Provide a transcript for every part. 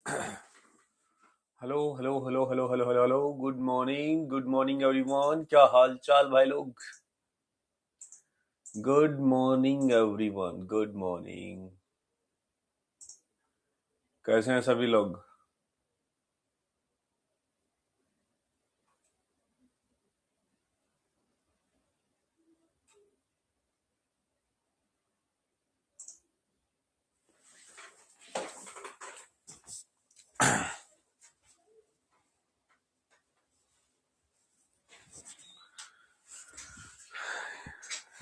Hello hello hello hello hello hello hello good morning everyone. क्या हाल चाल भाई लोग? Good morning everyone, good morning. कैसे हैं सभी लोग?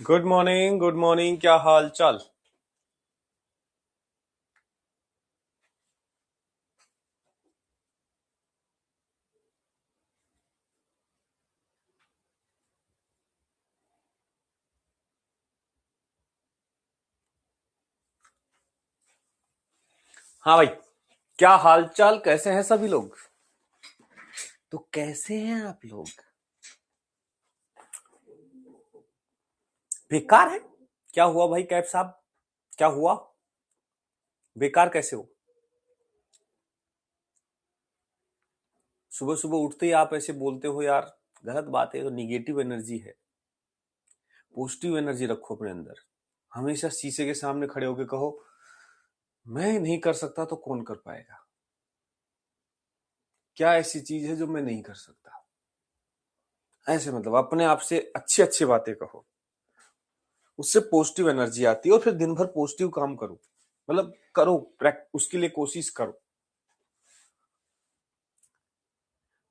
Good morning, good morning. क्या हाल चाल? हाँ भाई, क्या हाल चाल? कैसे हैं सभी लोग? तो कैसे हैं आप लोग? बेकार है? क्या हुआ भाई कैब साहब? क्या हुआ? बेकार कैसे हो? सुबह सुबह उठते ही आप ऐसे बोलते हो यार? गलत बात है, तो निगेटिव एनर्जी है। पॉजिटिव एनर्जी रखो अपने अंदर। हमेशा शीशे के सामने खड़े होकर कहो, मैं नहीं कर सकता तो कौन कर पाएगा? क्या ऐसी चीज है जो मैं नहीं कर सकता? ऐसे मतलब अपने आप से अच्छी अच्छी बातें कहो। उससे पॉजिटिव एनर्जी आती है और फिर दिन भर पॉजिटिव काम करो। मतलब करो, उसके लिए कोशिश करो।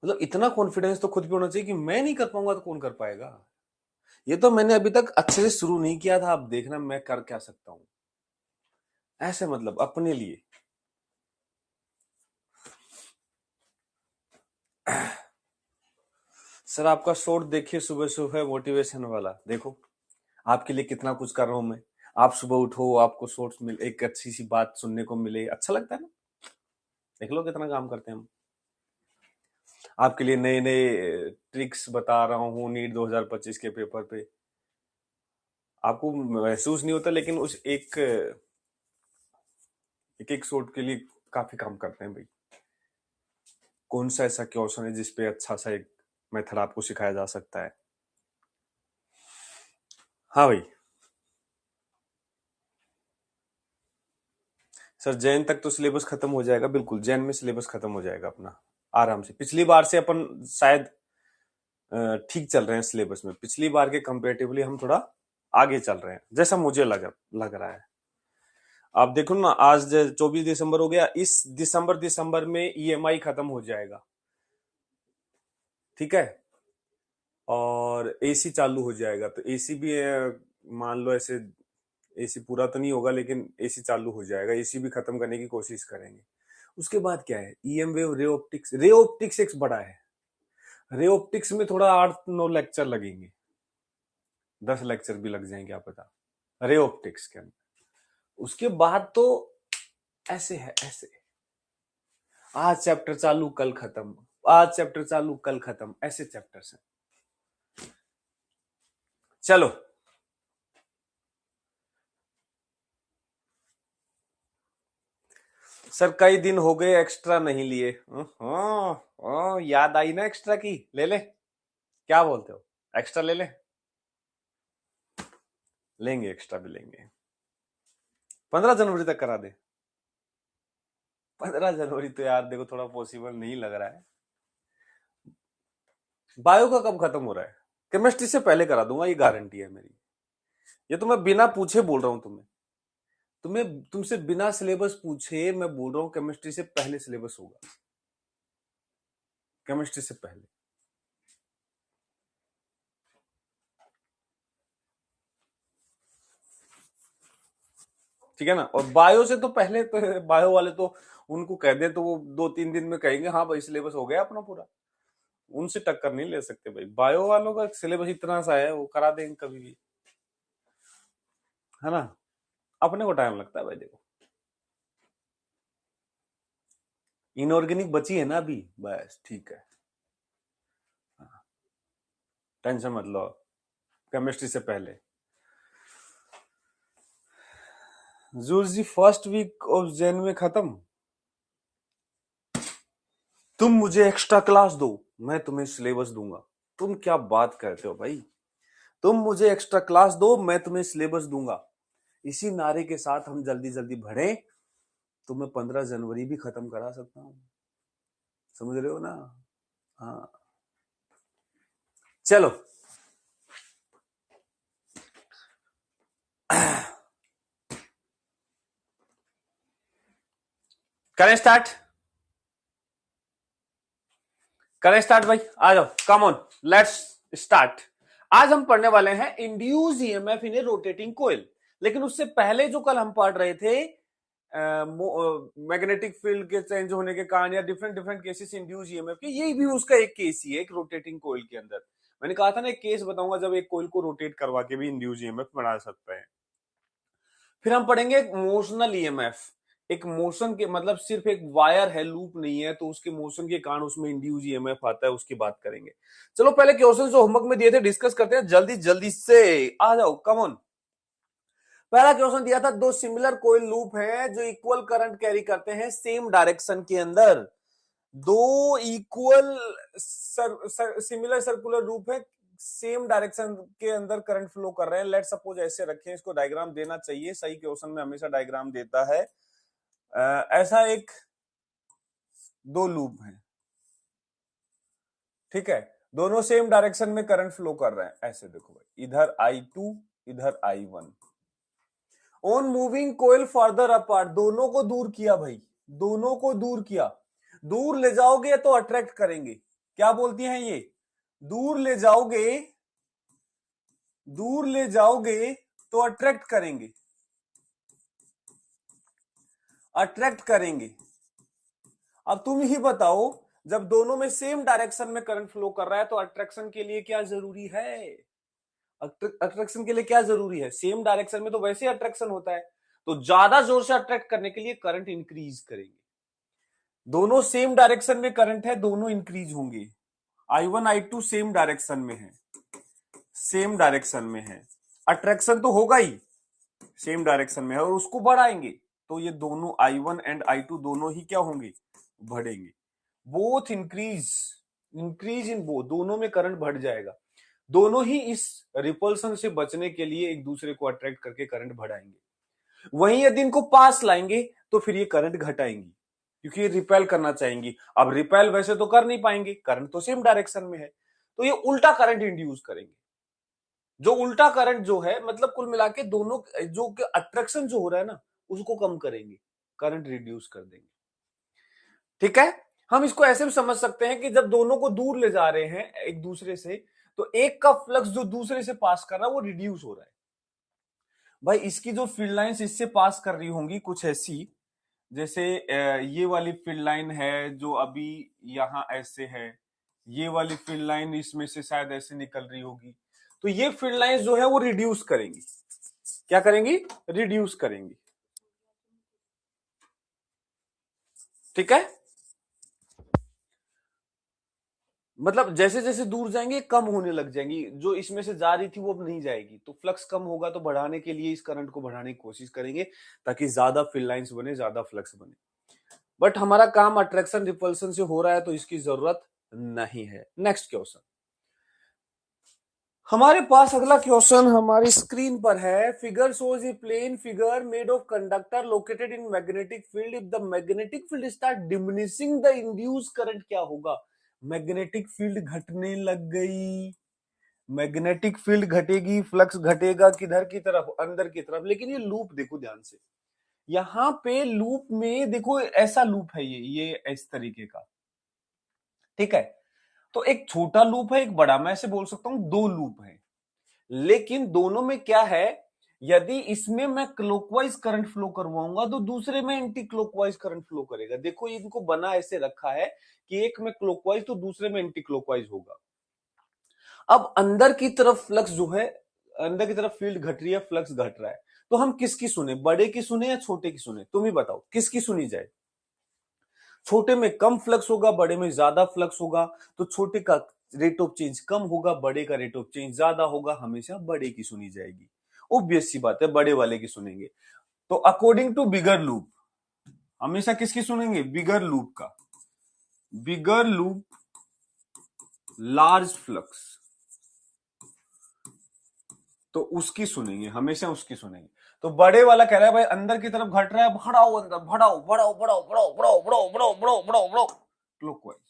मतलब इतना कॉन्फिडेंस तो खुद पे होना चाहिए कि मैं नहीं कर पाऊंगा तो कौन कर पाएगा। ये तो मैंने अभी तक अच्छे से शुरू नहीं किया था, अब देखना मैं कर क्या सकता हूँ। ऐसे मतलब अपने लिए। सर आपका शॉर्ट देखिए, सुबह सुबह मोटिवेशन वाला देखो। आपके लिए कितना कुछ कर रहा हूं मैं। आप सुबह उठो, आपको शॉर्ट्स मिल, एक अच्छी सी बात सुनने को मिले, अच्छा लगता है ना? देख लो कितना काम करते हैं हम। आपके लिए नए नए ट्रिक्स बता रहा हूँ नीट 2025 के पेपर पे। आपको महसूस नहीं होता, लेकिन उस एक एक शॉट के लिए काफी काम करते हैं भाई। कौन सा ऐसा क्वेश्चन है जिसपे अच्छा सा एक मेथड आपको सिखाया जा सकता है? हाँ भाई। सर जैन तक तो सिलेबस खत्म हो जाएगा, बिल्कुल जैन में सिलेबस खत्म हो जाएगा अपना आराम से। पिछली बार से अपन शायद ठीक चल रहे हैं सिलेबस में। पिछली बार के कंपेरेटिवली हम थोड़ा आगे चल रहे हैं जैसा मुझे लग रहा है। आप देखो ना, आज 24 दिसंबर हो गया। इस दिसंबर में ईएमआई खत्म हो जाएगा, ठीक है? और एसी चालू हो जाएगा, तो एसी भी मान लो ऐसे। एसी पूरा तो नहीं होगा, लेकिन एसी चालू हो जाएगा। एसी भी खत्म करने की कोशिश करेंगे। उसके बाद क्या है? EM wave, ray optics. Ray optics एक बड़ा है। रे ऑप्टिक्स में थोड़ा 8-9 लेक्चर लगेंगे। 10 लेक्चर भी लग जाएंगे, आप पता। रे ऑप्टिक्स के अंदर। उसके बाद तो ऐसे है, ऐसे। आज चैप्टर चालू कल खत्म, आज चैप्टर चालू कल खत्म, ऐसे चैप्टर्स हैं। चलो। सर कई दिन हो गए एक्स्ट्रा नहीं लिए। याद आई ना एक्स्ट्रा की, ले ले। क्या बोलते हो? एक्स्ट्रा ले ले। लेंगे, एक्स्ट्रा भी लेंगे। 15 जनवरी तक करा दे। 15 जनवरी तो यार देखो थोड़ा पॉसिबल नहीं लग रहा है। बायो का कब खत्म हो रहा है? केमिस्ट्री से पहले करा दूंगा, ये गारंटी है मेरी। ये तो मैं बिना पूछे बोल रहा हूं तुम्हें। तुमसे बिना सिलेबस पूछे मैं बोल रहा हूँ, केमिस्ट्री से पहले सिलेबस होगा। केमिस्ट्री से पहले। ठीक है ना? और बायो से तो पहले, तो बायो वाले तो उनको कह दे तो वो 2-3 दिन में कहेंगे हाँ भाई सिलेबस हो गया अपना पूरा। उनसे टक्कर नहीं ले सकते भाई। बायो वालों का सिलेबस इतना सा है, वो करा देंगे कभी भी, है ना? अपने को टाइम लगता है भाई देखो। इनऑर्गेनिक बची है ना अभी, बस ठीक है। टेंशन मत लो। केमिस्ट्री से पहले। Zoology first week of Jan में खत्म। तुम मुझे एक्स्ट्रा क्लास दो, मैं तुम्हें सिलेबस दूंगा। तुम क्या बात करते हो भाई? तुम मुझे एक्स्ट्रा क्लास दो, मैं तुम्हें सिलेबस दूंगा। इसी नारे के साथ हम जल्दी जल्दी बढ़े तो मैं 15 जनवरी भी खत्म करा सकता हूं। समझ रहे हो ना? हाँ, चलो। करें स्टार्ट? करें स्टार्ट भाई, आ जाओ, कम ऑन, लेट्स स्टार्ट। आज हम पढ़ने वाले हैं induce EMF in a rotating coil. लेकिन उससे पहले जो कल हम पढ़ रहे थे मैग्नेटिक फील्ड के चेंज होने के कारण या different different cases induce EMF के, यही भी उसका एक केस ही है, एक रोटेटिंग कोयल के अंदर। मैंने कहा था ना एक केस बताऊंगा जब एक कोयल को रोटेट करवा के भी इंड्यूस ईएमएफ बना सकते हैं। फिर हम पढ़ेंगे मोशनल ईएमएफ। एक मोशन के मतलब सिर्फ एक वायर है, लूप नहीं है, तो उसके मोशन के कारण उसमें इंड्यूस ईएमएफ आता है, उसकी बात करेंगे। चलो पहले क्वेश्चन जो होमवर्क में दिए थे डिस्कस करते हैं, जल्दी जल्दी से आ जाओ, कम ऑन। पहला क्वेश्चन दिया था, दो सिमिलर कोयल लूप हैं जो इक्वल करंट कैरी करते हैं सेम डायरेक्शन के अंदर। दो इक्वल सिमिलर सर्कुलर लूप है, सेम डायरेक्शन के अंदर करंट फ्लो कर रहे हैं। लेट सपोज ऐसे रखें, इसको डायग्राम देना चाहिए, सही क्वेश्चन में हमेशा डायग्राम देता है। ऐसा एक दो लूप है, ठीक है, दोनों सेम डायरेक्शन में करंट फ्लो कर रहे हैं। ऐसे देखो भाई, इधर I2 इधर I1। On moving coil further apart, दोनों को दूर किया भाई, दोनों को दूर किया। दूर ले जाओगे तो अट्रैक्ट करेंगे, क्या बोलती हैं ये? दूर ले जाओगे, दूर ले जाओगे तो अट्रैक्ट करेंगे, अट्रैक्ट करेंगे। अब तुम ही बताओ, जब दोनों में सेम डायरेक्शन में करंट फ्लो कर रहा है तो अट्रैक्शन के लिए क्या जरूरी है? अट्रैक्शन के लिए क्या जरूरी है? सेम डायरेक्शन में तो वैसे अट्रैक्शन होता है, तो ज्यादा जोर से अट्रैक्ट करने के लिए करंट इंक्रीज करेंगे। दोनों सेम डायरेक्शन में करंट है, दोनों इंक्रीज होंगे। I1 I2 सेम डायरेक्शन में है, सेम डायरेक्शन में है, अट्रैक्शन तो होगा ही, सेम डायरेक्शन में है, और उसको बढ़ाएंगे तो ये दोनों I1 एंड I2 दोनों ही क्या होंगे? बढ़ेंगे। Both increase, increase in both, दोनों में करंट बढ़ जाएगा। दोनों ही इस रिपल्सन से बचने के लिए एक दूसरे को अट्रैक्ट करके करंट बढ़ाएंगे। वहीं यदि इनको पास लाएंगे तो फिर ये करंट घटाएंगी, क्योंकि ये रिपेल करना चाहेंगी। अब रिपेल वैसे तो कर नहीं पाएंगे, करंट तो सेम डायरेक्शन में है, तो ये उल्टा करंट इंड्यूस करेंगे। जो उल्टा करंट जो है, मतलब कुल मिला के दोनों जो अट्रैक्शन जो हो रहा है ना, उसको कम करेंगे, करंट रिड्यूस कर देंगे। ठीक है, हम इसको ऐसे भी समझ सकते हैं कि जब दोनों को दूर ले जा रहे हैं एक दूसरे से, तो एक का फ्लक्स जो दूसरे से पास कर रहा है वो रिड्यूस हो रहा है। भाई इसकी जो फील्ड लाइंस इससे पास कर रही होंगी कुछ ऐसी, जैसे ये वाली फील्ड लाइन है जो अभी यहां ऐसे है, ये वाली फील्ड लाइन इसमें से शायद ऐसे निकल रही होगी, तो ये फील्ड लाइंस जो है वो रिड्यूस करेंगी। क्या करेंगी? रिड्यूस करेंगी। ठीक है, मतलब जैसे जैसे दूर जाएंगे कम होने लग जाएंगी, जो इसमें से जा रही थी वो अब नहीं जाएगी, तो फ्लक्स कम होगा, तो बढ़ाने के लिए इस करंट को बढ़ाने की कोशिश करेंगे ताकि ज्यादा फील्ड लाइंस बने, ज्यादा फ्लक्स बने। बट हमारा काम अट्रैक्शन रिपल्सन से हो रहा है तो इसकी जरूरत नहीं है। नेक्स्ट क्वेश्चन हमारे पास, अगला क्वेश्चन हमारी स्क्रीन पर है। Figure shows a plane figure made of conductor located in magnetic field, if the magnetic field start diminishing the induce current, क्या होगा? मैग्नेटिक फील्ड घटने लग गई, मैग्नेटिक फील्ड घटेगी, फ्लक्स घटेगा, किधर की तरफ? अंदर की तरफ। लेकिन ये लूप देखो ध्यान से, यहां पे लूप में देखो ऐसा लूप है, ये इस तरीके का, ठीक है। तो एक छोटा लूप है, एक बड़ा, मैं ऐसे बोल सकता हूं दो लूप है। लेकिन दोनों में क्या है, यदि इसमें मैं क्लॉकवाइज करंट फ्लो करवाऊंगा तो दूसरे में एंटी क्लॉकवाइज करंट फ्लो करेगा। देखो इनको बना ऐसे रखा है कि एक में क्लॉकवाइज तो दूसरे में एंटी क्लॉकवाइज होगा। अब अंदर की तरफ फ्लक्स जो है, अंदर की तरफ फील्ड घट रही है, फ्लक्स घट रहा है, तो हम किसकी सुने? बड़े की सुने या छोटे की सुने? तुम ही बताओ किसकी सुनी जाए? छोटे में कम फ्लक्स होगा, बड़े में ज्यादा फ्लक्स होगा, तो छोटे का रेट ऑफ चेंज कम होगा, बड़े का रेट ऑफ चेंज ज्यादा होगा, हमेशा बड़े की सुनी जाएगी। ऑब्वियस सी बात है, बड़े वाले की सुनेंगे। तो अकॉर्डिंग टू बिगर लूप, हमेशा किसकी सुनेंगे? बिगर लूप का। बिगर लूप, लार्ज फ्लक्स, तो उसकी सुनेंगे, हमेशा उसकी सुनेंगे। तो बड़े वाला कह रहा है भाई अंदर की तरफ घट रहा है, बढ़ाओ अंदर, बढ़ाओ बढ़ाओ बढ़ाओ बढ़ाओ बढ़ाओ बढ़ाओ बढ़ाओ बढ़ाओ बढ़ाओ बढ़ाओ, क्लॉकवाइज,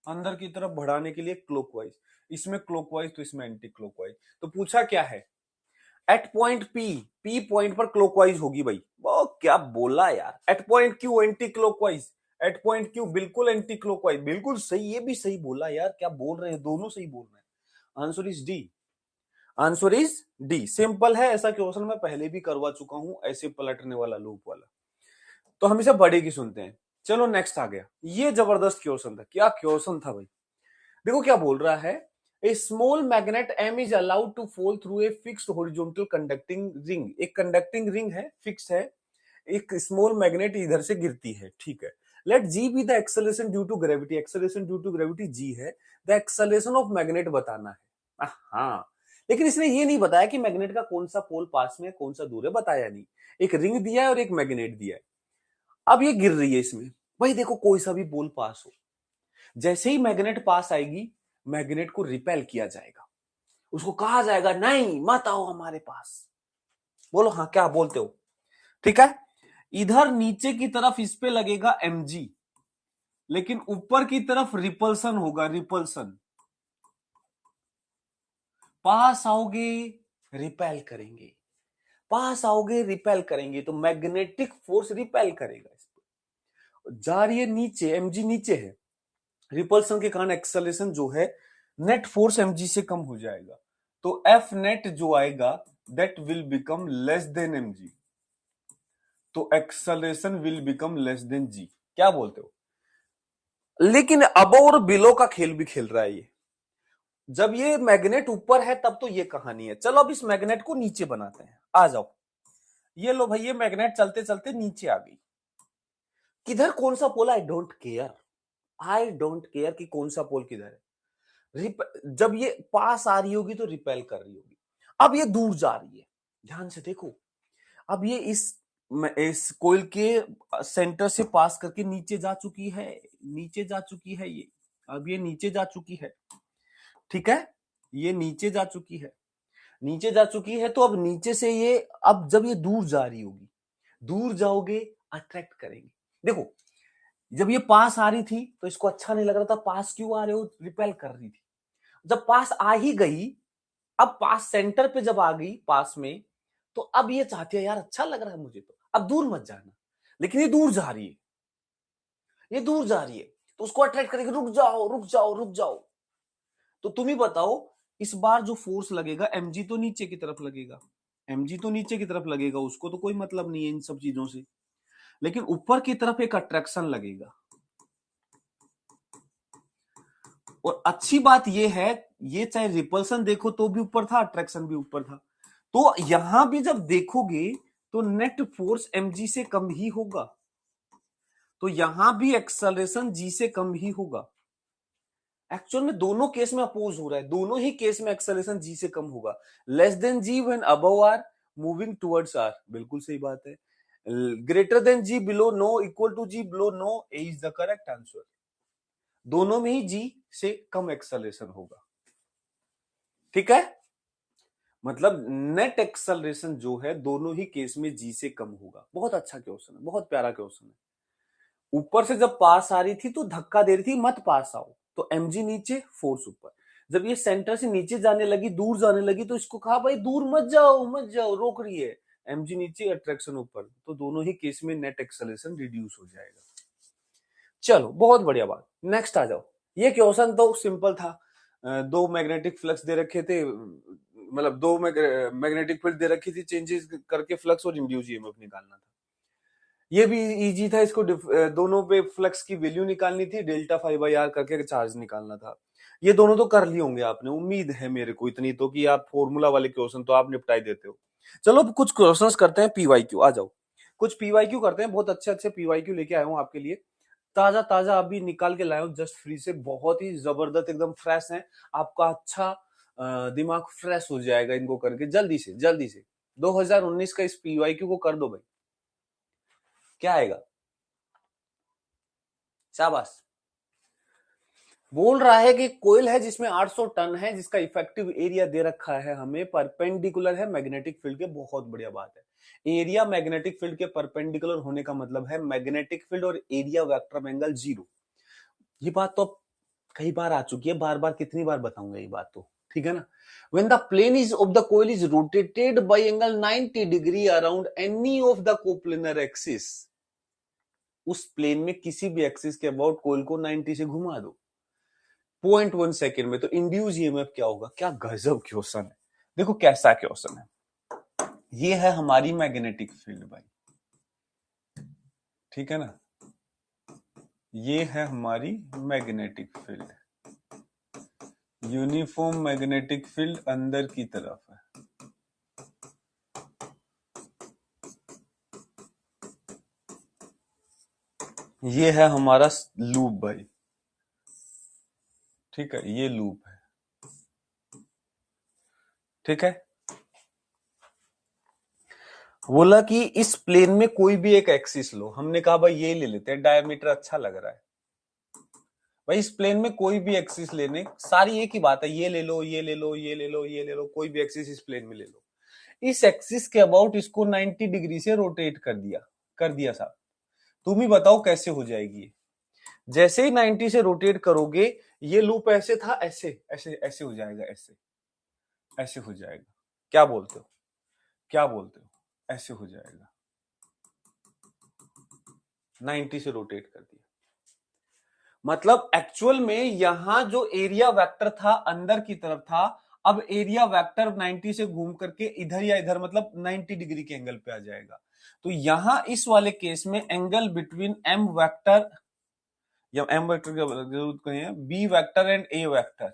अंदर की तरफ बढ़ाने के लिए क्लॉकवाइज। इसमें क्लॉकवाइज तो इसमें एंटी क्लॉकवाइज। तो पूछा क्या है, at point P, P point पर क्लॉकवाइज होगी भाई। वो क्या बोला यार, at point Q anticlockwise, at point Q बिल्कुल एंटी क्लॉकवाइज, बिल्कुल सही, ये भी सही बोला यार, क्या बोल रहे हैं, दोनों सही बोल रहे हैं। Answer is D, answer is D. Simple है, ऐसा क्वेश्चन मैं पहले भी करवा चुका हूं, ऐसे पलटने वाला लूप वाला। तो हमेशा बड़े की सुनते हैं। चलो नेक्स्ट आ गया, ये जबरदस्त क्वेश्चन था। क्या क्वेश्चन था भाई, देखो क्या बोल रहा है, a small magnet M is allowed to fall through a fixed horizontal conducting ring. एक कंडक्टिंग रिंग है, फिक्स है, एक स्मॉल मैग्नेट इधर से गिरती है, ठीक है। Let G be the acceleration due to gravity, acceleration due to gravity G है, द एक्सेलरेशन ऑफ मैग्नेट बताना है। हाँ, लेकिन इसने ये नहीं बताया कि मैग्नेट का कौन सा पोल पास में है, कौन सा दूर है, बताया नहीं। एक रिंग दिया है और एक मैग्नेट दिया है। अब ये गिर रही है इसमें, भाई देखो कोई सा भी पोल पास हो, जैसे ही मैग्नेट पास आएगी, मैग्नेट को रिपेल किया जाएगा, उसको कहा जाएगा नहीं मत आओ हमारे पास। बोलो हाँ, क्या बोलते हो, ठीक है। इधर नीचे की तरफ इस पे लगेगा mg, लेकिन ऊपर की तरफ रिपल्सन होगा, रिपल्सन। पास आओगे रिपेल करेंगे, पास आओगे रिपेल करेंगे, तो मैग्नेटिक फोर्स रिपेल करेगा इस पे। जा रही है नीचे, mg नीचे है, रिपल्सन के कारण एक्सेलरेशन जो है, नेट फोर्स mg से कम हो जाएगा। तो एफ नेट जो आएगा that will become less than mg, तो acceleration will become less than G. क्या बोलते हो, लेकिन अब और बिलो का खेल भी खेल रहा है ये। जब ये मैग्नेट ऊपर है तब तो ये कहानी है। चलो अब इस मैग्नेट को नीचे बनाते हैं, आ जाओ। ये लो भाई, ये मैग्नेट चलते चलते नीचे आ गई। किधर कौन सा pole, I don't care, I don't care कि कौन सा पोल किधर है। जब ये पास आ रही होगी तो रिपेल कर रही होगी। अब ये दूर जा रही है, ध्यान से देखो। अब ये इस कोइल के सेंटर से पास करके नीचे जा चुकी है, नीचे जा चुकी है ये। अब ये नीचे जा चुकी है, ठीक है, ये नीचे जा चुकी है, नीचे जा चुकी है। तो अब नीचे से ये, अब जब ये दूर जा रही होगी, दूर जाओगे अट्रैक्ट करेंगे। देखो जब ये पास आ रही थी तो इसको अच्छा नहीं लग रहा था, पास क्यों आ रहे हो, रिपेल कर रही थी। जब पास आ ही गई, अब पास सेंटर पे जब आ गई पास में, तो अब ये चाहती है यार अच्छा लग रहा है मुझे, तो अब दूर मत जाना। लेकिन ये दूर जा रही है, ये दूर जा रही है, तो उसको अट्रैक्ट करेगी, रुक जाओ रुक जाओ रुक जाओ। तो तुम ही बताओ, इस बार जो फोर्स लगेगा mg तो नीचे की तरफ लगेगा, mg तो नीचे की तरफ लगेगा, उसको तो कोई मतलब नहीं है इन सब चीजों से। लेकिन ऊपर की तरफ एक अट्रैक्शन लगेगा, और अच्छी बात यह है, ये चाहे रिपल्सन देखो तो भी ऊपर था, अट्रैक्शन भी ऊपर था। तो यहां भी जब देखोगे तो नेट फोर्स mg से कम ही होगा, तो यहां भी एक्सेलरेशन g से कम ही होगा। एक्चुअल में दोनों केस में अपोज हो रहा है, दोनों ही केस में एक्सेलरेशन जी से कम होगा। Less than g when above R, moving towards R, बिल्कुल सही बात है। Greater than g below no, equal to g below no, A is the correct answer. दोनों में ही जी से कम एक्सेलरेशन होगा, ठीक है। मतलब नेट एक्सेलरेशन जो है दोनों ही केस में जी से कम होगा। बहुत अच्छा क्वेश्चन है, बहुत प्यारा क्वेश्चन है। ऊपर से जब पास आ रही थी तो धक्का दे रही थी मत पास आओ, तो mg नीचे फोर्स ऊपर। जब ये सेंटर से नीचे जाने लगी, दूर जाने लगी, तो इसको कहा भाई दूर मत जाओ मत जाओ, रोक रही है। mg नीचे, अट्रैक्शन ऊपर, तो दोनों ही केस में नेट एक्सेलरेशन रिड्यूस हो जाएगा। चलो बहुत बढ़िया बात, नेक्स्ट आ जाओ। ये क्वेश्चन तो सिंपल था। दो मैग्नेटिक फ्लक्स दे रखे थे, मतलब दो मैग्नेटिक फील्ड दे रखी थी, चेंजेस करके फ्लक्स और इंड्यूस ईएमएफ निकालना था। ये भी इजी था, इसको दोनों पे फ्लक्स की वैल्यू निकालनी थी, डेल्टा फाइव बाई आर करके चार्ज निकालना था। ये दोनों तो कर लिए होंगे आपने, उम्मीद है मेरे को इतनी तो, कि आप फॉर्मूला वाले क्वेश्चन तो आप निपटाई देते हो। चलो अब कुछ क्वेश्चंस करते हैं पीवाईक्यू, आ जाओ। कुछ पीवाईक्यू करते हैं, बहुत अच्छे अच्छे पीवाईक्यू लेके आया हूं आपके लिए, ताजा ताजा अभी निकाल के लाया हूं जस्ट फ्री से, बहुत ही जबरदस्त, एकदम फ्रेश है। आपका अच्छा दिमाग फ्रेश हो जाएगा इनको करके, जल्दी से जल्दी से। 2019 का इस पीवाईक्यू को कर दो भाई, क्या आएगा, शाबाश। बोल रहा है कि कोयल है जिसमें 800 टन है, जिसका इफेक्टिव एरिया दे रखा है हमें, परपेंडिकुलर है मैग्नेटिक फील्ड के। बहुत बढ़िया बात है। एरिया मैग्नेटिक फील्ड के परपेंडिकुलर होने का मतलब है मैग्नेटिक फील्ड और एरिया वेक्टर में एंगल 0। ये बात तो कई बार आ चुकी है, बार बार कितनी बार बताऊंगा ये बात, तो ठीक है ना। when the plane is of the coil is rotated by angle 90 degree around any of the coplanar axis, उस प्लेन में किसी भी एक्सिस के अबाउट कोयल को 90 से घुमा दो 0.1 सेकेंड में, तो इंड्यूस ईएमएफ क्या होगा। क्या गजब क्वेश्चन है। देखो कैसा क्वेश्चन है। ये है हमारी मैग्नेटिक फील्ड भाई, ठीक है ना। ये है हमारी magnetic field, uniform magnetic field अंदर की तरफ है। ये है हमारा लूप भाई, ठीक है, ये लूप है, ठीक है। बोला कि इस प्लेन में कोई भी एक एक्सिस लो, हमने कहा भाई ये ले लेते हैं, डायमीटर अच्छा लग रहा है भाई। इस प्लेन में कोई भी एक्सिस लेने, सारी एक ही बात है, ये ले लो, ये ले लो, ये ले लो, ये ले लो, कोई भी एक्सिस इस प्लेन में ले लो। इस एक्सिस के अबाउट इसको 90 डिग्री से रोटेट कर दिया साहब। तुम ही बताओ कैसे हो जाएगी। जैसे ही 90 से रोटेट करोगे, ये लूप ऐसे था, ऐसे ऐसे ऐसे हो जाएगा, ऐसे ऐसे हो जाएगा। क्या बोलते हो, क्या बोलते हो, ऐसे हो जाएगा। 90 से रोटेट कर दिया, मतलब एक्चुअल में यहां जो एरिया वेक्टर था अंदर की तरफ था, अब एरिया वेक्टर 90 से घूम करके इधर या इधर, मतलब 90 डिग्री के एंगल पे आ जाएगा। तो यहां इस वाले केस में एंगल बिटवीन एम वेक्टर, या एम वेक्टर की जरूरत नहीं है, B vector and A vector,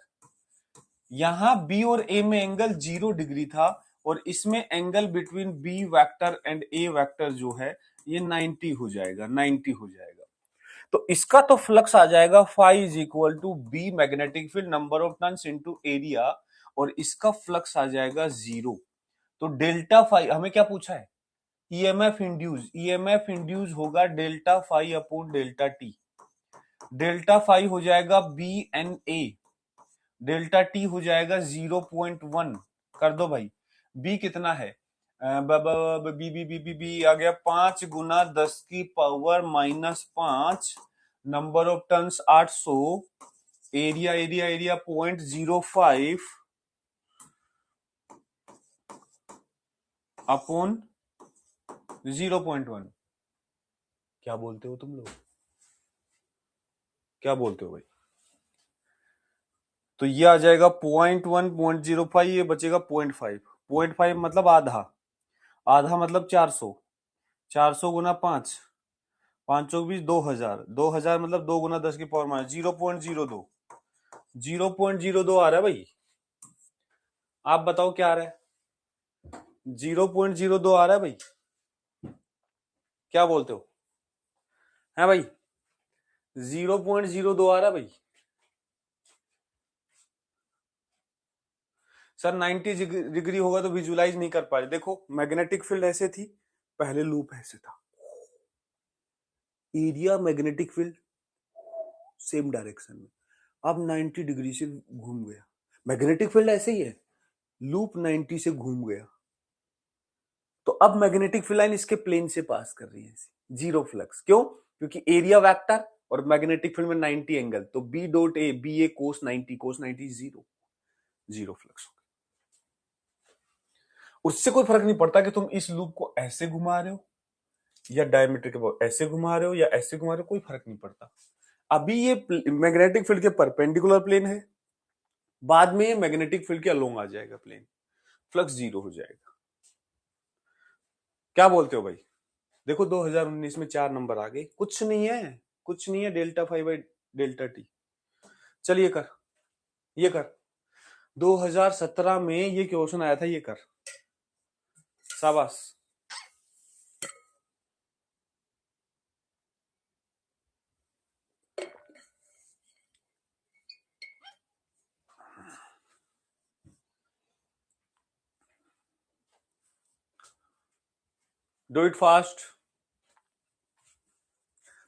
यहां बी और ए में एंगल 0 डिग्री था, और इसमें angle between B vector and A vector जो है ये 90 हो जाएगा, 90 हो जाएगा। तो इसका तो फ्लक्स आ जाएगा phi is equal to B magnetic field number of turns into area, और इसका फ्लक्स आ जाएगा 0। तो डेल्टा फाई हमें क्या पूछा है, ईएमएफ इंड्यूस होगा delta phi upon delta T. Delta phi हो जाएगा B N A, delta T हो जाएगा 0.1, कर दो भाई। बी कितना है, B B B B B आ गया 5 गुना 10 की power -5, number of turns 800, area area area 0.05 upon 0.1। क्या बोलते हो तुम लोग, क्या बोलते हो भाई। तो ये आ जाएगा 0.1 0.05, ये बचेगा 0.5, 0.5 मतलब आधा, आधा मतलब 400, 400 गुना 5, 5 2000, 2000 मतलब 2 गुना 10 की पावर माइनस 0.02, 0.02 आ रहा है भाई। आप बताओ क्या आ रहा है, 0.02 आ रहा है भाई। क्या बोलते हो, है भाई, 0.02 आ रहा है भाई। सर 90 डिग्री होगा तो विजुलाइज नहीं कर पा रहे। देखो मैग्नेटिक फील्ड ऐसे थी, पहले लूप ऐसे था, area magnetic field same direction में, अब 90 डिग्री से घूम गया। मैग्नेटिक फील्ड ऐसे ही है, लूप 90 से घूम गया, तो अब मैग्नेटिक फील्ड लाइन इसके प्लेन से पास कर रही है, जीरो फ्लक्स। क्यों, क्योंकि एरिया वेक्टर और मैग्नेटिक फील्ड में 90 एंगल, तो B dot A, B A cos 90, cos 90 zero, zero flux. उससे कोई फर्क नहीं पड़ता कि तुम इस लूप को ऐसे घुमा रहे हो या डायमीटर के ऐसे घुमा रहे हो या ऐसे घुमा रहे हो, कोई फर्क नहीं पड़ता। अभी ये मैग्नेटिक फील्ड के परपेंडिकुलर प्लेन है, बाद में मैग्नेटिक फील्ड के अलोंग आ जाएगा प्लेन, फ्लक्स जीरो हो जाएगा। क्या बोलते हो भाई। देखो 2019 में 4 नंबर आ गए, कुछ नहीं है, कुछ नहीं है, delta phi by delta T. चलिए कर, ये कर, 2017 में ये क्वेश्चन आया था, ये कर, शाबाश। Do it fast.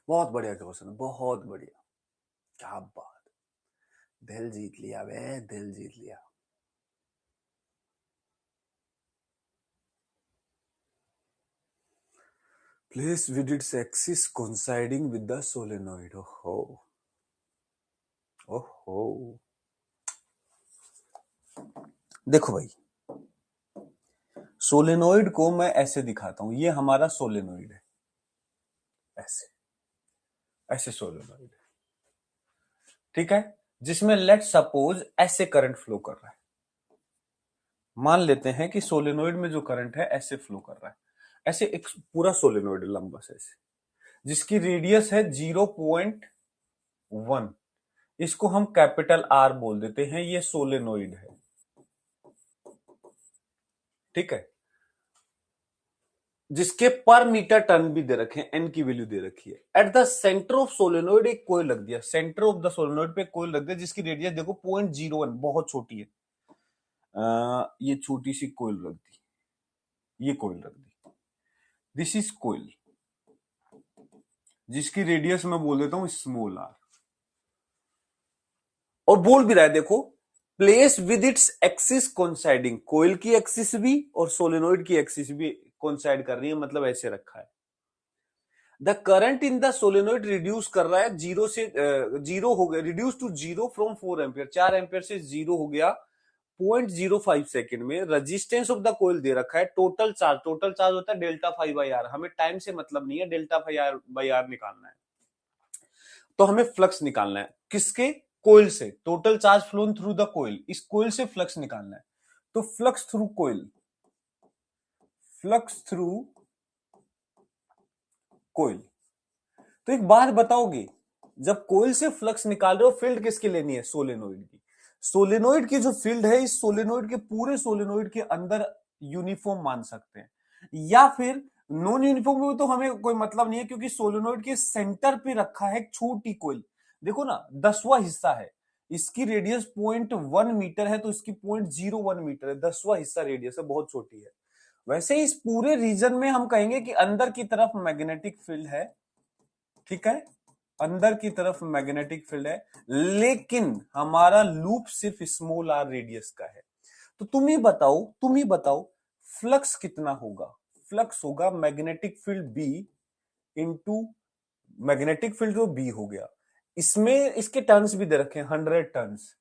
बहुत बढ़िया क्वेश्चन, बहुत बढ़िया, क्या बात। दिल जीत लिया बे, दिल जीत लिया। Place with its axis coinciding with the solenoid. Oh, oh, देखो भाई, सोलेनोइड को मैं ऐसे दिखाता हूं, ये हमारा सोलेनोइड है, ऐसे ऐसे सोलेनोइड, ठीक है, जिसमें लेट सपोज ऐसे करंट फ्लो कर रहा है। मान लेते हैं कि सोलेनोइड में जो करंट है ऐसे फ्लो कर रहा है, ऐसे एक पूरा सोलेनोइड लंबा से ऐसे, जिसकी रेडियस है 0.1, इसको हम कैपिटल आर बोल देते हैं, ये सोलेनोइड है, ठीक है, जिसके पर मीटर टर्न भी दे रखे हैं, एन की वैल्यू दे रखी है। At the centre of solenoid एक कोयल लग दिया, सेंटर ऑफ द सोलेनोइड पे कोयल लग दिया, जिसकी रेडियस देखो 0.01, बहुत छोटी है। ये छोटी सी कोयल रख दी, ये कोयल रख दी, दिस इज कोयल, जिसकी रेडियस मैं बोल देता हूं स्मॉल आर, और बोल भी रहा है देखो, place with its axis coinciding, coil की एक्सिस भी और सोलेनोइड की एक्सिस भी कोइंसाइड कर रही है, मतलब ऐसे रखा है। The current in the solenoid reduce कर रहा है, जीरो से जीरो हो गया, reduce to zero from 4 ampere, 4 ampere से जीरो हो गया 0.05 सेकेंड में। रेजिस्टेंस ऑफ द कोयल दे रखा है, टोटल चार्ज होता है डेल्टा फाइव बाई आर, हमें टाइम से मतलब नहीं है, डेल्टा फाइव बाई आर निकालना है, तो हमें फ्लक्स निकालना है, किसके, कोयल से, total charge flown through the coil, इस कोयल से फ्लक्स निकालना है, तो flux through coil, flux through coil. तो एक बात बताओगे, जब कोयल से फ्लक्स निकाल रहे हो, फील्ड किसकी लेनी है, सोलेनोइड की। सोलेनोइड की जो फील्ड है, इस सोलेनोइड के पूरे सोलेनोइड के अंदर यूनिफॉर्म मान सकते हैं, या फिर नॉन यूनिफॉर्म में तो हमें कोई मतलब नहीं है, क्योंकि सोलेनोइड के सेंटर पे रखा है छोटी कोयल, देखो ना 10वां हिस्सा है, इसकी रेडियस 0.1 मीटर है, तो इसकी 0.01 मीटर है, 10वां हिस्सा रेडियस है, बहुत छोटी है। वैसे इस पूरे रीजन में हम कहेंगे कि अंदर की तरफ मैग्नेटिक फील्ड है, ठीक है, अंदर की तरफ मैग्नेटिक फील्ड है, लेकिन हमारा लूप सिर्फ स्मॉल आर रेडियस का है। तो तुम ही बताओ फ्लक्स कितना होगा, फ्लक्स होगा magnetic field B into, magnetic field जो बी हो गया, इसमें इसके टर्न्स भी दे रखे हैं 100 turns,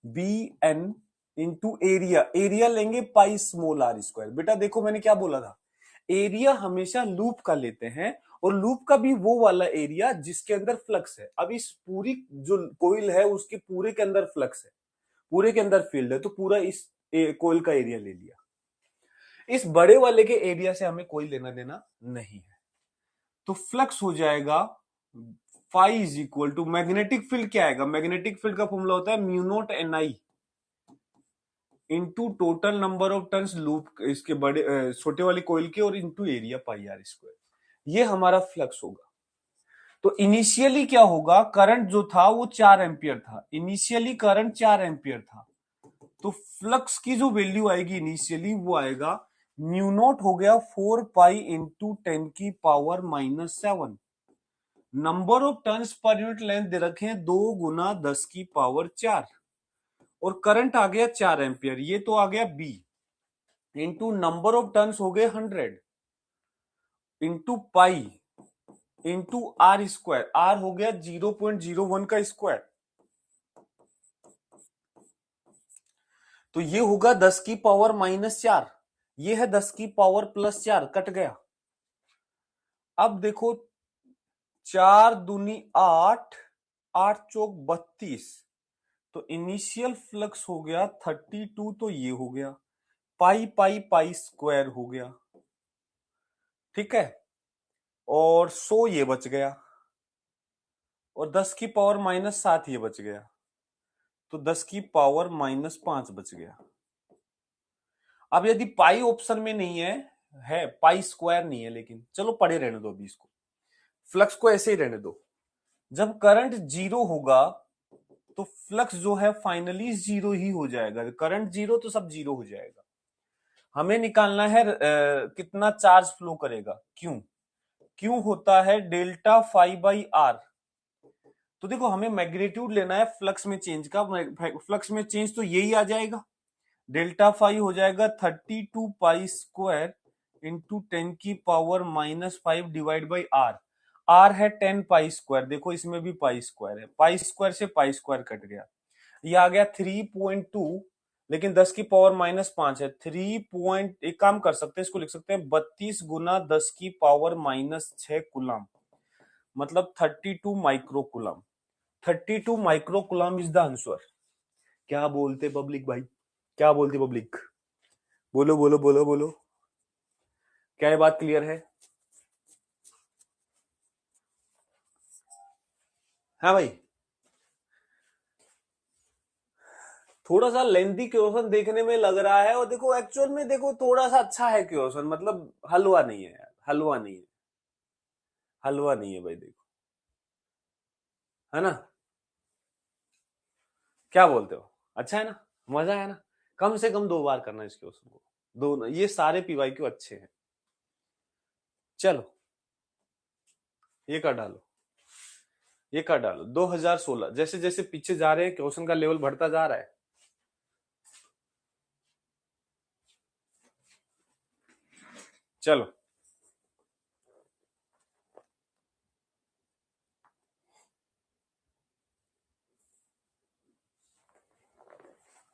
B N into area, area लेंगे पाई स्मॉल आर स्क्वायर। बेटा देखो मैंने क्या बोला था, एरिया हमेशा लूप का लेते हैं, और लूप का भी वो वाला एरिया जिसके अंदर फ्लक्स है। अब इस पूरी जो कोयल है उसके पूरे के अंदर फ्लक्स है, पूरे के अंदर फील्ड है, तो पूरा इस कोयल का एरिया ले लिया, इस बड़े वाले के एरिया से हमें कोई लेना देना नहीं है, तो फ्लक्स हो जाएगा phi is equal to, magnetic field क्या आएगा, मैग्नेटिक फील्ड का फॉर्मूला होता है mu naught N I into total number of turns loop, इसके बड़े छोटे वाली कोयल के, और into area pi R square, ये हमारा फ्लक्स होगा। तो इनिशियली क्या होगा, करंट जो था वो 4 एम्पियर था, इनिशियली करंट 4 एम्पियर था, तो फ्लक्स की जो वैल्यू आएगी इनिशियली वो आएगा म्यू नॉट हो गया 4 पाई इंटू 10 की power -7, number of turns per unit length दे रखे हैं 2 गुना 10 की पावर 4, और करंट आ गया 4 एम्पियर, ये तो आ गया B, into number of turns हो गए 100, into pi into R square, R हो गया 0.01 का स्क्वायर, तो ये होगा 10 की पावर -4, ये है 10 की पावर +4, कट गया। अब देखो 4 दूनी 8, 8 चौक 32, तो इनिशियल फ्लक्स हो गया 32, तो ये हो गया पाई पाई पाई स्क्वायर हो गया, ठीक है, और 100 ये बच गया, और 10 की पावर -7 ये बच गया, तो 10 की पावर -5 बच गया। अब यदि पाई ऑप्शन में नहीं है पाई स्क्वायर नहीं है, लेकिन चलो पढ़े रहने दो अभी इसको, फ्लक्स को ऐसे ही रहने दो। जब करंट 0 होगा तो फ्लक्स जो है फाइनली 0 ही हो जाएगा, करंट 0 तो सब 0 हो जाएगा। हमें निकालना है कितना चार्ज फ्लो करेगा, क्यों होता है डेल्टा फाई बाई आर, तो देखो हमें मैग्नीट्यूड लेना है फ्लक्स में चेंज का। फ्लक्स में चेंज तो यही आ जाएगा, डेल्टा फाई हो जाएगा 32 पाई स्क्वायर इंटू 10 की power -5 divide by R. R है 10 पाई स्क्वायर, देखो इसमें भी पाई स्क्वायर है, पाई स्क्वायर से पाई स्क्वायर कट गया, ये आ गया 3.2, लेकिन 10 की पावर -5 है, 3 पॉइंट, एक काम कर सकते हैं, इसको लिख सकते हैं 32 गुना 10 की पावर -6 कूलम, मतलब 32 micro coulomb. 32 micro coulomb is the answer. क्या बोलते पब्लिक भाई, क्या बोलती पब्लिक? बोलो बोलो बोलो बोलो, क्या ये बात क्लियर है? हाँ भाई, थोड़ा सा लेंथी क्वेश्चन देखने में लग रहा है, और देखो एक्चुअल में देखो थोड़ा सा अच्छा है क्वेश्चन, मतलब हलवा नहीं है यार, हलवा नहीं है, हलवा नहीं है भाई, देखो, है ना? क्या बोलते हो? अच्छा है ना? मजा है ना? कम से कम 2 बार करना इस क्वेश्चन को, दो, ये सारे पीवाई क्यू अच्छे हैं। चलो ये कर डालो, ये कर डालो 2016, जैसे जैसे पीछे जा रहे हैं क्वेश्चन का लेवल बढ़ता जा रहा है। चलो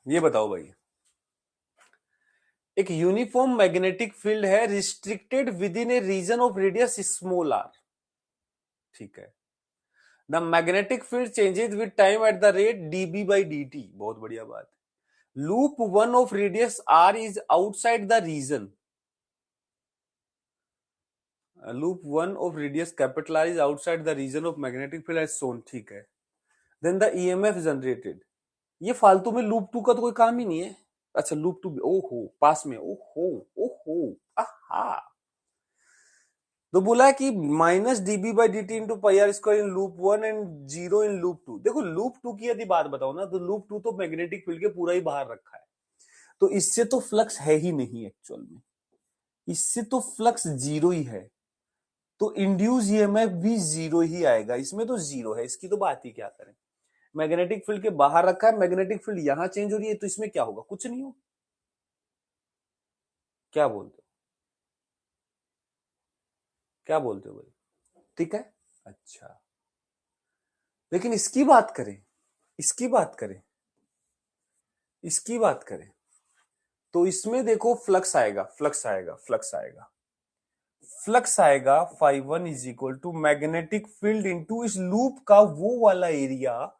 ये बताओ भाई, एक यूनिफॉर्म मैग्नेटिक फील्ड है restricted within a region of radius small आर, ठीक है। The magnetic field changes with time at the rate dB by dt, बहुत बढ़िया बात। Loop 1 of radius r is outside the region, loop 1 of radius capital R is outside the region of magnetic field as shown, ठीक है। Then the EMF generated, ये फालतू में loop 2 का तो कोई काम ही नहीं है। अच्छा लूप 2, ओहो पास में, ओहो ओहो, आहा। तो बोला कि -dB by dt into pi R square in loop 1 and 0 in loop 2। देखो लूप 2 की यदि बात बताओ ना, तो लूप 2 तो मैग्नेटिक फील्ड के पूरा ही बाहर रखा है, तो इससे तो फ्लक्स है ही नहीं एक्चुअल में, इससे तो फ्लक्स जीरो ही है, तो इंड्यूस ईएमएफ भी जीरो ही आएगा, इसमें तो जीरो है, इसकी तो बात ही क्या करें। मैग्नेटिक फील्ड के बाहर रखा है, मैग्नेटिक फील्ड यहां चेंज हो रही है, तो इसमें क्या होगा? कुछ नहीं हो। क्या बोलते हो? क्या बोलते हो भाई? ठीक है, अच्छा, लेकिन इसकी बात करें, इसकी बात करें, इसकी बात करें, तो इसमें देखो फ्लक्स आएगा, फ्लक्स आएगा, फ्लक्स आएगा, फ्लक्स आएगा φ1 is equal to magnetic field into इस लूप का वो वाला एरिया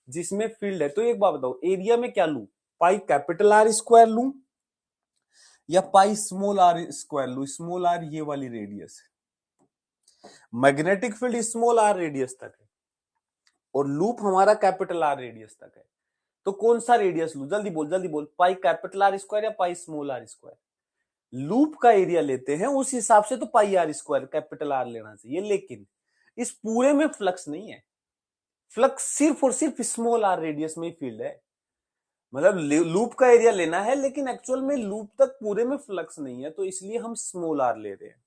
जिसमें फील्ड है। तो एक बात बताओ, एरिया में क्या लू, पाई कैपिटल आर स्क्वायर लू या पाई स्मॉल आर स्क्वायर लू? स्मॉल आर ये वाली रेडियस है, magnetic field small r radius तक है और लूप हमारा कैपिटल आर रेडियस तक है, तो कौन सा रेडियस लू? जल्दी बोल, जल्दी बोल, पाई कैपिटल आर स्क्वायर या pi small r square? Loop का एरिया लेते हैं उस हिसाब से तो pi R square capital R लेना चाहिए, लेकिन इस पूरे में फ्लक्स नहीं है, फ्लक्स सिर्फ और सिर्फ स्मॉल आर रेडियस में ही फील्ड है, मतलब लूप का एरिया लेना है, लेकिन एक्चुअल में लूप तक पूरे में फ्लक्स नहीं है, तो इसलिए हम स्मॉल आर ले रहे हैं।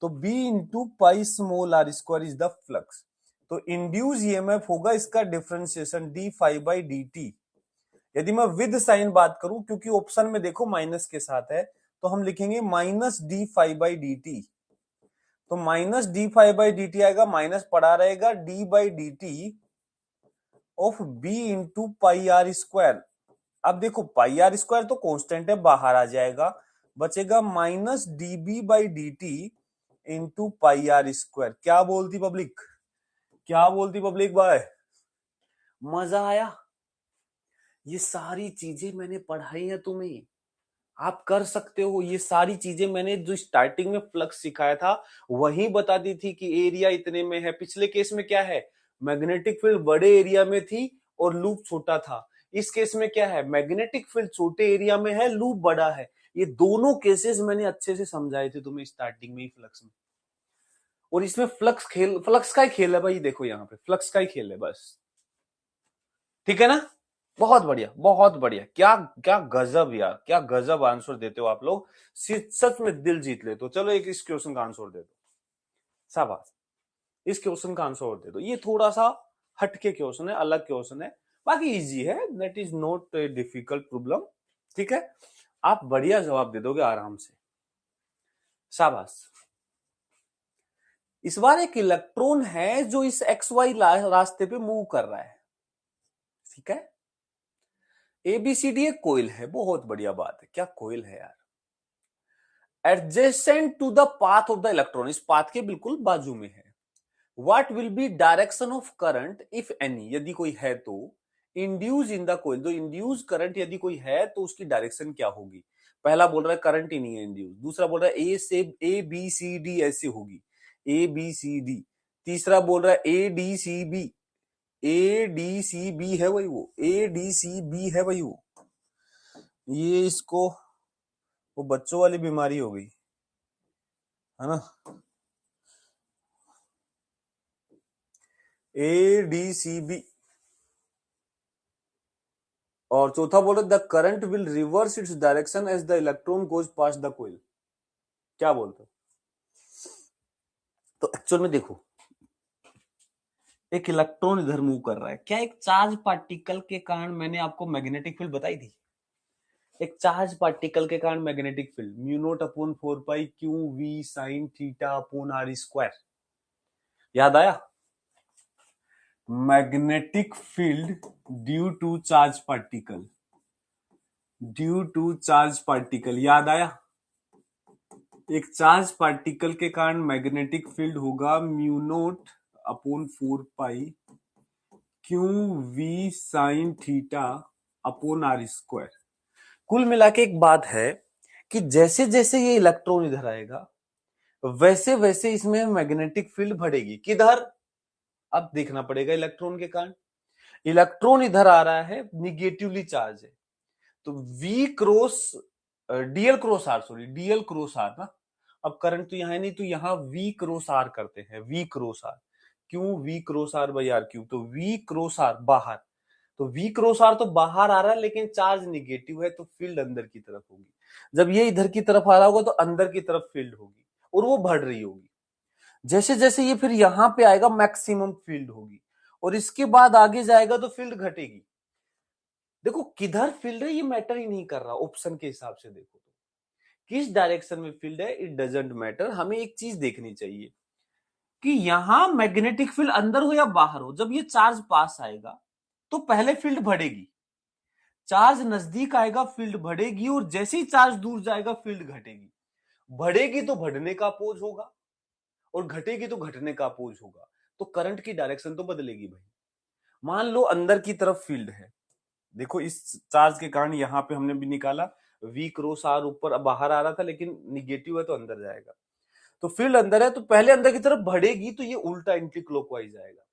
तो b into pi small r square is the flux, तो इंड्यूस ईएमएफ होगा इसका differentiation d phi by dt। यदि मैं विद साइन बात करूं, क्योंकि ऑप्शन में देखो माइनस के साथ है, तो हम लिखेंगे -d∅dt, तो -d∅dt आएगा, माइनस पड़ा रहेगा d/dt of b into pi R square. अब देखो पाई आर स्क्वायर तो कांस्टेंट है, बाहर आ जाएगा, बचेगा -dB/dt into pi R square. क्या बोलती पब्लिक, क्या बोलती पब्लिक भाई? मजा आया? ये सारी चीजें मैंने पढ़ाई है तुम्हें, आप कर सकते हो, ये सारी चीजें मैंने जो स्टार्टिंग में फ्लक्स सिखाया था वही बता दी थी कि एरिया इतने में है। पिछले केस में क्या है, मैग्नेटिक फील्ड बड़े एरिया में थी और लूप छोटा था। इस केस में क्या है, मैग्नेटिक फील्ड छोटे एरिया में है, लूप बड़ा है। ये दोनों केसेस मैंने अच्छे से समझाए थे तुम्हें स्टार्टिंग में ही फ्लक्स में, और इसमें फ्लक्स का ही खेल है भाई, देखो यहाँ पे फ्लक्स का ही खेल है बस, ठीक है ना? बहुत बढ़िया, बहुत बढ़िया, क्या क्या गजब यार, क्या गजब आंसर देते हो आप लोग, सच में दिल जीत लेते हो। चलो एक इस क्वेश्चन का आंसर दे दो, शाबाश, इस क्वेश्चन का आंसर और दे दो, ये थोड़ा सा हटके क्वेश्चन है, अलग क्वेश्चन है, बाकी इजी है, that is not a difficult problem. ठीक है, आप बढ़िया जवाब दे दोगे आराम से, शाबाश। इस बार एक इलेक्ट्रॉन है जो इस एक्स वाई रास्ते पे मूव कर रहा है, ठीक है। एबीसीडी एक कोइल है, बहुत बढ़िया बात है, क्या कोइल है यार। Adjacent to the path of the electron, इस पाथ के बिल्कुल बाजू में है। What will be direction of current if any, यदि कोई है तो, इंड्यूस इन द कोइल, जो इंड्यूस करंट यदि कोई है तो उसकी डायरेक्शन क्या होगी। पहला बोल रहा है करंट ही नहीं है इंड्यूस, दूसरा बोल रहा है ए से ए बी सी डी ऐसे होगी, ए बी सी डी, तीसरा बोल रहा है A D C B, A D C B है वही वो, ए डी सी बी है वही वो। ये इसको वो बच्चों वाली बीमारी हो गई है ना, ए डी सी बी। और चौथा बोल रहे the current will reverse its direction as the electron goes pass the coil, क्या बोलते हो। तो एक्चुअल में देखो, एक इलेक्ट्रॉन इधर मूव कर रहा है, क्या एक चार्ज पार्टिकल के कारण, मैंने आपको मैग्नेटिक फील्ड बताई थी, एक चार्ज पार्टिकल के कारण magnetic field mu naught upon 4 pi q v sine theta upon R square, याद आया। Magnetic field due to charge particle, due to charge particle, याद आया। एक चार्ज पार्टिकल के कारण मैग्नेटिक फील्ड होगा mu naught upon 4 pi q v sine theta upon R square. कुल मिला के एक बात है कि जैसे जैसे ये इलेक्ट्रॉन इधर आएगा वैसे वैसे इसमें मैग्नेटिक फील्ड बढ़ेगी, किधर, अब देखना पड़ेगा इलेक्ट्रॉन के कारण। इलेक्ट्रॉन इधर आ रहा है, निगेटिवली चार्ज है, तो v cross dl cross R, sorry dl cross R ना, अब करंट तो यहां है नहीं, तो यहां वी क्रॉस आर करते हैं, वी क्रॉस आर, क्यों v cross R by R cube, तो वी क्रॉस आर बाहर, तो वी क्रॉस आर तो बाहर आ रहा है लेकिन चार्ज निगेटिव है, तो फील्ड अंदर की तरफ होगी। जब ये इधर की तरफ आ रहा होगा तो अंदर की तरफ फील्ड होगी और वो बढ़ रही होगी। जैसे जैसे ये फिर यहां पे आएगा मैक्सिमम फील्ड होगी, और इसके बाद आगे जाएगा तो फील्ड घटेगी। देखो किधर फील्ड है ये मैटर ही नहीं कर रहा, ऑप्शन के हिसाब से देखो तो किस डायरेक्शन में फील्ड है, इट डजेंट मैटर। हमें एक चीज देखनी चाहिए कि यहां मैग्नेटिक फील्ड अंदर हो या बाहर हो, जब ये चार्ज पास आएगा तो पहले फील्ड बढ़ेगी, चार्ज नजदीक आएगा फील्ड बढ़ेगी, और जैसे ही चार्ज दूर जाएगा फील्ड घटेगी। बढ़ेगी तो बढ़ने का अपोज होगा और घटेगी तो घटने का अपोज होगा, तो करंट की डायरेक्शन तो बदलेगी भाई। मान लो अंदर की तरफ फील्ड है, देखो इस चार्ज के कारण यहां पे हमने भी निकाला वी क्रॉस आर, ऊपर बाहर आ रहा था लेकिन निगेटिव है तो अंदर जाएगा, तो फील्ड अंदर है तो पहले अंदर की तरफ बढ़ेगी तो ये उल्टा एंटी क्लॉकवाइज जाएगा,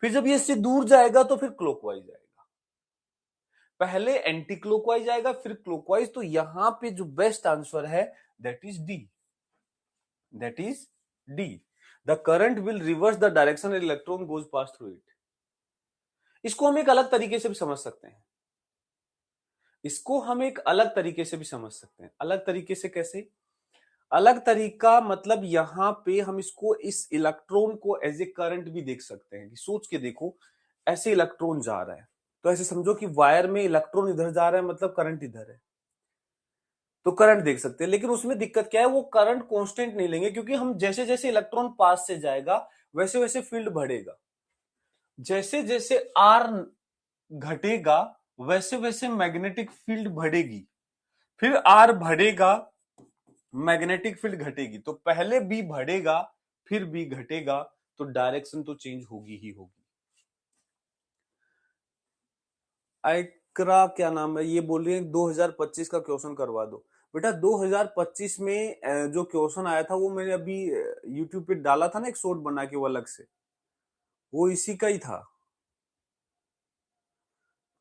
फिर जब ये इससे दूर जाएगा तो फिर क्लॉकवाइज जाएगा, पहले एंटी क्लॉकवाइज जाएगा फिर क्लॉकवाइज। तो यहां पे जो बेस्ट आंसर है that is D, that is D, the current will reverse the direction electron goes pass through it. इसको हम एक अलग तरीके से भी समझ सकते हैं, इसको हम एक अलग तरीके से भी समझ सकते हैं। अलग तरीके से कैसे, अलग तरीका मतलब यहां पे हम इसको, इस इलेक्ट्रॉन को एज ए करंट भी देख सकते हैं कि सोच के देखो ऐसे इलेक्ट्रॉन जा रहा है, तो ऐसे समझो कि वायर में इलेक्ट्रॉन इधर जा रहा है मतलब करंट इधर है, तो करंट देख सकते हैं। लेकिन उसमें दिक्कत क्या है, वो करंट कांस्टेंट नहीं लेंगे, क्योंकि हम जैसे जैसे इलेक्ट्रॉन पास से जाएगा वैसे वैसे फील्ड बढ़ेगा, जैसे जैसे आर घटेगा वैसे वैसे मैग्नेटिक फील्ड बढ़ेगी, फिर आर बढ़ेगा मैग्नेटिक फील्ड घटेगी, तो पहले बी बढ़ेगा फिर बी घटेगा, तो डायरेक्शन तो चेंज होगी ही होगी। आइक्रा क्या नाम है, ये बोल रही है 2025 का क्वेश्चन करवा दो। बेटा 2025 में जो क्वेश्चन आया था वो मैंने अभी यूट्यूब पे डाला था ना, एक शॉर्ट बना के वो अलग से, वो इसी का ही था,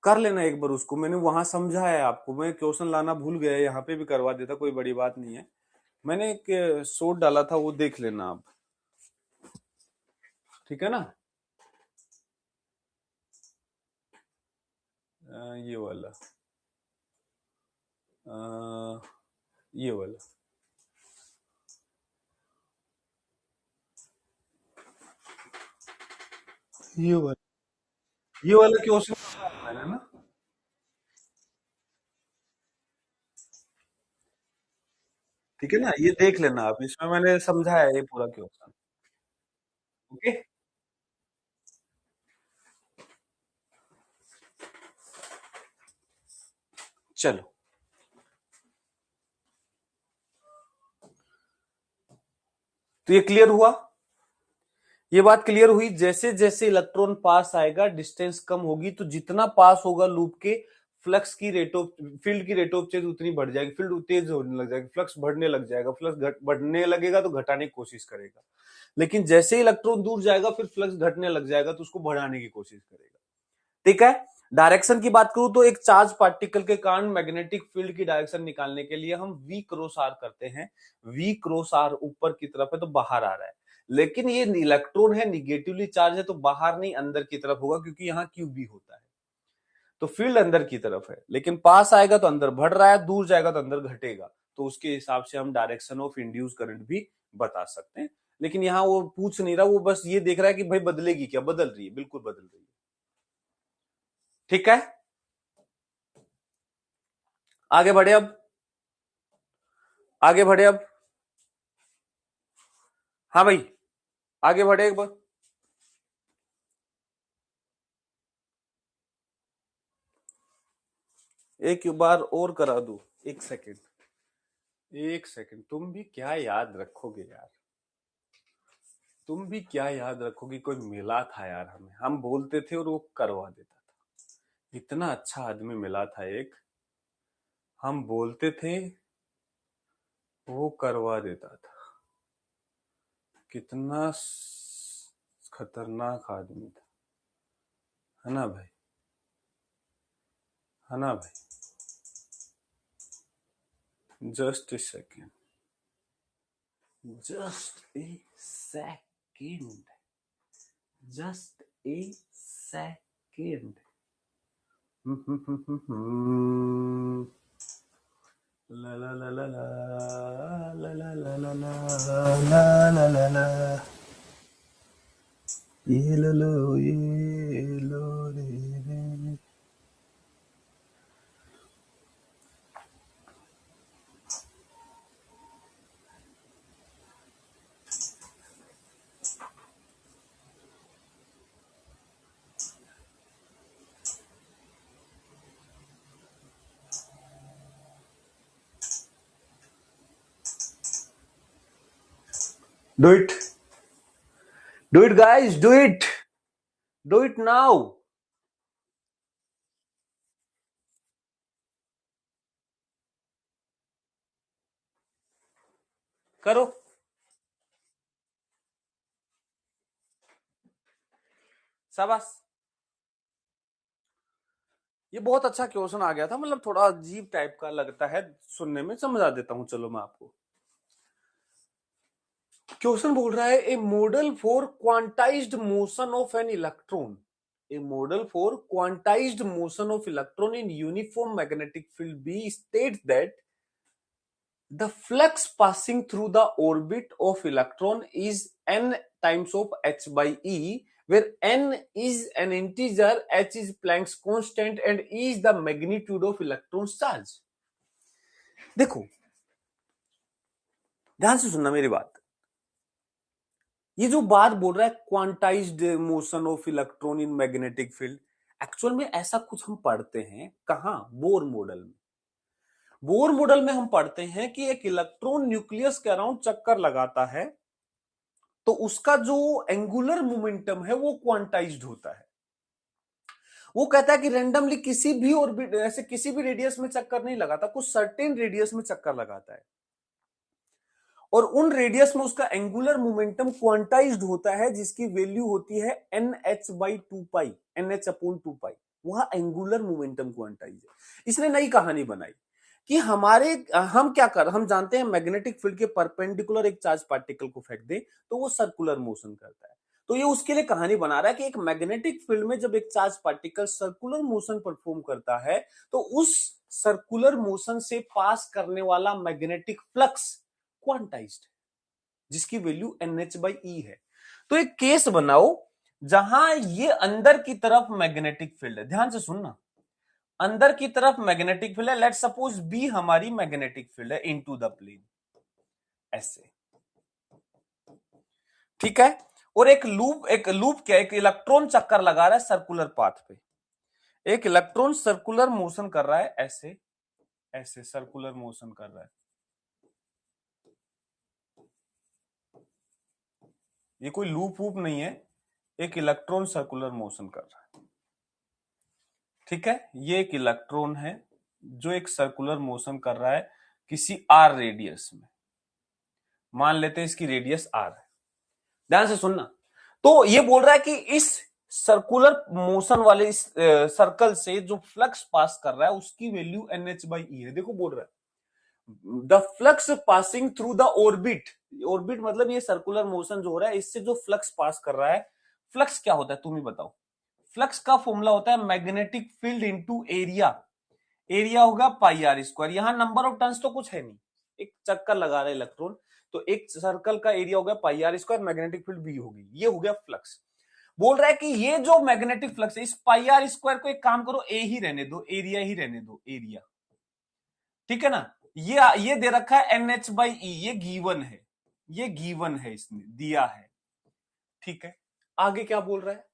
कर लेना एक बार उसको, मैंने वहां समझा है आपको, मैं क्वेश्चन लाना भूल गया, यहाँ पे भी करवा देता, कोई बड़ी बात नहीं है। मैंने एक शॉर्ट डाला था वो देख लेना आप, ठीक है ना। ये वाला, ये वाला, ये वाला, ये वाला क्वेश्चन मैंने ना, ठीक है ना, ये देख लेना आप, इसमें मैंने समझाया ये पूरा क्वेश्चन। ओके, चलो, तो ये क्लियर हुआ। ये बात क्लियर हुई, जैसे जैसे इलेक्ट्रॉन पास आएगा डिस्टेंस कम होगी, तो जितना पास होगा लूप के, फ्लक्स की रेट ऑफ फील्ड की रेट ऑफ चेंज उतनी बढ़ जाएगी, फील्ड तेज होने लग जाएगी, फ्लक्स बढ़ने लग जाएगा, फ्लक्स बढ़ने लगेगा तो घटाने की कोशिश करेगा, लेकिन जैसे इलेक्ट्रॉन दूर जाएगा फिर फ्लक्स घटने लग जाएगा तो उसको बढ़ाने की कोशिश करेगा। ठीक है। डायरेक्शन की बात करूं तो एक चार्ज पार्टिकल के कारण मैग्नेटिक फील्ड की डायरेक्शन निकालने के लिए हम वी क्रॉस आर करते हैं। वी क्रॉस आर ऊपर की तरफ है तो बाहर आ रहा है, लेकिन ये इलेक्ट्रॉन है, निगेटिवली चार्ज है, तो बाहर नहीं अंदर की तरफ होगा, क्योंकि यहाँ क्यू बी होता है, तो फील्ड अंदर की तरफ है, लेकिन पास आएगा तो अंदर बढ़ रहा है, दूर जाएगा तो अंदर घटेगा, तो उसके हिसाब से हम डायरेक्शन ऑफ इंड्यूस करंट भी बता सकते हैं। लेकिन यहाँ वो पूछ नहीं रहा, वो बस ये देख रहा है कि भाई बदलेगी क्या, बदल रही है, बिल्कुल बदल रही है। ठीक है, आगे बढ़े अब, आगे बढ़े अब। हाँ भाई, आगे बढ़े एक बार। एक बार और करा दू, एक सेकंड, एक सेकंड, तुम भी क्या याद रखोगे यार, तुम भी क्या याद रखोगे, कोई मिला था यार हमें, हम बोलते थे और वो करवा देता था, इतना अच्छा आदमी मिला था एक, हम बोलते थे वो करवा देता था, कितना खतरनाक आदमी था, है ना भाई, है ना भाई। Just a second, just a second, just a second. ला ला ला ला ला ला ला ला ला ला ला ला ला, ये लो ये लो रे रे। Do it, do it guys, do it now। करो, शाबाश। ये बहुत अच्छा क्वेश्चन आ गया था, मतलब थोड़ा अजीब टाइप का लगता है सुनने में, समझा देता हूं चलो मैं आपको। क्वेश्चन बोल रहा है a model for quantized motion of an electron, a model for quantized motion of electron in uniform magnetic field B state that the flux passing through the orbit of electron is n times of h by e, where n is an integer, h is Planck's constant and e is the magnitude of electron's charge। देखो ध्यान से सुनना मेरी बात, ये जो बात बोल रहा है quantized motion of electron in magnetic field, actual में ऐसा कुछ हम पढ़ते हैं कहां, बोर मॉडल में। बोर मॉडल में हम पढ़ते हैं कि एक इलेक्ट्रॉन न्यूक्लियस के अराउंड चक्कर लगाता है, तो उसका जो एंगुलर मोमेंटम है वो क्वांटाइज्ड होता है। वो कहता है कि रैंडमली किसी भी ऑर्बिट, ऐसे किसी भी रेडियस में चक्कर नहीं लगाता, कुछ सर्टेन रेडियस में चक्कर लगाता है, और उन रेडियस में उसका एंगुलर मोमेंटम क्वांटाइज्ड होता है, जिसकी वैल्यू होती है NH by 2 pi, NH upon 2 पाई, वहां एंगुलर मोमेंटम क्वांटाइज है। इसने नई कहानी बनाई कि हम क्या कर, हम जानते हैं मैग्नेटिक फील्ड के परपेंडिकुलर एक चार्ज पार्टिकल को फेंक दे तो वो सर्कुलर मोशन करता है, तो ये उसके लिए कहानी बना रहा है कि एक मैग्नेटिक फील्ड में जब एक charge particle circular motion perform करता है, तो उस सर्कुलर मोशन से पास करने वाला मैग्नेटिक फ्लक्स क्वांटाइज्ड, जिसकी वैल्यू NH बाई ई है। तो एक केस बनाओ जहां ये अंदर की तरफ मैग्नेटिक फील्ड है, ध्यान से सुनना, अंदर की तरफ मैग्नेटिक फील्ड है, लेट सपोज बी हमारी मैग्नेटिक फील्ड है इनटू द प्लेन, ऐसे, ठीक है। और एक लूप क्या, एक इलेक्ट्रॉन चक्कर लगा रहा है सर्कुलर पाथ पे, एक इलेक्ट्रॉन सर्कुलर मोशन कर रहा है, ऐसे ऐसे सर्कुलर मोशन कर रहा है, ये कोई लूप वूप नहीं है, एक इलेक्ट्रॉन सर्कुलर मोशन कर रहा है, ठीक है। ये एक इलेक्ट्रॉन है जो एक सर्कुलर मोशन कर रहा है किसी आर रेडियस में, मान लेते हैं इसकी रेडियस आर है, ध्यान से सुनना। तो ये बोल रहा है कि इस सर्कुलर मोशन वाले इस सर्कल से जो फ्लक्स पास कर रहा है उसकी वैल्यू NH/E है। देखो बोल रहा है the flux passing through the orbit, orbit मतलब ये सर्कुलर मोशन जो हो रहा है इससे जो फ्लक्स पास कर रहा है, फ्लक्स क्या होता है तुम ही बताओ। फ्लक्स का फॉर्मूला होता है magnetic field into area, area होगा पाई आर स्क्वायर, यहां नंबर ऑफ टर्न्स तो कुछ है नहीं, एक चक्कर लगा रहा है इलेक्ट्रॉन, तो एक सर्कल का एरिया हो गया pi R square, magnetic field B होगी, ये हो गया फ्लक्स। बोल रहा है कि ये जो मैग्नेटिक फ्लक्स है, इस पाई आर स्क्वायर को एक काम करो ए ही रहने दो, एरिया ही रहने दो, एरिया, ठीक है ना। ये दे रखा है NH/E, ये गिवन है, ये गिवन है, इसने दिया है, ठीक है। आगे क्या बोल रहा है,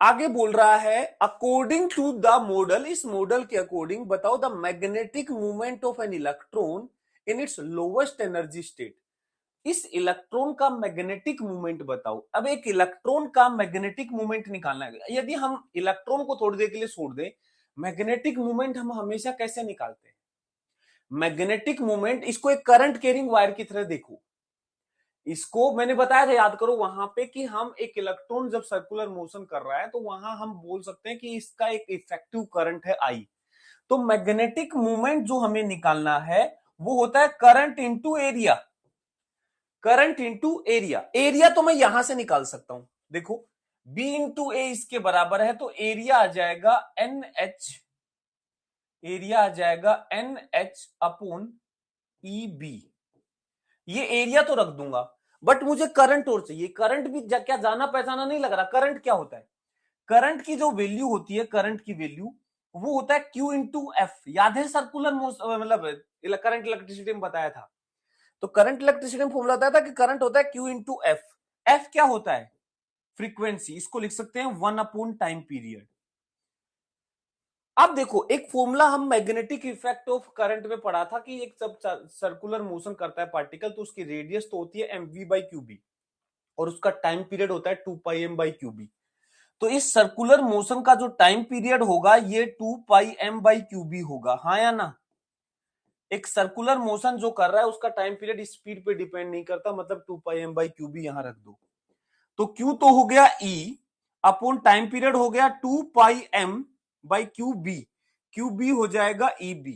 आगे बोल रहा है अकॉर्डिंग टू द मॉडल, इस मॉडल के अकॉर्डिंग बताओ the magnetic movement of an electron in its lowest energy state, इस इलेक्ट्रॉन का मैग्नेटिक मूवमेंट बताओ। अब एक इलेक्ट्रॉन का मैग्नेटिक मूवमेंट निकालना है, यदि हम इलेक्ट्रॉन को थोड़ी देर के लिए छोड़ दें, मैग्नेटिक मूवमेंट हम हमेशा कैसे निकालते हैं, मैग्नेटिक मूवमेंट, इसको एक करंट कैरिंग वायर की तरह देखो, इसको मैंने बताया था, याद करो वहां पे कि हम एक इलेक्ट्रॉन जब सर्कुलर मोशन कर रहा है तो वहां हम बोल सकते हैं कि इसका एक इफेक्टिव करंट है आई। तो मैग्नेटिक मूवमेंट जो हमें निकालना है वो होता है current into area, current into area, area तो मैं यहां से निकाल सकता हूं, देखो बी इंटू ए इसके बराबर है, तो एरिया आ जाएगा एन एच, एरिया आ जाएगा NH अपॉन ई बी, ये एरिया तो रख दूंगा, बट मुझे करंट और चाहिए, करंट भी क्या जाना पहचाना नहीं लग रहा, करंट क्या होता है, करंट की जो वैल्यू होती है, करंट की वैल्यू वो होता है Q इंटू एफ, याद है सर्कुलर मतलब करंट इलेक्ट्रिसिटी में बताया था, तो करंट इलेक्ट्रिसिटी में फॉर्मूला बताया था कि करंट होता है Q इंटू एफ, एफ क्या होता है फ्रीक्वेंसी, इसको लिख सकते हैं 1 अपॉन टाइम पीरियड। अब देखो एक फॉर्मूला हम मैग्नेटिक इफेक्ट ऑफ करंट में पढ़ा था कि एक जब सर्कुलर मोशन करता है पार्टिकल तो उसकी रेडियस तो होती है mv/qb और उसका टाइम पीरियड होता है 2πm/qb, तो इस सर्कुलर मोशन का जो टाइम पीरियड होगा ये 2πm/qb होगा, हाँ या ना। एक सर्कुलर मोशन जो कर रहा है उसका टाइम पीरियड स्पीड पे डिपेंड नहीं करता, मतलब 2πm/qb यहां रख दो, तो Q तो हो गया E अपॉन टाइम पीरियड हो गया 2πm/qb, QB हो जाएगा EB,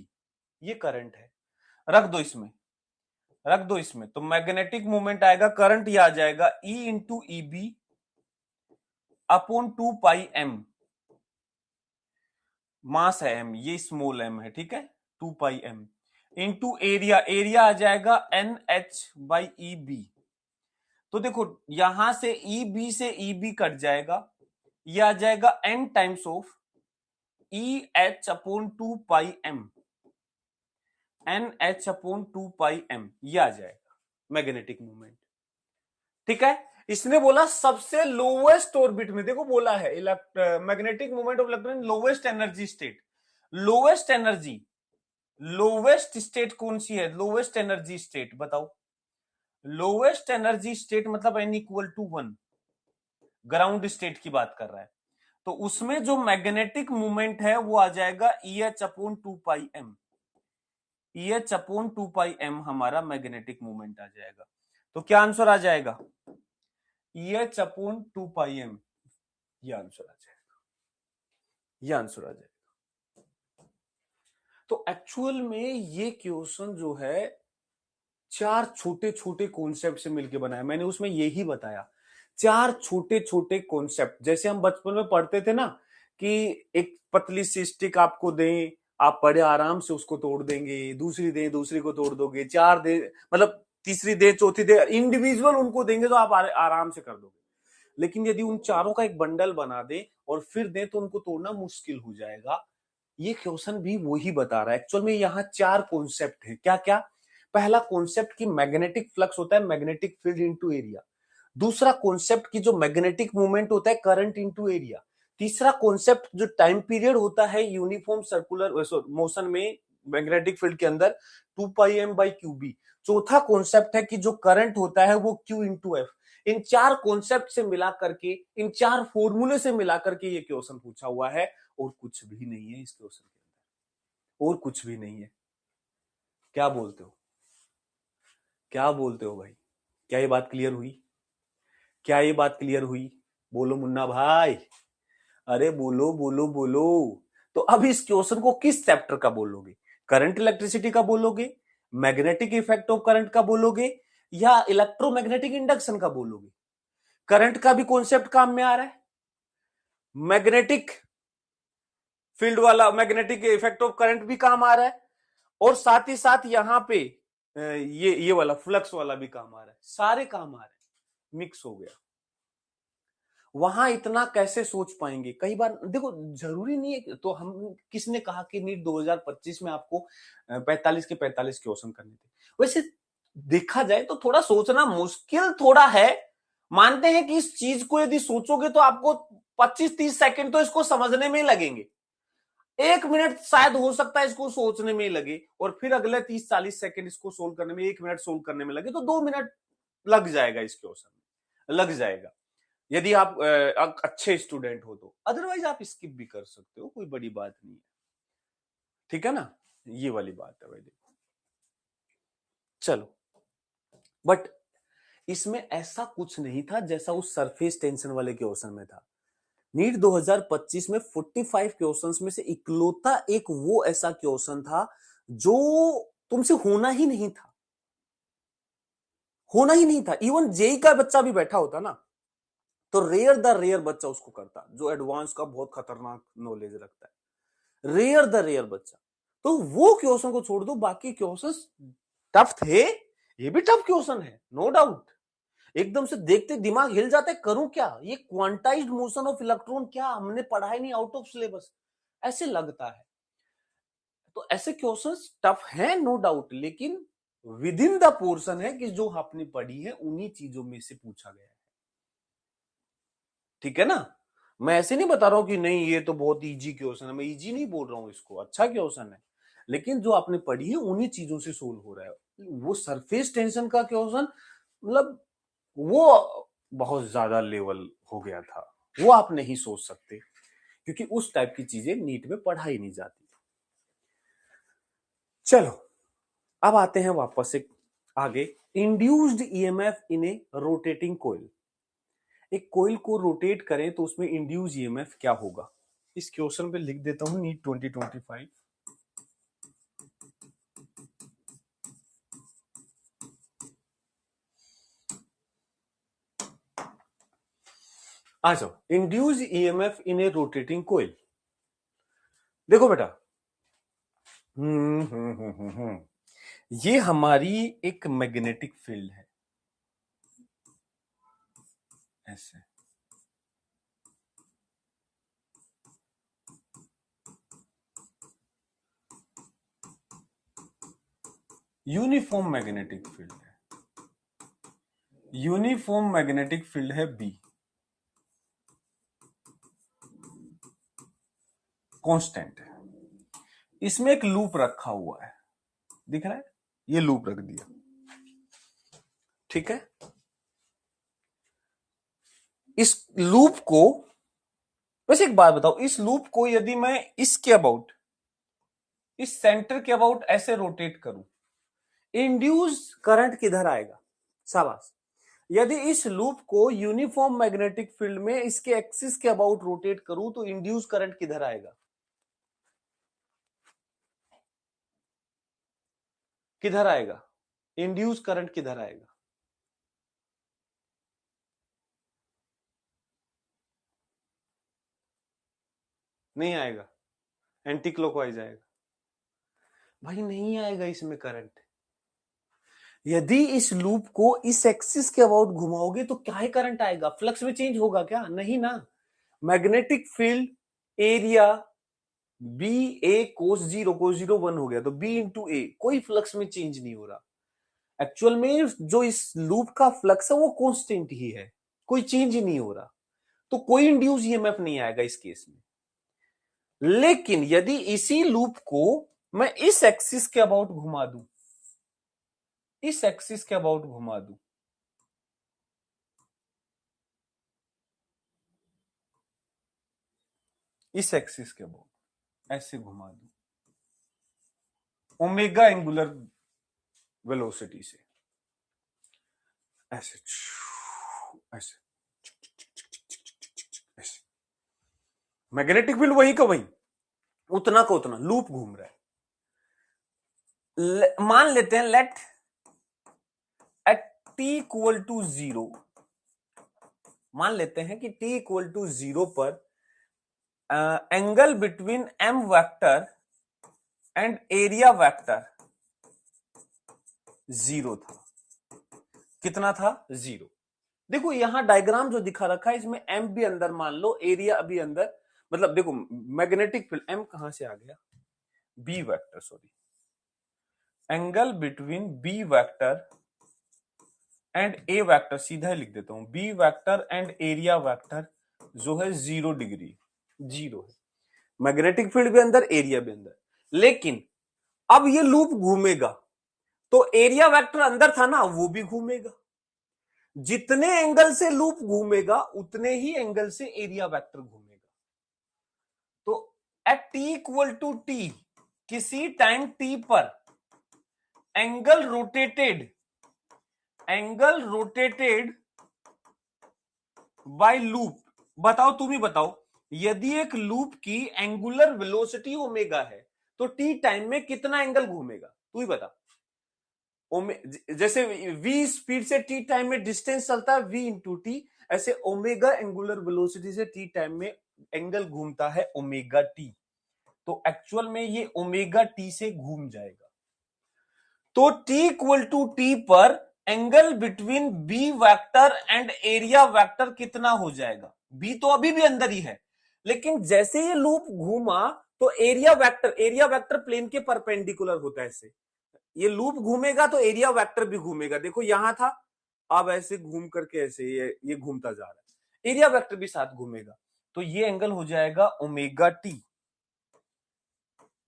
ये करंट है, रख दो इसमें, रख दो इसमें, तो मैग्नेटिक मूवमेंट आएगा, करंट ये आ जाएगा E into EB upon 2πm, मास है m, ये स्मॉल m है, ठीक है, 2πm इंटू एरिया, एरिया आ जाएगा NH/EB, तो देखो यहां से EB से EB कट जाएगा, ये आ जाएगा n times of EH upon 2πm, NH upon 2πm, ये आ जाएगा मैग्नेटिक मूवमेंट, ठीक है। इसने बोला सबसे लोवेस्ट ऑर्बिट में, देखो बोला है magnetic movement of electron lowest energy state, lowest energy, lowest state कौन सी है, लोवेस्ट एनर्जी स्टेट बताओ, लोवेस्ट एनर्जी स्टेट मतलब n=1, ग्राउंड स्टेट की बात कर रहा है, तो उसमें जो मैग्नेटिक मूवमेंट है वो आ जाएगा EH upon 2πm, EH upon 2πm हमारा मैग्नेटिक मूवमेंट आ जाएगा, तो क्या आंसर आ जाएगा EH अपॉन 2πm, ये आंसर आ जाएगा, ये आंसर आ जाएगा। तो एक्चुअल में ये क्वेश्चन जो है चार छोटे छोटे कॉन्सेप्ट से मिलकर बनाया, मैंने उसमें यही बताया, चार छोटे छोटे कॉन्सेप्ट, जैसे हम बचपन में पढ़ते थे ना कि एक पतली सी स्टिक आपको दें, आप बड़े आराम से उसको तोड़ देंगे, दूसरी दें दूसरी को तोड़ दोगे, चार दे मतलब तीसरी दे चौथी दे, इंडिविजुअल उनको देंगे तो आप आराम से कर दोगे, लेकिन यदि उन चारों का एक बंडल बना दे और फिर दें तो उनको तोड़ना मुश्किल हो जाएगा। ये क्वेश्चन भी वही बता रहा है। एक्चुअल में यहाँ चार कॉन्सेप्ट है। क्या क्या? पहला कॉन्सेप्ट की मैग्नेटिक फ्लक्स होता है मैग्नेटिक फील्ड इनटू एरिया। दूसरा कॉन्सेप्ट की जो मैग्नेटिक मूवमेंट होता है करंट इनटू एरिया। तीसरा कॉन्सेप्ट जो टाइम पीरियड होता है यूनिफॉर्म सर्कुलर मोशन में मैग्नेटिक फील्ड के अंदर 2πm/qb। चौथा कॉन्सेप्ट है कि जो करंट होता है वो Q इंटू एफ। इन चार कॉन्सेप्ट से मिला करके, इन चार फॉर्मूले से मिला करके ये क्वेश्चन पूछा हुआ है, और कुछ भी नहीं है इस क्वेश्चन के अंदर, और कुछ भी नहीं है। क्या बोलते हो? क्या बोलते हो भाई? क्या ये बात क्लियर हुई? क्या ये बात क्लियर हुई? बोलो मुन्ना भाई, अरे बोलो बोलो बोलो। तो अब इस क्वेश्चन को किस चैप्टर का बोलोगे? करंट इलेक्ट्रिसिटी का बोलोगे, मैग्नेटिक इफेक्ट ऑफ करंट का बोलोगे, या इलेक्ट्रोमैग्नेटिक इंडक्शन का बोलोगे? करंट का भी कॉन्सेप्ट काम में आ रहा है, मैग्नेटिक फील्ड वाला मैग्नेटिक इफेक्ट ऑफ करंट भी काम आ रहा है, और साथ ही साथ यहां पे ये वाला फ्लक्स वाला भी काम आ रहा है। सारे काम आ रहे हैं, मिक्स हो गया। वहां इतना कैसे सोच पाएंगे? कई बार देखो, जरूरी नहीं है। तो हम किसने कहा कि नीट 2025 में आपको 45 के 45 क्वेश्चन करने थे? वैसे देखा जाए तो थोड़ा सोचना मुश्किल थोड़ा है। मानते हैं कि इस चीज को यदि सोचोगे तो आपको 25-30 सेकंड तो इसको समझने में ही लगेंगे। 1 मिनट शायद हो सकता है इसको सोचने में ही लगे, और फिर अगले 30-40 सेकंड इसको सोल्व करने में, 1 मिनट सोल्व करने में लगे, तो 2 मिनट लग जाएगा इस क्वेश्चन में, लग जाएगा यदि आप अच्छे स्टूडेंट हो तो। अदरवाइज आप स्किप भी कर सकते हो, कोई बड़ी बात नहीं है। ठीक है ना? ये वाली बात है भाई। देखो, चलो, बट इसमें ऐसा कुछ नहीं था जैसा उस सरफेस टेंशन वाले क्वेश्चन में था। नीट 2025 में 45 क्वेश्चंस में से इकलौता एक वो ऐसा क्वेश्चन था जो तुमसे होना ही नहीं था, होना ही नहीं था। इवन जेई का बच्चा भी बैठा होता ना, तो रेयर द रेयर बच्चा उसको करता जो एडवांस का बहुत खतरनाक नॉलेज रखता है। रेयर द रेयर बच्चा। तो वो क्वेश्चन को छोड़ दो, बाकी क्वेश्चन टफ थे। ये भी टफ क्वेश्चन है, नो डाउट। एकदम से देखते दिमाग हिल जाता है, करूं क्या? ये क्वांटाइज्ड मोशन ऑफ इलेक्ट्रॉन, क्या हमने पढ़ा ही नहीं, आउट ऑफ सिलेबस, ऐसे लगता है। तो ऐसे क्वेश्चंस टफ हैं नो डाउट, लेकिन विद इन द पोर्शन है कि जो आपने पढ़ी है उन्हीं चीजों में से पूछा गया है। ठीक है ना? मैं ऐसे नहीं बता रहा हूं कि नहीं ये तो बहुत इजी क्वेश्चन है, मैं इजी नहीं बोल रहा हूं इसको, अच्छा क्वेश्चन है, लेकिन जो आपने पढ़ी है उन्हीं चीजों से सोल्व हो रहा है। वो सरफेस टेंशन का क्वेश्चन, मतलब वो बहुत ज्यादा लेवल हो गया था, वो आप नहीं सोच सकते, क्योंकि उस टाइप की चीजें नीट में पढ़ाई नहीं जाती। चलो, अब आते हैं वापस से आगे। Induced EMF in a rotating coil. एक कोयल को रोटेट करें तो उसमें इंड्यूस ईएमएफ क्या होगा? इस क्वेश्चन पे लिख देता हूं नीट 2025। आ जाओ, induce EMF in a rotating coil. देखो बेटा, ये हमारी एक मैग्नेटिक फील्ड है, ऐसे। यूनिफॉर्म मैग्नेटिक फील्ड है, यूनिफॉर्म मैग्नेटिक फील्ड है बी, कांस्टेंट है। इसमें एक लूप रखा हुआ है, दिख रहा है? ये लूप रख दिया, ठीक है। इस लूप को, वैसे एक बात बताओ, इस लूप को यदि मैं इसके अबाउट, इस सेंटर के अबाउट ऐसे रोटेट करूं, इंड्यूस करंट किधर आएगा? शाबाश। यदि इस लूप को यूनिफॉर्म मैग्नेटिक फील्ड में इसके एक्सिस के अबाउट रोटेट करूं तो इंड्यूस करंट किधर आएगा? किधर आएगा? इंड्यूस करंट किधर आएगा? नहीं आएगा, एंटी क्लॉकवाइज आएगा। भाई नहीं आएगा इसमें करंट। यदि इस लूप को इस एक्सिस के अबाउट घुमाओगे तो क्या ही करंट आएगा, फ्लक्स में चेंज होगा क्या? नहीं ना। Magnetic field area B A cos zero 1 हो गया, तो बी इंटू ए, कोई फ्लक्स में चेंज नहीं हो रहा। एक्चुअल में जो इस लूप का फ्लक्स है वो कांस्टेंट ही है, कोई चेंज ही नहीं हो रहा, तो कोई इंड्यूस ईएमएफ नहीं आएगा इस केस में। लेकिन यदि इसी लूप को मैं इस एक्सिस के अबाउट घुमा दूं, इस एक्सिस के अबाउट घुमा दूं, इस एक्सिस के अबाउट ऐसे घुमा दूं, ओमेगा एंगुलर वेलोसिटी से, ऐसे ऐसे ऐसे, मैग्नेटिक फील्ड वही का वही, उतना का उतना लूप घूम रहा है। मान लेते हैं let at T equal to 0, मान लेते हैं कि टी इक्वल टू 0 पर angle between M vector and area vector 0 था। कितना था? 0। देखो यहां डायग्राम जो दिखा रखा है इसमें एम भी अंदर मान लो, एरिया भी अंदर, मतलब देखो मैग्नेटिक फील्ड एम कहां से आ गया, B vector, sorry, angle between B vector and A vector, सीधा लिख देता हूं, B vector and area vector जो है 0 डिग्री, 0 है। मैग्नेटिक फील्ड भी अंदर, एरिया भी अंदर। लेकिन अब ये लूप घूमेगा तो एरिया वेक्टर अंदर था ना, वो भी घूमेगा। जितने एंगल से लूप घूमेगा उतने ही एंगल से एरिया वेक्टर घूमेगा। तो at T equal to t, किसी टाइम टी पर एंगल रोटेटेड बाय लूप, बताओ, तुम ही बताओ, यदि एक लूप की एंगुलर वेलोसिटी ओमेगा है तो टी टाइम में कितना एंगल घूमेगा, तू ही बता। जैसे v स्पीड से टी टाइम में डिस्टेंस चलता है v इंटू टी, ऐसे ओमेगा एंगुलर वेलोसिटी से टी टाइम में एंगल घूमता है ओमेगा टी। तो एक्चुअल में ये ओमेगा टी से घूम जाएगा। तो t इक्वल टू टी पर angle between B vector and area vector कितना हो जाएगा? b तो अभी भी अंदर ही है, लेकिन जैसे ये लूप घूमा तो एरिया वेक्टर प्लेन के परपेंडिकुलर होता है। ऐसे ये लूप घूमेगा तो एरिया वेक्टर भी घूमेगा, देखो यहां था, अब ऐसे घूम करके ऐसे ये घूमता जा रहा है, एरिया वेक्टर भी साथ घूमेगा, तो ये एंगल हो जाएगा ओमेगा टी।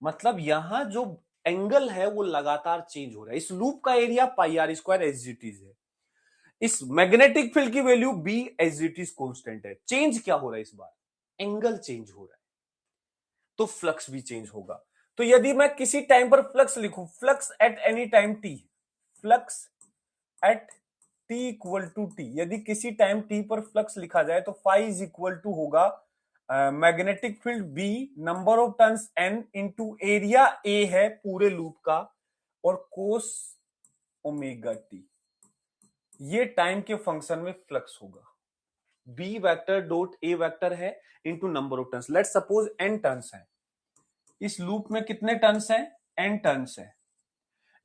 मतलब यहां जो एंगल है वो लगातार चेंज हो रहा है। इस लूप का एरिया पाई आर स्क्वायर एसजीटीज है, इस मैग्नेटिक फील्ड की वैल्यू बी एसजीटीज कांस्टेंट है। चेंज क्या हो रहा है इस बार? एंगल चेंज हो रहा है, तो फ्लक्स भी चेंज होगा। तो यदि मैं किसी टाइम पर फ्लक्स लिखूं, flux at any time T, flux at T equal to T, यदि किसी टाइम टी पर फ्लक्स लिखा जाए तो फाई इज इक्वल टू होगा magnetic field B, number of turns N into area A है पूरे लूप का, और कोस ओमेगा टी, ये टाइम के फंक्शन में फ्लक्स होगा। B vector dot A vector है into number of turns, let suppose N turns है, इस लूप में कितने टर्न्स हैं? एन टर्न्स है।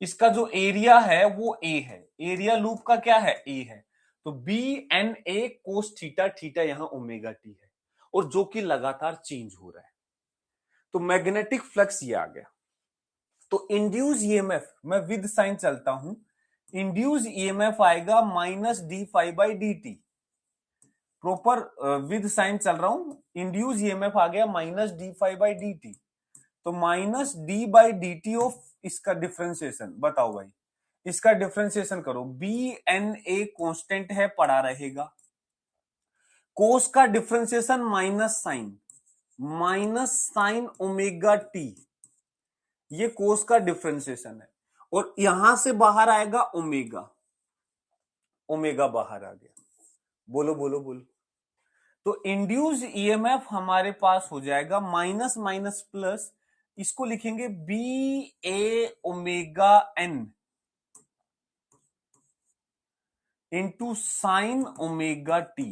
इसका जो एरिया है वो ए है, एरिया लूप का क्या है? ए है। तो B N A cos theta, theta यहां ओमेगा टी है, और जो कि लगातार चेंज हो रहा है। तो मैग्नेटिक फ्लक्स ये आ गया। तो इंड्यूस ईएमएफ, मैं विद साइन चलता हूं, इंड्यूस ईएमएफ आएगा minus D phi by D T, proper with sign चल रहा हूं, इंड्यूस ईएमएफ आ गया minus D phi by D T. तो minus D by D T of इसका डिफ्रेंसिएशन, बताओ भाई, इसका डिफ्रेंसिएशन करो, बी एन ए कॉन्स्टेंट है, पड़ा रहेगा, कोस का differentiation minus sign omega T, ये कोस का डिफ्रेंसिएशन है, और यहां से बाहर आएगा ओमेगा, ओमेगा बाहर आ गया, बोलो बोलो बोलो। तो इंड्यूस ईएमएफ हमारे पास हो जाएगा माइनस माइनस प्लस, इसको लिखेंगे B A omega N into sine omega T,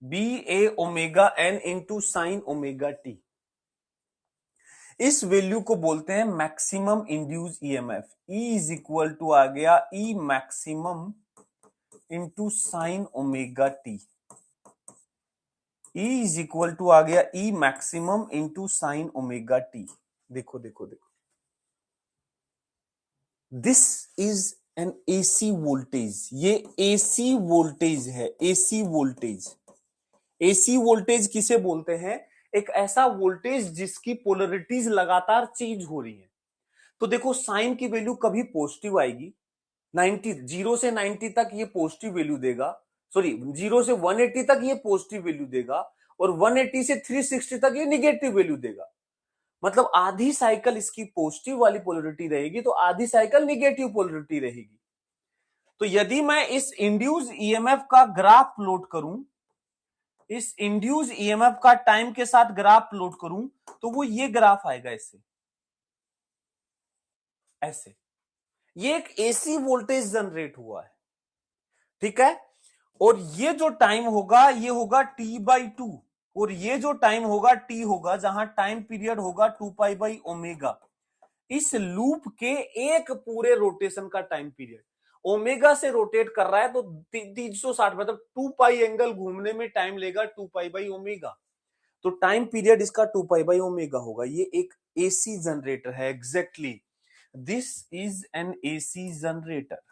B A omega N into sine omega T. इस वैल्यू को बोलते हैं maximum induce EMF. E is equal to आ गया E maximum into sine omega T. E is equal to आ गया E maximum into sine omega T. देखो देखो देखो, this is an AC voltage, ये एसी वोल्टेज है, एसी वोल्टेज। एसी वोल्टेज किसे बोलते हैं? एक ऐसा वोल्टेज जिसकी पोलरिटीज लगातार चेंज हो रही है। तो देखो साइन की वैल्यू कभी पॉजिटिव आएगी, 90 0 से 90 तक ये पॉजिटिव वैल्यू देगा, सॉरी 0 से 180 तक ये पॉजिटिव वैल्यू देगा, और 180 से 360 तक ये निगेटिव वैल्यू देगा। मतलब आधी साइकिल इसकी पॉजिटिव वाली पोलरिटी रहेगी, तो आधी साइकिल निगेटिव पोलरिटी रहेगी। तो यदि मैं इस इंड्यूस ईएमएफ का ग्राफ प्लॉट करूं, इस इंड्यूस ईएमएफ का टाइम के साथ ग्राफ प्लॉट करूं, तो वो ये ग्राफ आएगा ऐसे, ऐसे। ये एक एसी वोल्टेज जनरेट हुआ है, ठीक है। और ये जो टाइम होगा ये होगा T/2, और ये जो टाइम होगा T होगा, जहां टाइम पीरियड होगा 2π/ओमेगा। इस लूप के एक पूरे रोटेशन का टाइम पीरियड, ओमेगा से रोटेट कर रहा है तो 360, मतलब 2π एंगल घूमने में टाइम लेगा 2π/ओमेगा। तो टाइम पीरियड इसका 2π/ओमेगा होगा। ये एक एसी जनरेटर है, exactly this is an AC generator,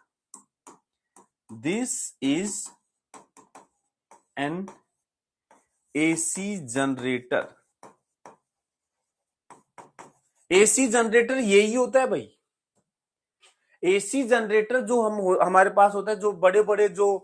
this is an AC generator. AC generator यही होता है भाई। एसी जनरेटर जो हमारे पास होता है, जो बड़े बड़े जो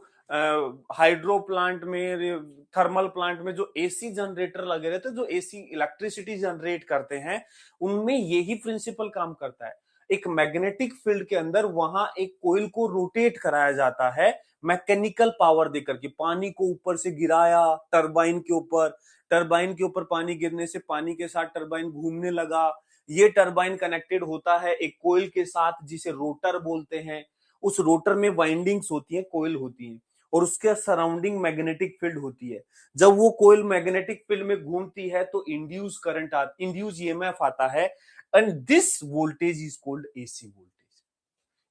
हाइड्रो प्लांट में, थर्मल प्लांट में जो एसी जनरेटर लगे रहते हैं, जो एसी इलेक्ट्रिसिटी जनरेट करते हैं, उनमें यही प्रिंसिपल काम करता है। एक मैग्नेटिक फील्ड के अंदर वहां एक कोयल को रोटेट कराया जाता है मैकेनिकल पावर देकर के। पानी को ऊपर से गिराया टरबाइन के ऊपर, टरबाइन के ऊपर पानी गिरने से पानी के साथ टरबाइन घूमने लगा। ये टरबाइन कनेक्टेड होता है एक कोयल के साथ जिसे रोटर बोलते हैं। उस रोटर में वाइंडिंग्स होती है, कोयल होती है, और उसके सराउंडिंग मैग्नेटिक फील्ड होती है। जब वो कोयल मैग्नेटिक फील्ड में घूमती है तो इंड्यूस करंट इंड्यूस ईएमएफ आता है, and this voltage is called AC voltage.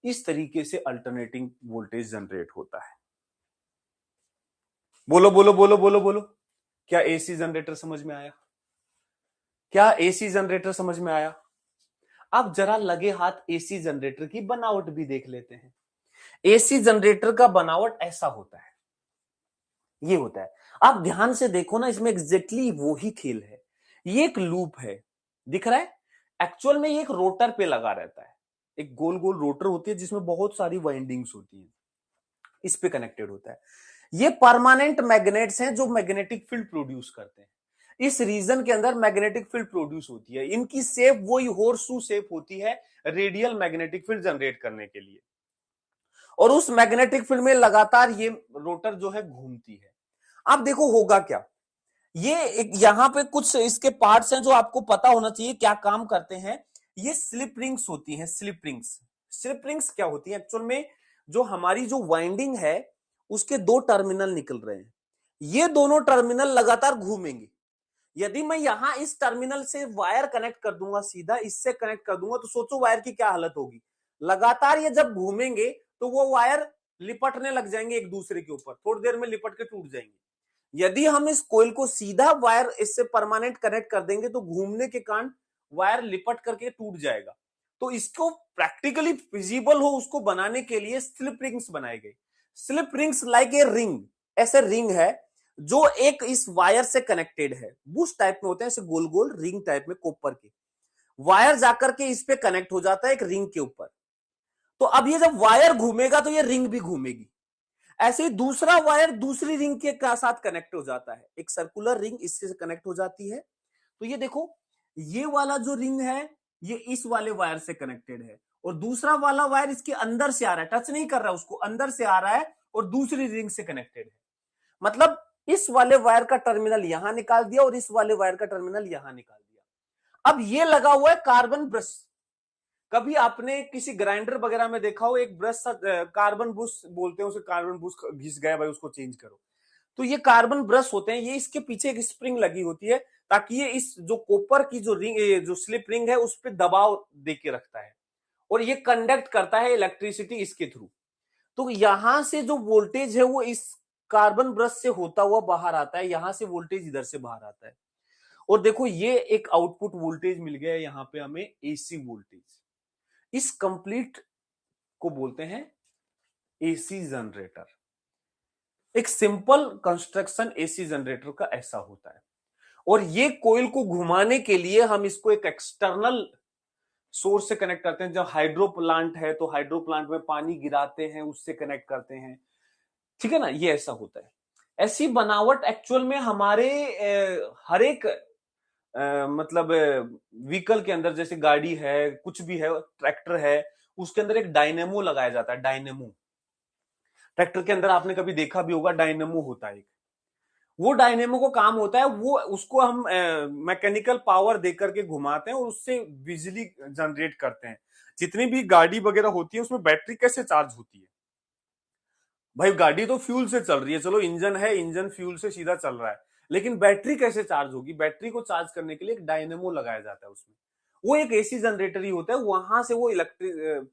इस तरीके से अल्टरनेटिंग वोल्टेज जनरेट होता है। बोलो बोलो बोलो बोलो बोलो, क्या एसी जनरेटर समझ में आया? क्या एसी जनरेटर समझ में आया? अब जरा लगे हाथ एसी जनरेटर की बनावट भी देख लेते हैं। एसी जनरेटर का बनावट ऐसा होता है, ये होता है। आप ध्यान से देखो ना, इसमें एग्जैक्टली वो ही खेल है। ये एक लूप है, दिख रहा है? एक्चुअल में ये एक रोटर पे लगा रहता है, एक गोल गोल रोटर होती है जिसमें बहुत सारी वाइंडिंग्स होती हैं, इस पे कनेक्टेड होता है। ये परमानेंट मैग्नेट्स हैं जो मैग्नेटिक फील्ड प्रोड्यूस करते हैं। इस रीजन के अंदर मैग्नेटिक फील्ड प्रोड्यूस होती है। इनकी शेप वही हॉर्सशू शेप होती है रेडियल मैग्नेटिक फील्ड जनरेट करने के लिए, और उस मैग्नेटिक फील्ड में लगातार ये रोटर जो है घूमती है। अब देखो होगा क्या, ये एक यहां पे कुछ इसके पार्ट्स हैं जो आपको पता होना चाहिए क्या काम करते हैं। ये स्लिप रिंग्स होती हैं, स्लिप रिंग्स। स्लिप रिंग्स क्या होती हैं एक्चुअल में? जो हमारी जो वाइंडिंग है उसके दो टर्मिनल निकल रहे हैं, ये दोनों टर्मिनल लगातार घूमेंगे। यदि मैं यहां इस टर्मिनल से वायर कनेक्ट कर दूंगा, सीधा इससे कनेक्ट कर दूंगा, तो सोचो वायर की क्या हालत होगी। लगातार ये जब घूमेंगे तो वो वायर लिपटने लग जाएंगे एक दूसरे के ऊपर, थोड़ी देर में लिपट के टूट जाएंगे। यदि हम इस कोयल को सीधा वायर इससे परमानेंट कनेक्ट कर देंगे तो घूमने के कारण वायर लिपट करके टूट जाएगा। तो इसको प्रैक्टिकली फिजिबल हो उसको बनाने के लिए स्लिप रिंग्स बनाए गए। Slip rings like a ring, ऐसे रिंग है जो एक इस वायर से कनेक्टेड है, बुश टाइप में होते हैं, ऐसे गोल गोल रिंग टाइप में कॉपर के। वायर जाकर के इस पे कनेक्ट हो जाता है एक रिंग के ऊपर। तो अब ये जब वायर घूमेगा तो ये रिंग भी घूमेगी। ऐसे ही दूसरा वायर दूसरी रिंग के साथ कनेक्ट हो जाता है, एक सर्कुलर रिंग इससे कनेक्ट हो जाती है। तो ये देखो, ये वाला जो रिंग है ये इस वाले वायर से कनेक्टेड है, और दूसरा वाला वायर इसके अंदर से आ रहा है, टच नहीं कर रहा है उसको, अंदर से आ रहा है और दूसरी रिंग से कनेक्टेड है। मतलब इस वाले वायर का टर्मिनल यहां निकाल दिया और इस वाले वायर का टर्मिनल यहां निकाल दिया। अब ये लगा हुआ है कार्बन ब्रश। कभी आपने किसी ग्राइंडर वगैरह में देखा हो एक ब्रश कार्बन बुश बोलते हैं उसे, कार्बन बुश घिस गया भाई उसको चेंज करो। तो ये कार्बन ब्रश होते हैं, ये इसके पीछे एक स्प्रिंग लगी होती है ताकि ये इस जो कॉपर की जो रिंग, जो स्लिप रिंग है उस पर दबाव देके रखता है और ये कंडक्ट करता है इलेक्ट्रिसिटी इसके थ्रू। तो यहां से जो वोल्टेज है वो इस कार्बन ब्रश से होता हुआ बाहर आता है, यहां से वोल्टेज इधर से बाहर आता है। और देखो ये एक आउटपुट वोल्टेज मिल गया है यहां पे हमें, एसी वोल्टेज। इस कंप्लीट को बोलते हैं एसी जनरेटर। एक सिंपल कंस्ट्रक्शन एसी जनरेटर का ऐसा होता है। और ये कोयल को घुमाने के लिए हम इसको एक एक्सटर्नल सोर्स से कनेक्ट करते हैं। जब हाइड्रो प्लांट है तो हाइड्रो प्लांट में पानी गिराते हैं, उससे कनेक्ट करते हैं, ठीक है ना, ये ऐसा होता है। ऐसी बनावट एक्चुअल में हमारे हर एक मतलब व्हीकल के अंदर, जैसे गाड़ी है, कुछ भी है, ट्रैक्टर है, उसके अंदर एक डायनेमो लगाया जाता है। डायनेमो, ट्रैक्टर के अंदर आपने कभी देखा भी होगा, डायनेमो होता है एक। वो डायनेमो को काम होता है, वो उसको हम मैकेनिकल पावर देकर के घुमाते हैं और उससे बिजली जनरेट करते हैं। जितनी भी गाड़ी वगैरह होती है उसमें बैटरी कैसे चार्ज होती है भाई? गाड़ी तो फ्यूल से चल रही है, चलो इंजन है, इंजन फ्यूल से सीधा चल रहा है, लेकिन बैटरी कैसे चार्ज होगी? बैटरी को चार्ज करने के लिए एक डायनेमो लगाया जाता है उसमें। वो एक एसी जनरेटर ही होता है, वहां से वो इलेक्ट्रिक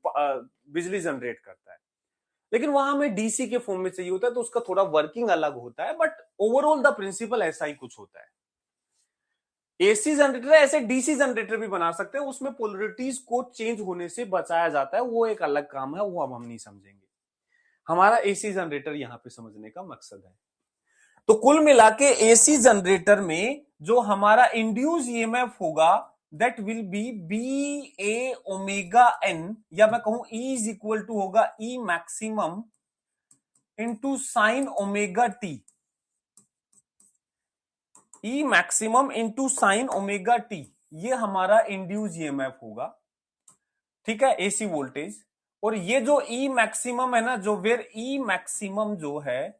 बिजली जनरेट करता है। लेकिन वहां हमें डीसी के फॉर्म में चाहिए होता है, तो उसका थोड़ा वर्किंग अलग होता है, बट ओवरऑल द प्रिंसिपल ऐसा ही कुछ होता है। एसी जनरेटर ऐसे डीसी जनरेटर भी बना सकते हैं, उसमें पोलरिटीज को चेंज होने से बचाया जाता है, वो एक अलग काम है, वो अब हम नहीं समझेंगे। हमारा एसी जनरेटर यहां पे समझने का मकसद है। तो कुल मिला के एसी जनरेटर में जो हमारा इंड्यूस ईएमएफ होगा that will be B A omega N, या मैं कहूं ई इज इक्वल टू होगा E maximum into sine omega T. E maximum into sine omega T, ये हमारा इंड्यूस ईएमएफ होगा, ठीक है, एसी वोल्टेज। और ये जो ई मैक्सिमम है ना, जो वेर ई मैक्सिमम जो है,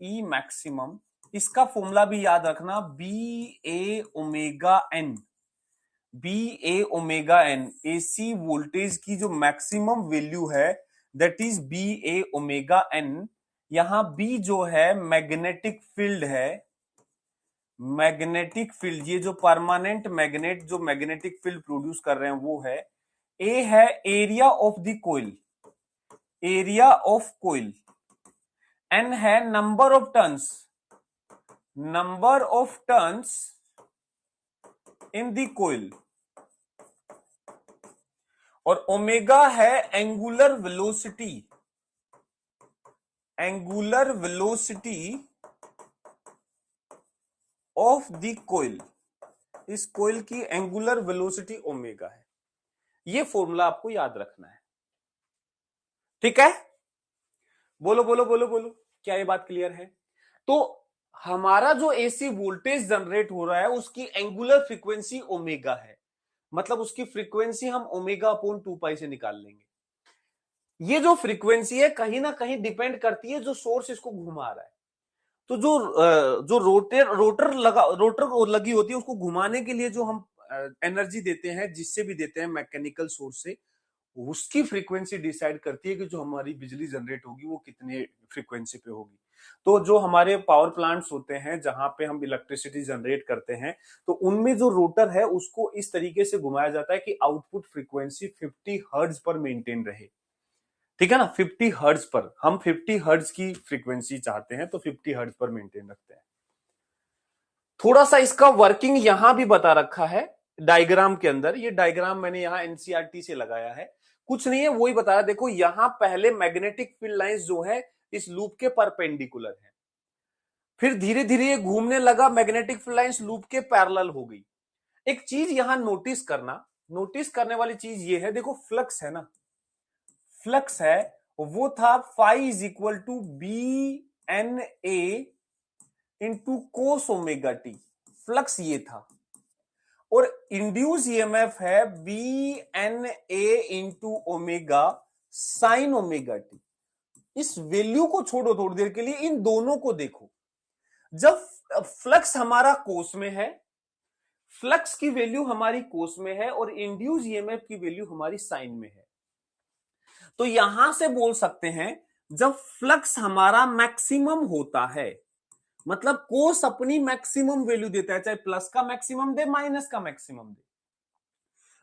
ई मैक्सिमम, इसका फॉर्मूला भी याद रखना, B A omega N. B A omega N, AC voltage की जो मैक्सिमम वैल्यू है that is B A omega N. यहां बी जो है मैग्नेटिक फील्ड है, मैग्नेटिक फील्ड, ये जो परमानेंट मैग्नेट जो मैग्नेटिक फील्ड प्रोड्यूस कर रहे हैं वो है। ए है area of the coil, area of coil. N है number of turns, number of turns in the coil. और ओमेगा है angular velocity, angular velocity of the coil. इस कोइल की एंगुलर वेलोसिटी ओमेगा है। ये फॉर्मूला आपको याद रखना है, ठीक है? बोलो बोलो बोलो बोलो, क्या ये बात क्लियर है? तो हमारा जो एसी वोल्टेज जनरेट हो रहा है उसकी एंगुलर फ्रीक्वेंसी ओमेगा है, मतलब उसकी फ्रीक्वेंसी हम ओमेगा अपॉन 2 पाई से निकाल लेंगे। ये जो फ्रीक्वेंसी है कहीं ना कहीं डिपेंड करती है जो सोर्स इसको घुमा रहा है। तो जो रोटर लगी होती है, उसको घुमाने के लिए जो हम एनर्जी देते हैं, जिससे भी देते हैं मैकेनिकल सोर्स से, उसकी फ्रीक्वेंसी डिसाइड करती है कि जो हमारी बिजली जनरेट होगी वो कितने फ्रीक्वेंसी पे होगी। तो जो हमारे पावर प्लांट्स होते हैं जहां पे हम इलेक्ट्रिसिटी जनरेट करते हैं, तो उनमें जो रोटर है उसको इस तरीके से घुमाया जाता है कि आउटपुट फ्रीक्वेंसी 50 हर्ट्ज पर मेंटेन रहे, ठीक है ना? 50 हर्ट्ज पर, हम 50 हर्ट्ज की फ्रीक्वेंसी चाहते हैं तो 50 हर्ट्ज पर मेंटेन रखते हैं। थोड़ा सा इसका वर्किंग यहां भी बता रखा है डायग्राम के अंदर। ये डायग्राम मैंने यहां एनसीईआरटी से लगाया है, कुछ नहीं है, वही बताया। देखो यहां पहले मैग्नेटिक फील्ड लाइंस जो है इस लूप के परपेंडिकुलर है, फिर धीरे धीरे ये घूमने लगा, मैग्नेटिक फील्ड लाइंस लूप के पैरेलल हो गई। एक चीज यहां नोटिस करना, नोटिस करने वाली चीज ये है, देखो फ्लक्स है ना, फ्लक्स है, वो था phi is equal to B N A into cos omega t, flux ये था। और इंड्यूस ईएमएफ है B N A into omega sine omega T. इस वैल्यू को छोड़ो थोड़ी देर के लिए, इन दोनों को देखो। जब फ्लक्स हमारा कोस में है, फ्लक्स की वैल्यू हमारी कोस में है और इंड्यूस ईएमएफ की वैल्यू हमारी साइन में है, तो यहां से बोल सकते हैं जब फ्लक्स हमारा मैक्सिमम होता है, मतलब कोस अपनी मैक्सिमम वैल्यू देता है, चाहे प्लस का मैक्सिमम दे माइनस का मैक्सिमम दे।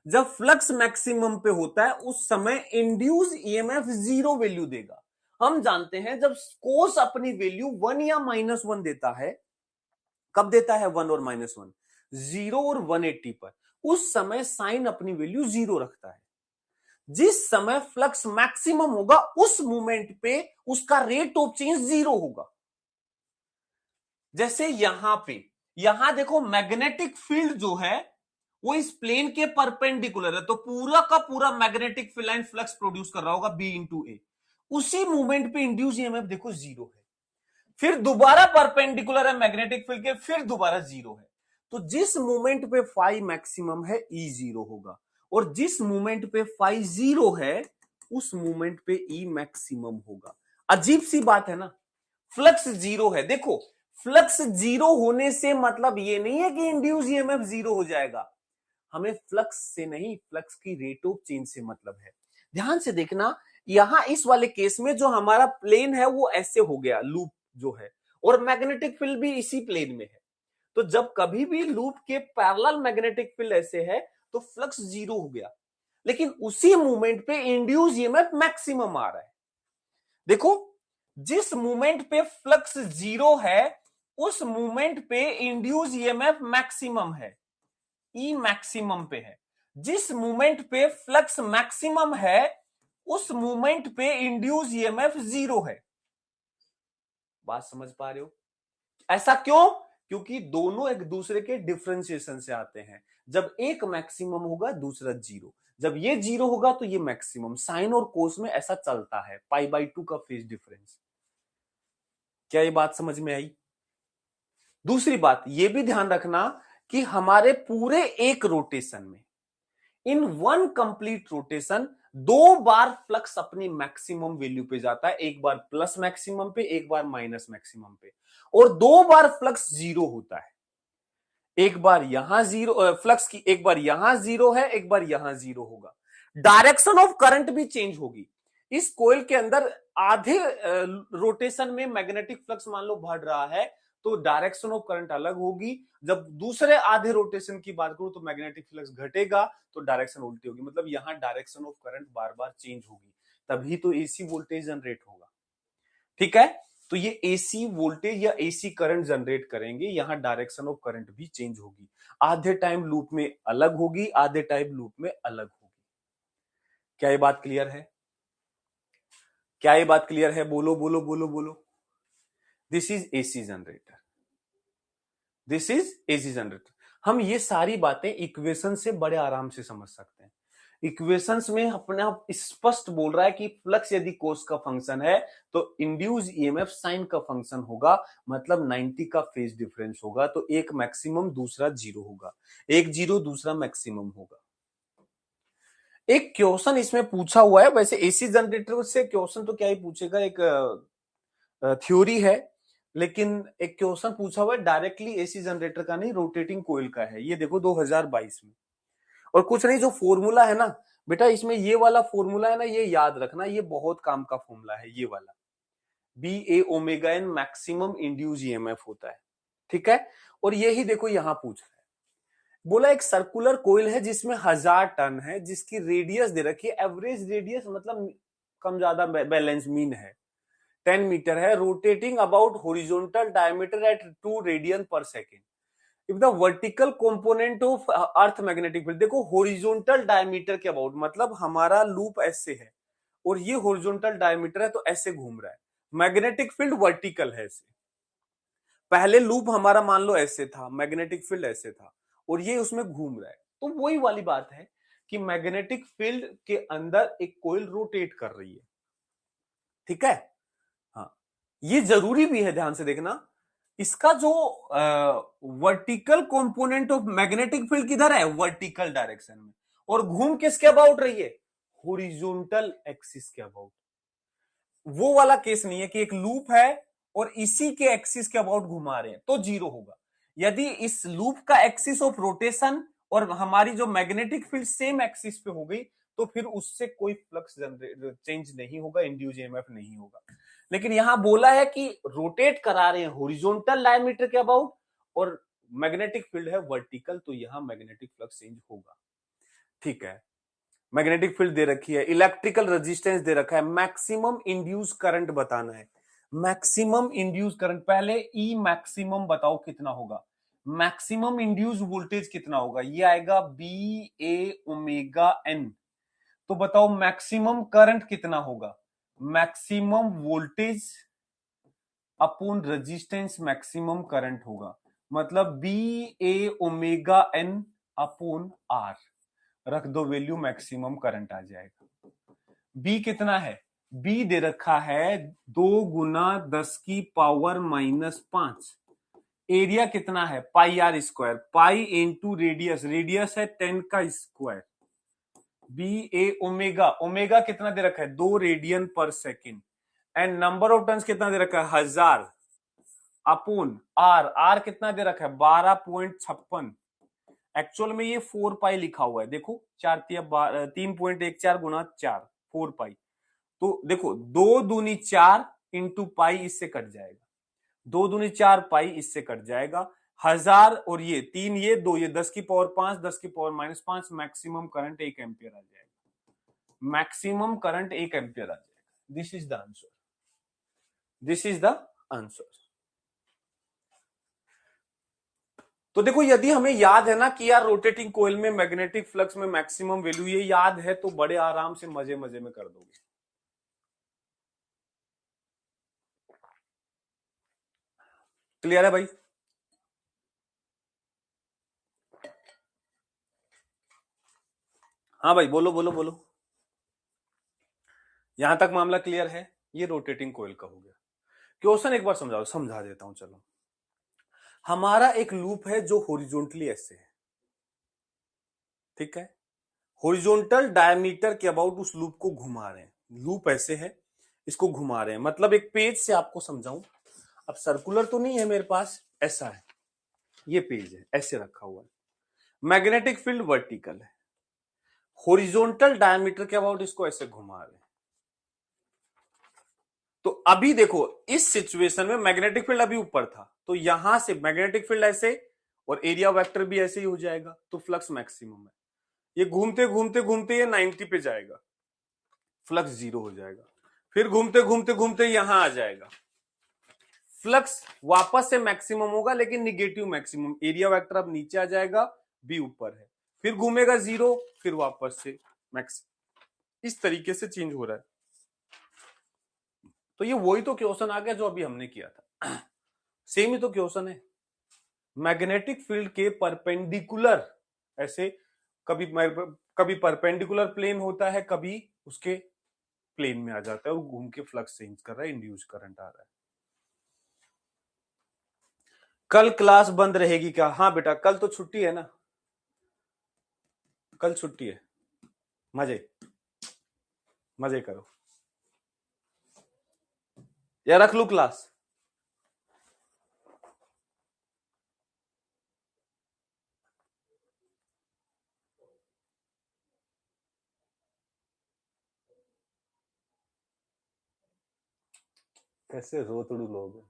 जब फ्लक्स मैक्सिमम पे होता है उस समय इंड्यूस ईएमएफ जीरो वैल्यू देगा। हम जानते हैं जब कोस अपनी वैल्यू 1 या -1 देता है, कब देता है 1 और -1, 0 और 180 पर, उस समय साइन अपनी वैल्यू जीरो रखता है। जिस समय फ्लक्स मैक्सिमम होगा उस मोमेंट पे उसका रेट ऑफ चेंज जीरो होगा। जैसे यहां देखो मैग्नेटिक फील्ड जो है वो इस प्लेन के परपेंडिकुलर है, तो पूरा का पूरा मैग्नेटिक फील्ड फ्लक्स प्रोड्यूस कर रहा होगा बी इंटू ए। उसी मूवमेंट पे इंड्यूस ईएमएफ देखो जीरो है, फिर दोबारा परपेंडिकुलर है मैग्नेटिक फील्ड के, फिर दोबारा जीरो है। तो जिस मोमेंट पे फाई मैक्सिमम है ई जीरो होगा, और जिस मोमेंट पे फाई जीरो है उस मोमेंट पे ई मैक्सिमम होगा। अजीब सी बात है ना, फ्लक्स जीरो है। देखो फ्लक्स जीरो होने से मतलब ये नहीं है कि इंड्यूस ईएमएफ जीरो हो जाएगा, हमें फ्लक्स से नहीं, फ्लक्स की रेट ऑफ चेंज से मतलब है। ध्यान से देखना, यहां इस वाले केस में जो हमारा प्लेन है वो ऐसे हो गया, लूप जो है, और मैग्नेटिक फील्ड भी इसी प्लेन में है। तो जब कभी भी लूप के पैरेलल मैग्नेटिक फील्ड ऐसे है तो फ्लक्स जीरो हो गया, लेकिन उसी मूवमेंट पे इंड्यूस ईएमएफ मैक्सिमम आ रहा है। देखो जिस मूवमेंट पे फ्लक्स जीरो है उस मूवमेंट पे इंड्यूस ईएमएफ मैक्सिमम है, ई मैक्सिमम पे है। जिस मूवमेंट पे फ्लक्स मैक्सिमम है उस मूवमेंट पे इंड्यूस ईएमएफ जीरो है। बात समझ पा रहे हो? ऐसा क्यों? क्योंकि दोनों एक दूसरे के डिफरेंशिएशन से आते हैं। जब एक मैक्सिमम होगा दूसरा जीरो, जब ये जीरो होगा तो ये मैक्सिमम। साइन और कोस में ऐसा चलता है, π/2 का फेज डिफरेंस। क्या ये बात समझ में आई? दूसरी बात ये भी ध्यान रखना कि हमारे पूरे एक रोटेशन में, इन वन कंप्लीट रोटेशन, दो बार फ्लक्स अपनी मैक्सिमम वैल्यू पे जाता है, एक बार प्लस मैक्सिमम पे, एक बार माइनस मैक्सिमम पे, और दो बार फ्लक्स जीरो होता है। एक बार यहां जीरो फ्लक्स की, एक बार यहां जीरो है, एक बार यहां जीरो होगा। डायरेक्शन ऑफ करंट भी चेंज होगी। इस कोयल के अंदर आधे रोटेशन में मैग्नेटिक फ्लक्स मान लो बढ़ रहा है तो डायरेक्शन ऑफ करंट अलग होगी। जब दूसरे आधे रोटेशन की बात करूं तो मैग्नेटिक फ्लक्स घटेगा तो डायरेक्शन उल्टी होगी। मतलब यहां direction of current bar bar change होगी, तभी तो एसी वोल्टेज जनरेट होगा। ठीक है, तो ये एसी वोल्टेज या एसी करंट जनरेट करेंगे, यहां डायरेक्शन ऑफ करंट भी चेंज होगी। आधे टाइम लूप में अलग होगी, आधे टाइम लूप में अलग होगी। क्या ये बात क्लियर है? क्या ये बात क्लियर है? बोलो बोलो बोलो बोलो। This is AC generator, this is AC generator. हम ये सारी बातें इक्वेशन से बड़े आराम से समझ सकते हैं। इक्वेशंस में अपने आप स्पष्ट बोल रहा है कि फ्लक्स यदि कोस का फंक्शन है तो इंड्यूस ईएमएफ साइन का फंक्शन होगा, मतलब 90 का फेज डिफरेंस होगा। तो एक मैक्सिमम दूसरा जीरो होगा, एक जीरो दूसरा मैक्सिमम होगा। एक क्वेश्चन इसमें पूछा हुआ है, वैसे एसी जनरेटर से क्वेश्चन तो क्या ही पूछेगा, एक थ्योरी है, लेकिन एक क्वेश्चन पूछा हुआ है डायरेक्टली एसी जनरेटर का नहीं, रोटेटिंग कोयल का है। ये देखो 2022 में, और कुछ नहीं, जो फॉर्मूला है ना बेटा, इसमें ये वाला फॉर्मूला है ना, ये याद रखना, ये बहुत काम का फॉर्मूला है। ये वाला B A omega N maximum induce EMF होता है। ठीक है, और यही देखो यहां पूछ रहा है, बोला एक सर्कुलर कोयल है जिसमें 1000 टन है, जिसकी रेडियस दे रखी है, एवरेज रेडियस मतलब कम ज्यादा बैलेंस मीन है 10 मीटर है, rotating about horizontal diameter at 2 radian per second. If the vertical component of earth magnetic field, देखो हॉरिजॉन्टल डायमीटर के अबाउट, मतलब हमारा लूप ऐसे है और ये हॉरिजॉन्टल डायमीटर है तो ऐसे घूम रहा है। मैग्नेटिक फील्ड वर्टिकल है ऐसे, पहले लूप हमारा मान लो ऐसे था, मैग्नेटिक फील्ड ऐसे था, और ये उसमें घूम रहा है। तो वही वाली बात है कि मैग्नेटिक फील्ड के अंदर एक कोयल रोटेट कर रही है। ठीक है, हाँ, ये जरूरी भी है, ध्यान से देखना। इसका जो vertical component of magnetic field किधर है? वर्टिकल डायरेक्शन में, और घूम किसके अबाउट रही है? हॉरिजॉन्टल एक्सिस के अबाउट। वो वाला केस नहीं है कि एक लूप है और इसी के एक्सिस के अबाउट घुमा रहे हैं तो जीरो होगा। यदि इस लूप का एक्सिस ऑफ रोटेशन और हमारी जो मैग्नेटिक फील्ड सेम एक्सिस पे हो गई तो फिर उससे कोई फ्लक्स चेंज नहीं होगा, इंड्यूस ईएमएफ नहीं होगा। लेकिन यहां बोला है कि रोटेट करा रहे हैं हॉरिजॉन्टल डायमीटर के अबाउट और मैग्नेटिक फील्ड है वर्टिकल, तो यहां मैग्नेटिक फ्लक्स चेंज होगा। ठीक है, मैग्नेटिक फील्ड दे रखी है, इलेक्ट्रिकल रेजिस्टेंस दे रखा है, मैक्सिमम इंड्यूस करंट बताना है। मैक्सिमम इंड्यूस करंट, पहले ई मैक्सिमम बताओ कितना होगा, मैक्सिमम इंड्यूस वोल्टेज कितना होगा, ये आएगा बी ए ओमेगा एन। तो बताओ मैक्सिमम करंट कितना होगा, maximum voltage upon resistance maximum current होगा, मतलब B A omega N upon R, रख दो वैल्यू, मैक्सिमम करंट आ जाएगा। बी कितना है, बी दे रखा है 2 × 10⁻⁻⁵, एरिया कितना है pi R square, pi into radius, radius है 10 का square, B A omega, omega कितना दे रखा है 2 radian per second, and number of turns कितना दे रखा है 1000 अपून आर, आर कितना दे रखा है 12.56, एक्चुअल में ये 4 पाई लिखा हुआ है, देखो 3.14 गुना 4, 4 पाई, तो देखो 2 दूनी 4 इंटू पाई, इससे कट जाएगा, 2 दूनी 4 पाई, इससे कट जाएगा 1000, और ये 3 ये 2 ये 10⁻5 10⁻⁻5, मैक्सिमम करंट 1 एम्पियर आ जाएगा, मैक्सिमम करंट 1 एम्पियर आ जाएगा। This is the answer, this is the answer. तो देखो यदि हमें याद है ना कि यार रोटेटिंग कोयल में मैग्नेटिक फ्लक्स में मैक्सिमम वैल्यू ये याद है, तो बड़े आराम से मजे मजे में कर दोगे। क्लियर है भाई? हाँ भाई, बोलो बोलो बोलो। यहां तक मामला क्लियर है? ये रोटेटिंग कोयल का हो गया। क्वेश्चन एक बार समझाओ, समझा देता हूं चलो। हमारा एक लूप है जो हॉरिजॉन्टली ऐसे है, ठीक है, हॉरिजॉन्टल डायमीटर के अबाउट उस लूप को घुमा रहे हैं, लूप ऐसे है, इसको घुमा रहे हैं, मतलब एक पेज से आपको समझाऊं, अब सर्कुलर तो नहीं है मेरे पास, ऐसा है, ये पेज है ऐसे रखा हुआ है, मैग्नेटिक फील्ड वर्टिकल है, हॉरिजॉन्टल डायमीटर के अबाउट इसको ऐसे घुमा रहे हैं। तो अभी देखो इस सिचुएशन में मैग्नेटिक फील्ड अभी ऊपर था, तो यहां से मैग्नेटिक फील्ड ऐसे और एरिया वेक्टर भी ऐसे ही हो जाएगा, तो फ्लक्स मैक्सिमम है। ये घूमते घूमते घूमते ये 90 पे जाएगा, फ्लक्स 0 हो जाएगा, फिर घूमते घूमते घूमते यहां आ जाएगा, फ्लक्स वापस से मैक्सिमम होगा लेकिन निगेटिव मैक्सिमम, एरिया वेक्टर अब नीचे आ जाएगा, बी ऊपर है, फिर घूमेगा 0, फिर वापस से मैक्स, इस तरीके से चेंज हो रहा है। तो ये वही तो क्वेश्चन आ गया जो अभी हमने किया था, सेम ही तो क्वेश्चन है, मैग्नेटिक फील्ड के परपेंडिकुलर ऐसे, कभी परपेंडिकुलर प्लेन होता है, कभी उसके प्लेन में आ जाता है और घूम के फ्लक्स चेंज कर रहा है, इंड्यूस करंट आ रहा है। कल क्लास बंद रहेगी क्या? हाँ बेटा, कल तो छुट्टी है ना, कल छुट्टी है, मजे मजे करो, या रख लू क्लास? कैसे रोतड़ू लोग हैं,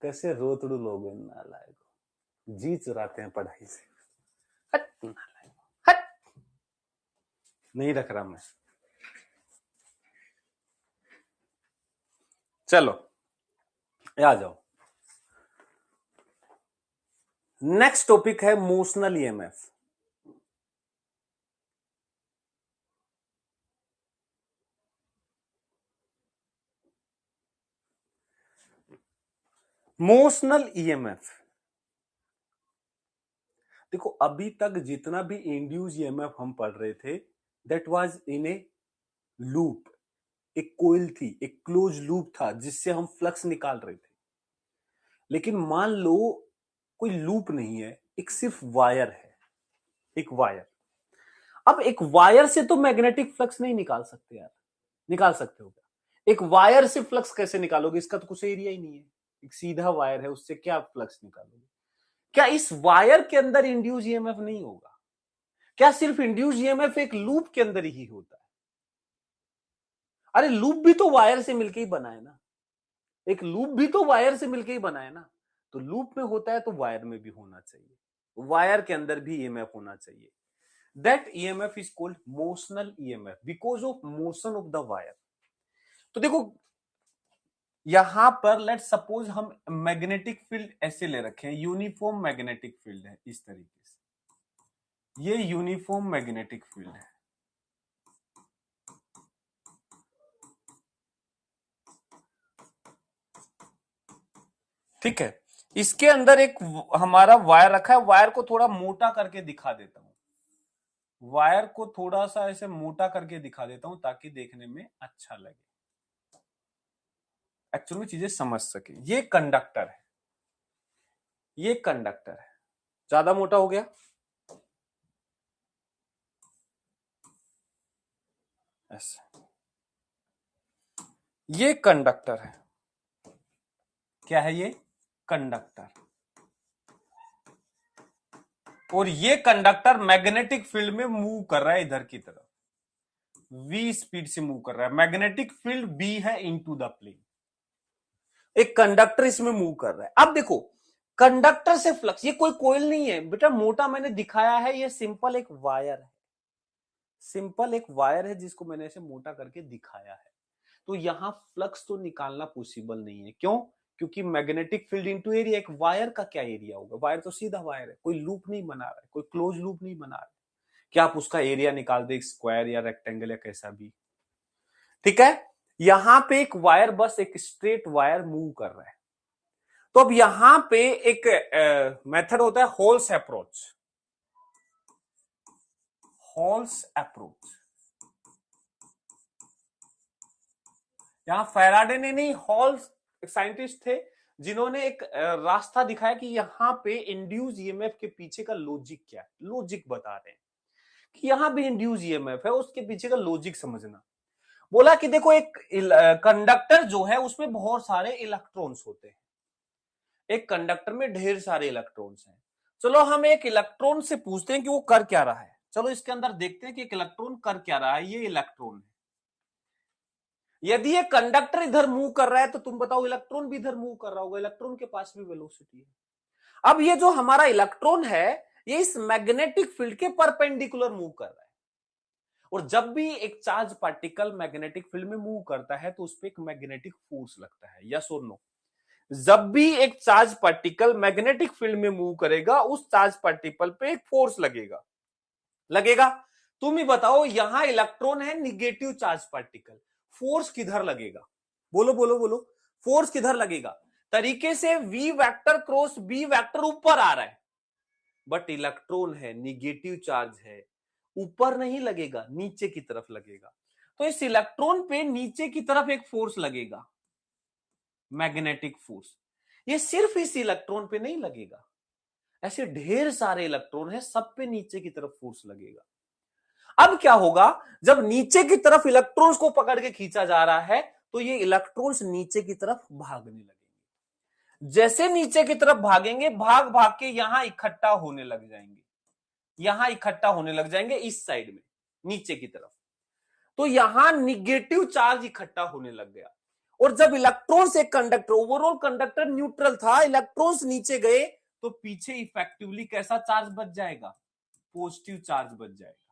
कैसे रोतड़ू लोग हैं, नालायक, जी चुराते हैं पढ़ाई से, हट नालायक, हट, नहीं रख रहा मैं। चलो आ जाओ, नेक्स्ट टॉपिक है मोशनल ईएमएफ। मोशनल ईएमएफ, देखो अभी तक जितना भी इंड्यूस ईएमएफ हम पढ़ रहे थे, that was in A loop, एक कोइल थी, एक क्लोज लूप था जिससे हम फ्लक्स निकाल रहे थे। लेकिन मान लो कोई लूप नहीं है, एक सिर्फ वायर है, एक वायर, अब एक वायर से तो मैग्नेटिक फ्लक्स नहीं निकाल सकते यार, निकाल सकते हो क्या? एक वायर से फ्लक्स कैसे निकालोगे, इसका तो कुछ एरिया ही नहीं है, एक सीधा वायर है, उससे क्या फ्लक्स निकालोगे? क्या इस वायर के अंदर इंड्यूस ईएमएफ नहीं होगा? क्या सिर्फ इंड्यूस ईएमएफ एक लूप के अंदर ही होता है? अरे लूप भी तो वायर से मिलके ही बना है ना, एक लूप भी तो वायर से मिलके ही बना है ना। तो लूप में होता है तो वायर में भी होना चाहिए, वायर के अंदर भी ईएमएफ होना चाहिए। That EMF is called motional EMF because of motion of the wire. तो देखो यहां पर लेट सपोज हम मैग्नेटिक फील्ड ऐसे ले रखे हैं, यूनिफॉर्म मैग्नेटिक फील्ड है इस तरीके से, ये यूनिफॉर्म मैग्नेटिक फील्ड है। ठीक है, इसके अंदर एक हमारा वायर रखा है, वायर को थोड़ा मोटा करके दिखा देता हूं, वायर को थोड़ा सा ऐसे मोटा करके दिखा देता हूं ताकि देखने में अच्छा लगे, एक्चुअल में चीजें समझ सके। ये कंडक्टर है, ये कंडक्टर है, ज्यादा मोटा हो गया, ऐसे। ये कंडक्टर है, क्या है ये, कंडक्टर। और ये कंडक्टर मैग्नेटिक फील्ड में मूव कर रहा है इधर की तरफ, v स्पीड से मूव कर रहा है, मैग्नेटिक फील्ड b है इनटू द प्लेन, एक कंडक्टर इसमें मूव कर रहा है। अब देखो कंडक्टर से फ्लक्स, ये कोई कोयल नहीं है बेटा, मोटा मैंने दिखाया है, ये सिंपल एक वायर है, सिंपल एक वायर है जिसको मैंने ऐसे मोटा करके दिखाया है। तो यहां फ्लक्स तो निकालना पॉसिबल नहीं है, क्यों, क्योंकि मैग्नेटिक फील्ड इनटू एरिया, एक वायर का क्या एरिया होगा, वायर तो सीधा वायर है, कोई लूप नहीं बना रहा है, कोई क्लोज लूप नहीं बना रहा है, क्या आप उसका एरिया निकाल दे, स्क्वायर या रेक्टेंगल या कैसा भी। ठीक है, यहां पे एक वायर, बस एक स्ट्रेट वायर मूव कर रहा है। तो अब यहां पे एक मेथड होता है होल्स अप्रोच, होल्स अप्रोच। यहां फैराडे ने नहीं, हॉल्स एक साइंटिस्ट थे जिन्होंने एक रास्ता दिखाया कि यहां पे इंड्यूस ईएमएफ के पीछे का लॉजिक क्या है, लॉजिक बता रहे हैं कि यहां पे इंड्यूस ईएमएफ है, उसके पीछे का लॉजिक समझना। बोला कि देखो एक कंडक्टर जो है उसमें बहुत सारे इलेक्ट्रॉन्स होते हैं, एक कंडक्टर में ढेर सारे इलेक्ट्रॉन्स हैं। चलो हम एक इलेक्ट्रॉन से पूछते हैं कि वो कर क्या रहा है, चलो इसके अंदर देखते हैं कि एक इलेक्ट्रॉन कर क्या रहा है। ये इलेक्ट्रॉन है, यदि ये कंडक्टर इधर मूव कर रहा है तो तुम बताओ इलेक्ट्रॉन भी इधर मूव कर रहा होगा, इलेक्ट्रॉन के पास भी वेलोसिटी है। अब ये जो हमारा इलेक्ट्रॉन है ये इस मैग्नेटिक फील्ड के परपेंडिकुलर मूव कर रहा है, और जब भी एक चार्ज पार्टिकल मैग्नेटिक फील्ड में मूव करता है तो उस पर एक मैग्नेटिक फोर्स लगता है, यस और नो। जब भी एक चार्ज पार्टिकल मैग्नेटिक फील्ड में मूव करेगा उस चार्ज पार्टिकल पे एक फोर्स लगेगा, लगेगा। तुम ही बताओ यहां इलेक्ट्रॉन है, निगेटिव चार्ज पार्टिकल, फोर्स किधर लगेगा, बोलो बोलो बोलो, फोर्स किधर लगेगा। तरीके से v vector cross b vector ऊपर आ रहा है, बट इलेक्ट्रॉन है, निगेटिव चार्ज है, ऊपर नहीं लगेगा, नीचे की तरफ लगेगा। तो इस इलेक्ट्रॉन पे नीचे की तरफ एक फोर्स लगेगा, मैग्नेटिक फोर्स। ये सिर्फ इस इलेक्ट्रॉन पे नहीं लगेगा, ऐसे ढेर सारे इलेक्ट्रॉन है, सब पे नीचे की तरफ फोर्स लगेगा। अब क्या होगा, जब नीचे की तरफ इलेक्ट्रॉन्स को पकड़ के खींचा जा रहा है तो ये इलेक्ट्रॉन्स नीचे की तरफ भागने लगेंगे, जैसे नीचे की तरफ भागेंगे भाग भाग के यहां इकट्ठा होने लग जाएंगे, यहां इकट्ठा होने लग जाएंगे इस साइड में नीचे की तरफ। तो यहां निगेटिव चार्ज इकट्ठा होने लग गया, और जब इलेक्ट्रॉन्स, एक कंडक्टर, ओवरऑल कंडक्टर न्यूट्रल था, इलेक्ट्रॉन्स नीचे गए तो पीछे इफेक्टिवली कैसा चार्ज बच जाएगा, पॉजिटिव चार्ज बच जाएगा।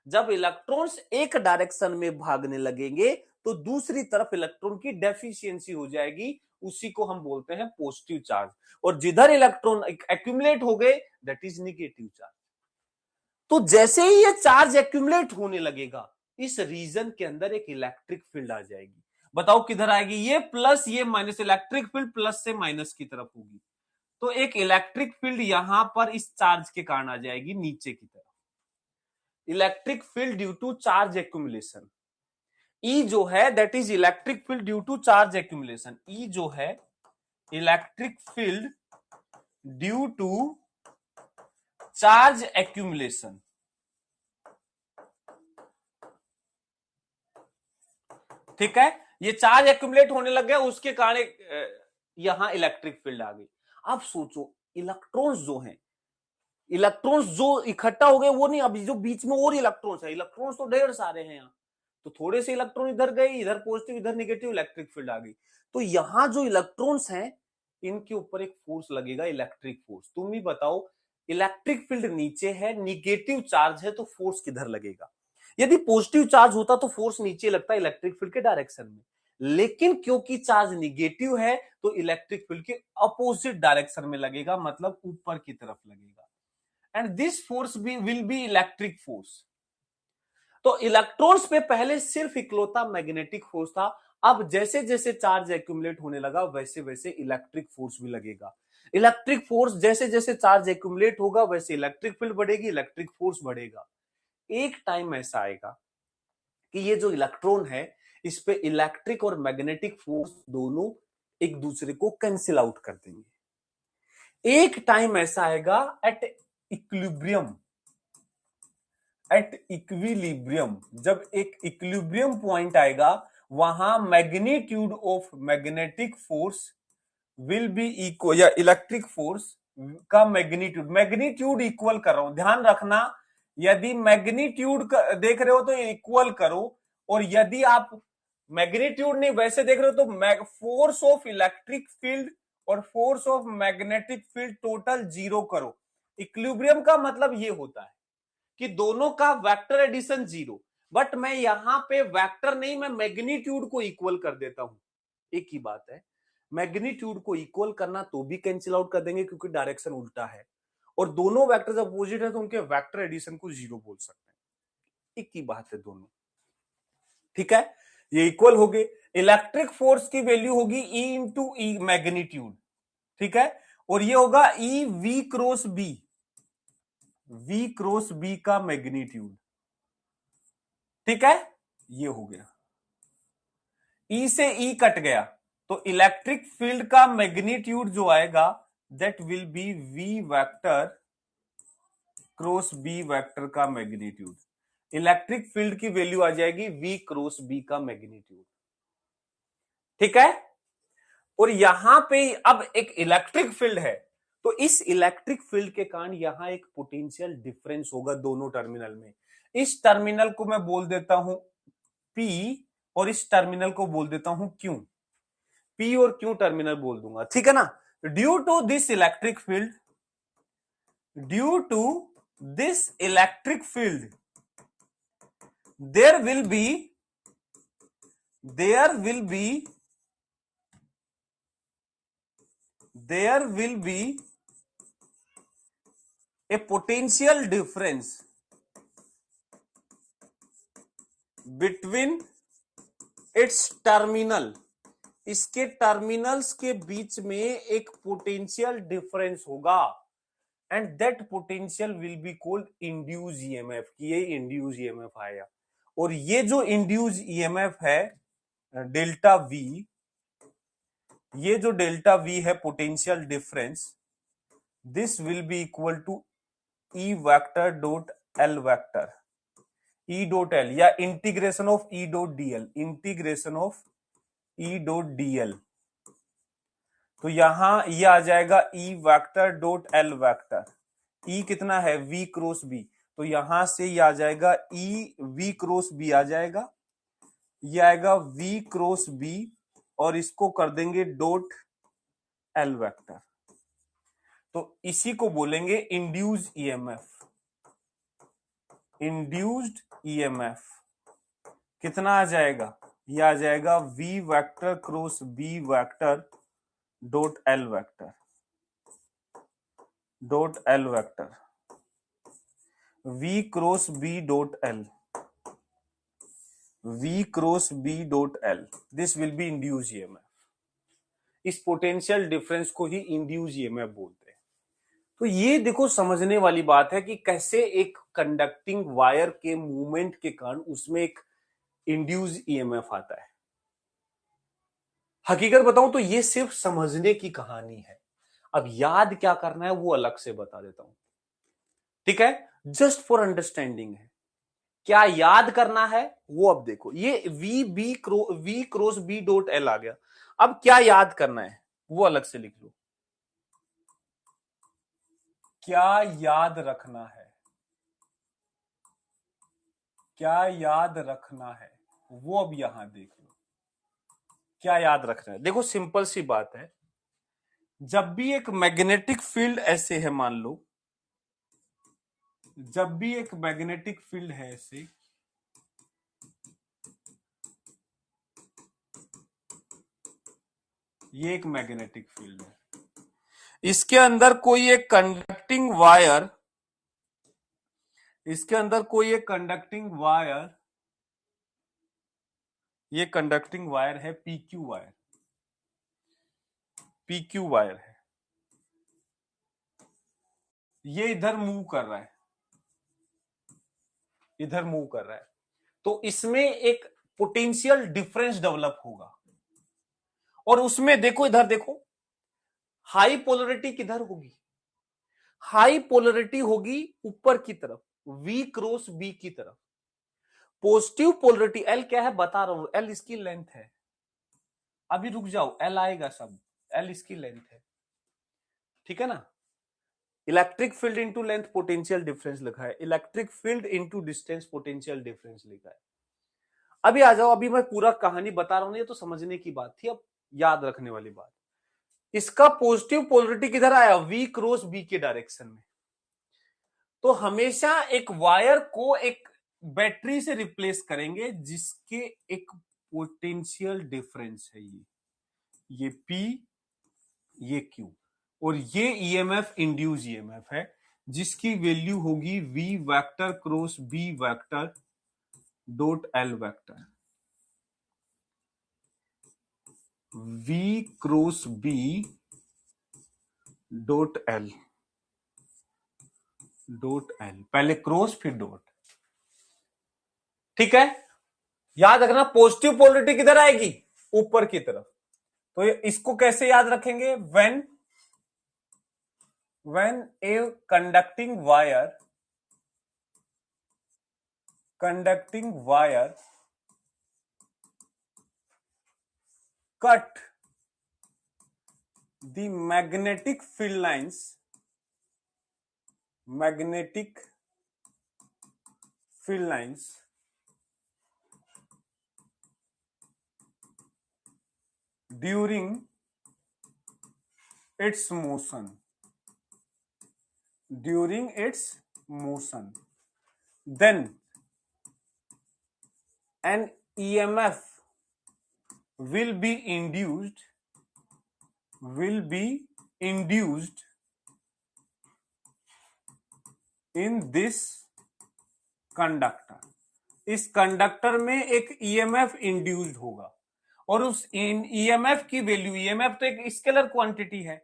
जब इलेक्ट्रॉन्स एक डायरेक्शन में भागने लगेंगे तो दूसरी तरफ इलेक्ट्रॉन की डेफिशिएंसी हो जाएगी, उसी को हम बोलते हैं पॉजिटिव चार्ज। और जिधर इलेक्ट्रॉन एक्यूमुलेट हो गए दैट इज नेगेटिव चार्ज। तो जैसे ही ये चार्ज एक्यूमुलेट होने लगेगा इस रीजन के अंदर एक इलेक्ट्रिक फील्ड आ जाएगी। बताओ किधर आएगी, ये प्लस ये माइनस, इलेक्ट्रिक फील्ड प्लस से माइनस की तरफ होगी, तो एक इलेक्ट्रिक फील्ड यहां पर इस चार्ज के कारण आ जाएगी नीचे की तरफ, electric field due to charge accumulation. E जो है that is electric field due to charge accumulation, E जो है electric field due to charge accumulation. ठीक है, ये चार्ज एक्यूमुलेट होने लग गया, उसके कारण यहां इलेक्ट्रिक फील्ड आ गई। अब सोचो इलेक्ट्रॉन्स जो हैं, इलेक्ट्रॉन्स जो इकट्ठा हो गए वो नहीं, अभी जो बीच में और इलेक्ट्रॉन्स है, इलेक्ट्रॉन्स तो ढेर सारे हैं यहां, तो थोड़े से इलेक्ट्रॉन इधर गए, इधर पॉजिटिव इधर नेगेटिव, इलेक्ट्रिक फील्ड आ गई। तो यहां जो इलेक्ट्रॉन्स हैं इनके ऊपर एक फोर्स लगेगा, इलेक्ट्रिक फोर्स। तुम ही बताओ, इलेक्ट्रिक फील्ड नीचे है, निगेटिव चार्ज है, तो फोर्स किधर लगेगा? यदि पॉजिटिव चार्ज होता तो फोर्स नीचे लगता इलेक्ट्रिक फील्ड के डायरेक्शन में, लेकिन क्योंकि चार्ज निगेटिव है तो इलेक्ट्रिक फील्ड के अपोजिट डायरेक्शन में लगेगा, मतलब ऊपर की तरफ लगेगा। And this force will be electric force. तो इलेक्ट्रॉन्स पे पहले सिर्फ इकलौता मैग्नेटिक फोर्स था, अब जैसे जैसे चार्ज एक्यूमुलेट होने लगा वैसे वैसे इलेक्ट्रिक फोर्स भी लगेगा। इलेक्ट्रिक फोर्स जैसे जैसे चार्ज एक्यूमुलेट होगा वैसे इलेक्ट्रिक फील्ड बढ़ेगी, इलेक्ट्रिक फोर्स बढ़ेगा। एक टाइम ऐसा आएगा कि ये जो इलेक्ट्रॉन है इस पे इलेक्ट्रिक और मैग्नेटिक फोर्स दोनों एक दूसरे को कैंसिल आउट कर देंगे। एक टाइम ऐसा आएगा एट इक्विलिब्रियम, एट इक्विलिब्रियम, जब एक इक्विलिब्रियम पॉइंट आएगा वहां magnitude of magnetic force will be equal, या इलेक्ट्रिक फोर्स का मैग्नीट्यूड, मैग्नीट्यूड इक्वल कर रहा हूं, ध्यान रखना। यदि मैग्नीट्यूड देख रहे हो तो इक्वल करो, और यदि आप मैग्नीट्यूड नहीं वैसे देख रहे हो तो फोर्स ऑफ इलेक्ट्रिक फील्ड और force of magnetic field total zero करो। इक्विलिब्रियम का मतलब ये होता है कि दोनों का वेक्टर एडिशन जीरो, बट मैं यहां पे वेक्टर नहीं, मैं मैग्नीट्यूड को इक्वल कर देता हूं। एक ही बात है, मैग्नीट्यूड को इक्वल करना तो भी कैंसिल आउट कर देंगे क्योंकि डायरेक्शन उल्टा है, और दोनों वेक्टर्स अपोजिट है तो उनके वेक्टर एडिशन को जीरो बोल सकते हैं। एक ही बात है दोनों, ठीक है। ये इक्वल हो गए। इलेक्ट्रिक फोर्स की वैल्यू होगी ई इंटू ई मैग्नीट्यूड, ठीक है, और ये होगा E v cross B, v cross B का मैग्नीट्यूड, ठीक है। ये हो गया, ई से ई कट गया, तो इलेक्ट्रिक फील्ड का मैग्नीट्यूड जो आएगा that will be v vector cross B vector का मैग्नीट्यूड। इलेक्ट्रिक फील्ड की वैल्यू आ जाएगी वी क्रॉस बी का मैग्नीट्यूड, ठीक है। और यहां पे अब एक इलेक्ट्रिक फील्ड है, तो इस इलेक्ट्रिक फील्ड के कारण यहां एक पोटेंशियल डिफरेंस होगा दोनों टर्मिनल में। इस टर्मिनल को मैं बोल देता हूं P, और इस टर्मिनल को बोल देता हूं Q। P और Q टर्मिनल बोल दूंगा, ठीक है ना। Due to this electric field, due to this electric field there will be, there will be, there will be a potential difference between its terminal, इसके टर्मिनल्स के बीच में एक पोटेंशियल डिफरेंस होगा, and that potential will be called induce EMF. कि ये induce EMF आया, और ये जो इंड्यूस ईएमएफ है डेल्टा वी, ये जो डेल्टा वी है potential difference, this will be equal to E vector dot L vector, E dot L, या integration of E dot DL, integration of E dot DL. तो यहां ये आ जाएगा E vector dot L vector, E कितना है we cross B, तो यहां से ये आ जाएगा ई वी क्रॉस बी आ जाएगा, ये आएगा वी क्रॉस बी, और इसको कर देंगे डॉट एल वेक्टर, तो इसी को बोलेंगे इंड्यूस्ड ईएमएफ। इंड्यूस्ड ईएमएफ कितना आ जाएगा, ये आ जाएगा v vector cross B vector dot L vector, dot L vector, v cross B dot L, v cross B dot L, this will be induce EMF. इस पोटेंशियल डिफरेंस को ही induce EMF बोलते हैं। तो ये देखो समझने वाली बात है कि कैसे एक कंडक्टिंग वायर के मूवमेंट के कारण उसमें एक इंड्यूस ईएमएफ आता है। हकीकत बताऊं तो ये सिर्फ समझने की कहानी है, अब याद क्या करना है वो अलग से बता देता हूं, ठीक है। जस्ट फॉर अंडरस्टैंडिंग है, क्या याद करना है वो अब देखो। ये V cross B dot L आ गया, अब क्या याद करना है वो अलग से लिख लो। क्या याद रखना है, क्या याद रखना है, वो अब यहां देख लो। क्या याद रखना है, देखो सिंपल सी बात है, जब भी एक मैग्नेटिक फील्ड ऐसे है, मान लो जब भी एक मैग्नेटिक फील्ड है ऐसे, ये एक मैग्नेटिक फील्ड है, इसके अंदर कोई एक कंडक्टिंग वायर, इसके अंदर कोई एक कंडक्टिंग वायर, ये कंडक्टिंग वायर है पीक्यू वायर, पीक्यू वायर है, ये इधर मूव कर रहा है, इधर मूव कर रहा है, तो इसमें एक पोटेंशियल डिफरेंस डेवलप होगा, और उसमें देखो, इधर देखो, हाई पोलरिटी किधर होगी, हाई पोलरिटी होगी ऊपर की तरफ, V क्रॉस B की तरफ। पॉजिटिव पोलरिटी L क्या है बता रहा हूं, L इसकी लेंथ है, अभी रुक जाओ, L आएगा सब, L इसकी लेंथ है, ठीक है ना। Electric field into length potential difference लिखा है, electric field into distance potential difference लिखा है। अभी आ जाओ, अभी मैं पूरा कहानी बता रहा हूं, ये तो समझने की बात थी, अब याद रखने वाली बात। इसका पॉजिटिव पोलरिटी किधर आया, V क्रॉस B के डायरेक्शन में। तो हमेशा एक वायर को एक बैटरी से रिप्लेस करेंगे जिसके एक पोटेंशियल डिफरेंस है, ये P, ये Q, और ये ईएमएफ इंड्यूस ईएमएफ है, जिसकी वैल्यू होगी V vector cross B vector dot L vector, V cross B dot L, dot L, पहले क्रॉस फिर डॉट, ठीक है। याद रखना पॉजिटिव पोलरिटी किधर आएगी, ऊपर की तरफ। तो इसको कैसे याद रखेंगे, when a conducting wire cut the magnetic field lines during its motion, then an EMF will be induced in this conductor, इस कंडक्टर में एक ईएमएफ इंड्यूस्ड होगा, और उस ईएमएफ की वैल्यू, ईएमएफ तो एक स्केलर क्वांटिटी है,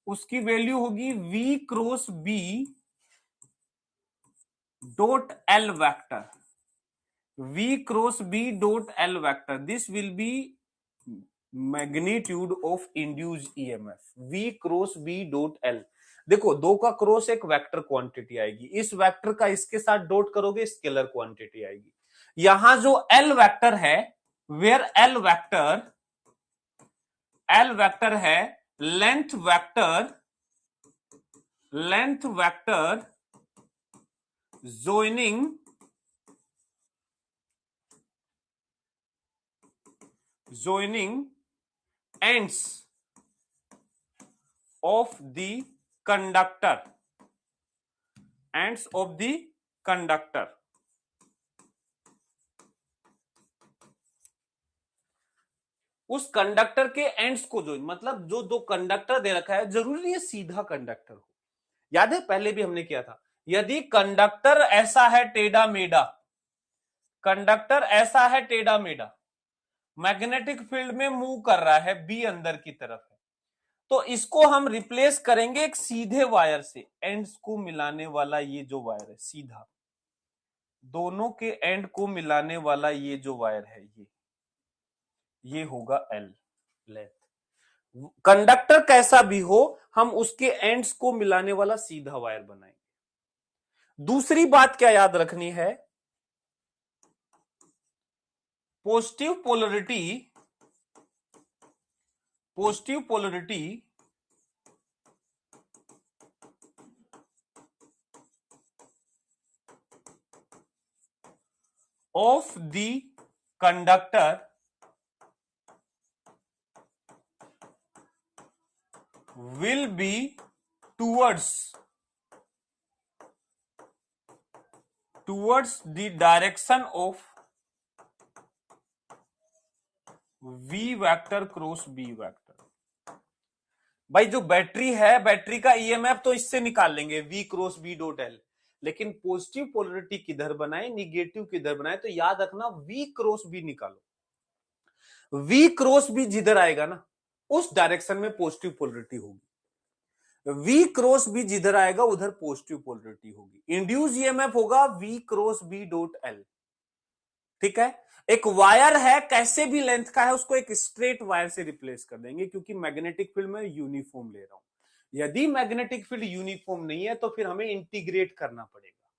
उसकी वैल्यू होगी V cross B dot L vector, V cross B dot L vector, this will B magnitude of induced EMF, V cross B dot L। देखो दो का क्रॉस एक वेक्टर क्वांटिटी आएगी, इस वेक्टर का इसके साथ डॉट करोगे स्केलर क्वांटिटी आएगी। यहां जो L वेक्टर है, वेयर L वेक्टर है length vector joining ends of the conductor, उस कंडक्टर के एंड्स को जो, मतलब जो दो कंडक्टर दे रखा है, जरूरी नहीं है सीधा कंडक्टर हो, याद है पहले भी हमने किया था, यदि कंडक्टर ऐसा है टेढ़ा मेढ़ा, कंडक्टर ऐसा है टेढ़ा मेढ़ा, मैग्नेटिक फील्ड में मूव कर रहा है, बी अंदर की तरफ है, तो इसको हम रिप्लेस करेंगे एक सीधे वायर से, एंड्स को मिलाने वाला ये जो वायर है सीधा, दोनों के एंड को मिलाने वाला ये जो वायर है, ये होगा L लेंथ। कंडक्टर कैसा भी हो, हम उसके एंड्स को मिलाने वाला सीधा वायर बनाएंगे। दूसरी बात क्या याद रखनी है, positive polarity of the conductor will be towards the direction of v vector cross b vector. भाई जो बैटरी है, बैटरी का ईएमएफ तो इससे निकाल लेंगे v cross b dot L, लेकिन पॉजिटिव पोलरिटी किधर बनाए, निगेटिव किधर बनाए, तो याद रखना v क्रॉस b निकालो। v क्रॉस b जिधर आएगा ना उस डायरेक्शन में पॉजिटिव पोलरिटी होगी, V क्रॉस बी जिधर आएगा उधर पॉजिटिव पोलरिटी होगी। इंड्यूस ईएमएफ होगा V cross B dot L. ठीक है, एक वायर है, कैसे भी लेंथ का है, उसको एक स्ट्रेट वायर से रिप्लेस कर देंगे, क्योंकि मैग्नेटिक फील्ड में यूनिफॉर्म ले रहा हूं। यदि मैग्नेटिक फील्ड यूनिफॉर्म नहीं है तो फिर हमें इंटीग्रेट करना पड़ेगा।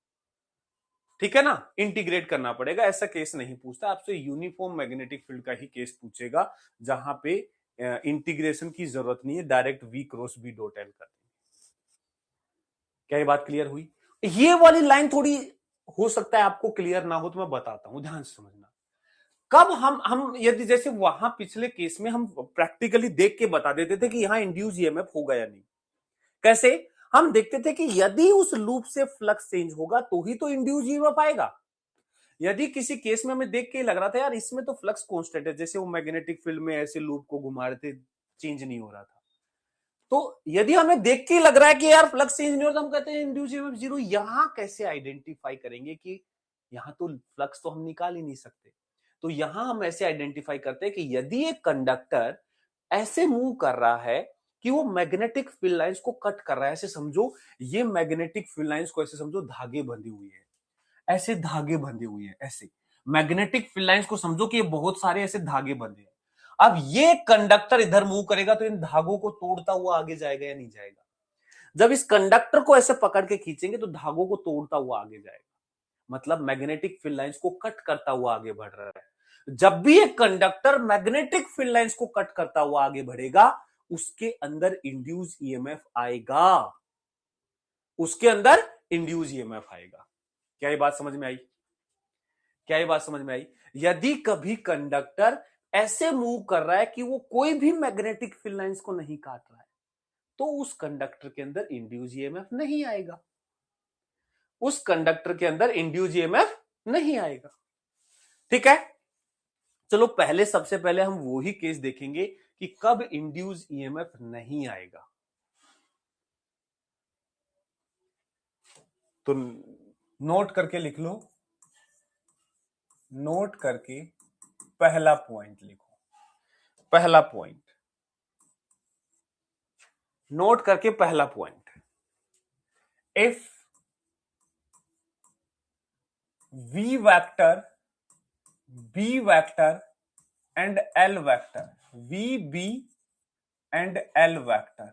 ठीक है ना, इंटीग्रेट करना पड़ेगा। ऐसा केस नहीं पूछता आपसे, यूनिफॉर्म मैग्नेटिक फील्ड का ही केस पूछेगा, जहां पे इंटीग्रेशन की जरूरत नहीं है, direct V cross B dot L कर देंगे। क्या ये बात क्लियर हुई? ये वाली लाइन थोड़ी हो सकता है आपको क्लियर ना हो, तो मैं बताता हूं, ध्यान से समझना। कब हम यदि जैसे वहां पिछले केस में हम प्रैक्टिकली देख के बता देते थे कि यहां इंड्यूस ईएमएफ होगा या नहीं। कैसे? हम देखते थे कि यदि उस लूप से फ्लक्स चेंज होगा तो ही तो इंड्यूस ईएमएफ आएगा। यदि किसी केस में हमें देख के लग रहा था यार इसमें तो फ्लक्स कांस्टेंट है, जैसे वो मैग्नेटिक फील्ड में ऐसे लूप को घुमा रहे थे, चेंज नहीं हो रहा था, तो यदि हमें देख के लग रहा है कि यार फ्लक्स चेंज नहीं हो रहा, तो हम कहते हैं इंड्यूस ईएमएफ जीरो। यहां कैसे आइडेंटिफाई करेंगे कि यहां तो फ्लक्स तो हम निकाल ही नहीं सकते, तो यहां हम ऐसे आइडेंटिफाई करते हैं कि यदि एक कंडक्टर ऐसे मूव कर रहा है कि वो मैग्नेटिक फील्ड लाइंस को कट कर रहा है, ऐसे समझो ये मैग्नेटिक फील्ड लाइंस को ऐसे समझो धागे बंधी हुई है, ऐसे धागे बंधे हुए हैं, ऐसे मैग्नेटिक फील्ड लाइंस को समझो कि ये बहुत सारे ऐसे धागे बंधे हैं। अब ये कंडक्टर इधर मूव करेगा तो इन धागों को तोड़ता हुआ आगे जाएगा या नहीं जाएगा? जब इस कंडक्टर को ऐसे पकड़ के खींचेंगे तो धागों को तोड़ता हुआ आगे जाएगा, मतलब मैग्नेटिक फील्ड लाइंस को कट करता हुआ आगे बढ़ रहा है। जब भी एक कंडक्टर मैग्नेटिक फील्ड लाइंस को कट करता हुआ आगे बढ़ेगा, उसके अंदर इंड्यूस ईएमएफ आएगा, उसके अंदर इंड्यूस ईएमएफ आएगा। क्या ये बात समझ में आई? क्या ये बात समझ में आई? यदि कभी कंडक्टर ऐसे मूव कर रहा है कि वो कोई भी मैग्नेटिक फील्ड लाइंस को नहीं काट रहा है, तो उस कंडक्टर के अंदर इंड्यूस ईएमएफ नहीं आएगा, उस कंडक्टर के अंदर इंड्यूस ईएमएफ नहीं आएगा। ठीक है, चलो पहले सबसे पहले हम वो ही केस देखेंगे कि कब इंड्यूस ईएमएफ नहीं आएगा। तो नोट करके लिख लो, नोट करके पहला पॉइंट लिखो, पहला पॉइंट नोट करके पहला point, if V vector, B vector and L vector, V, B and L vector,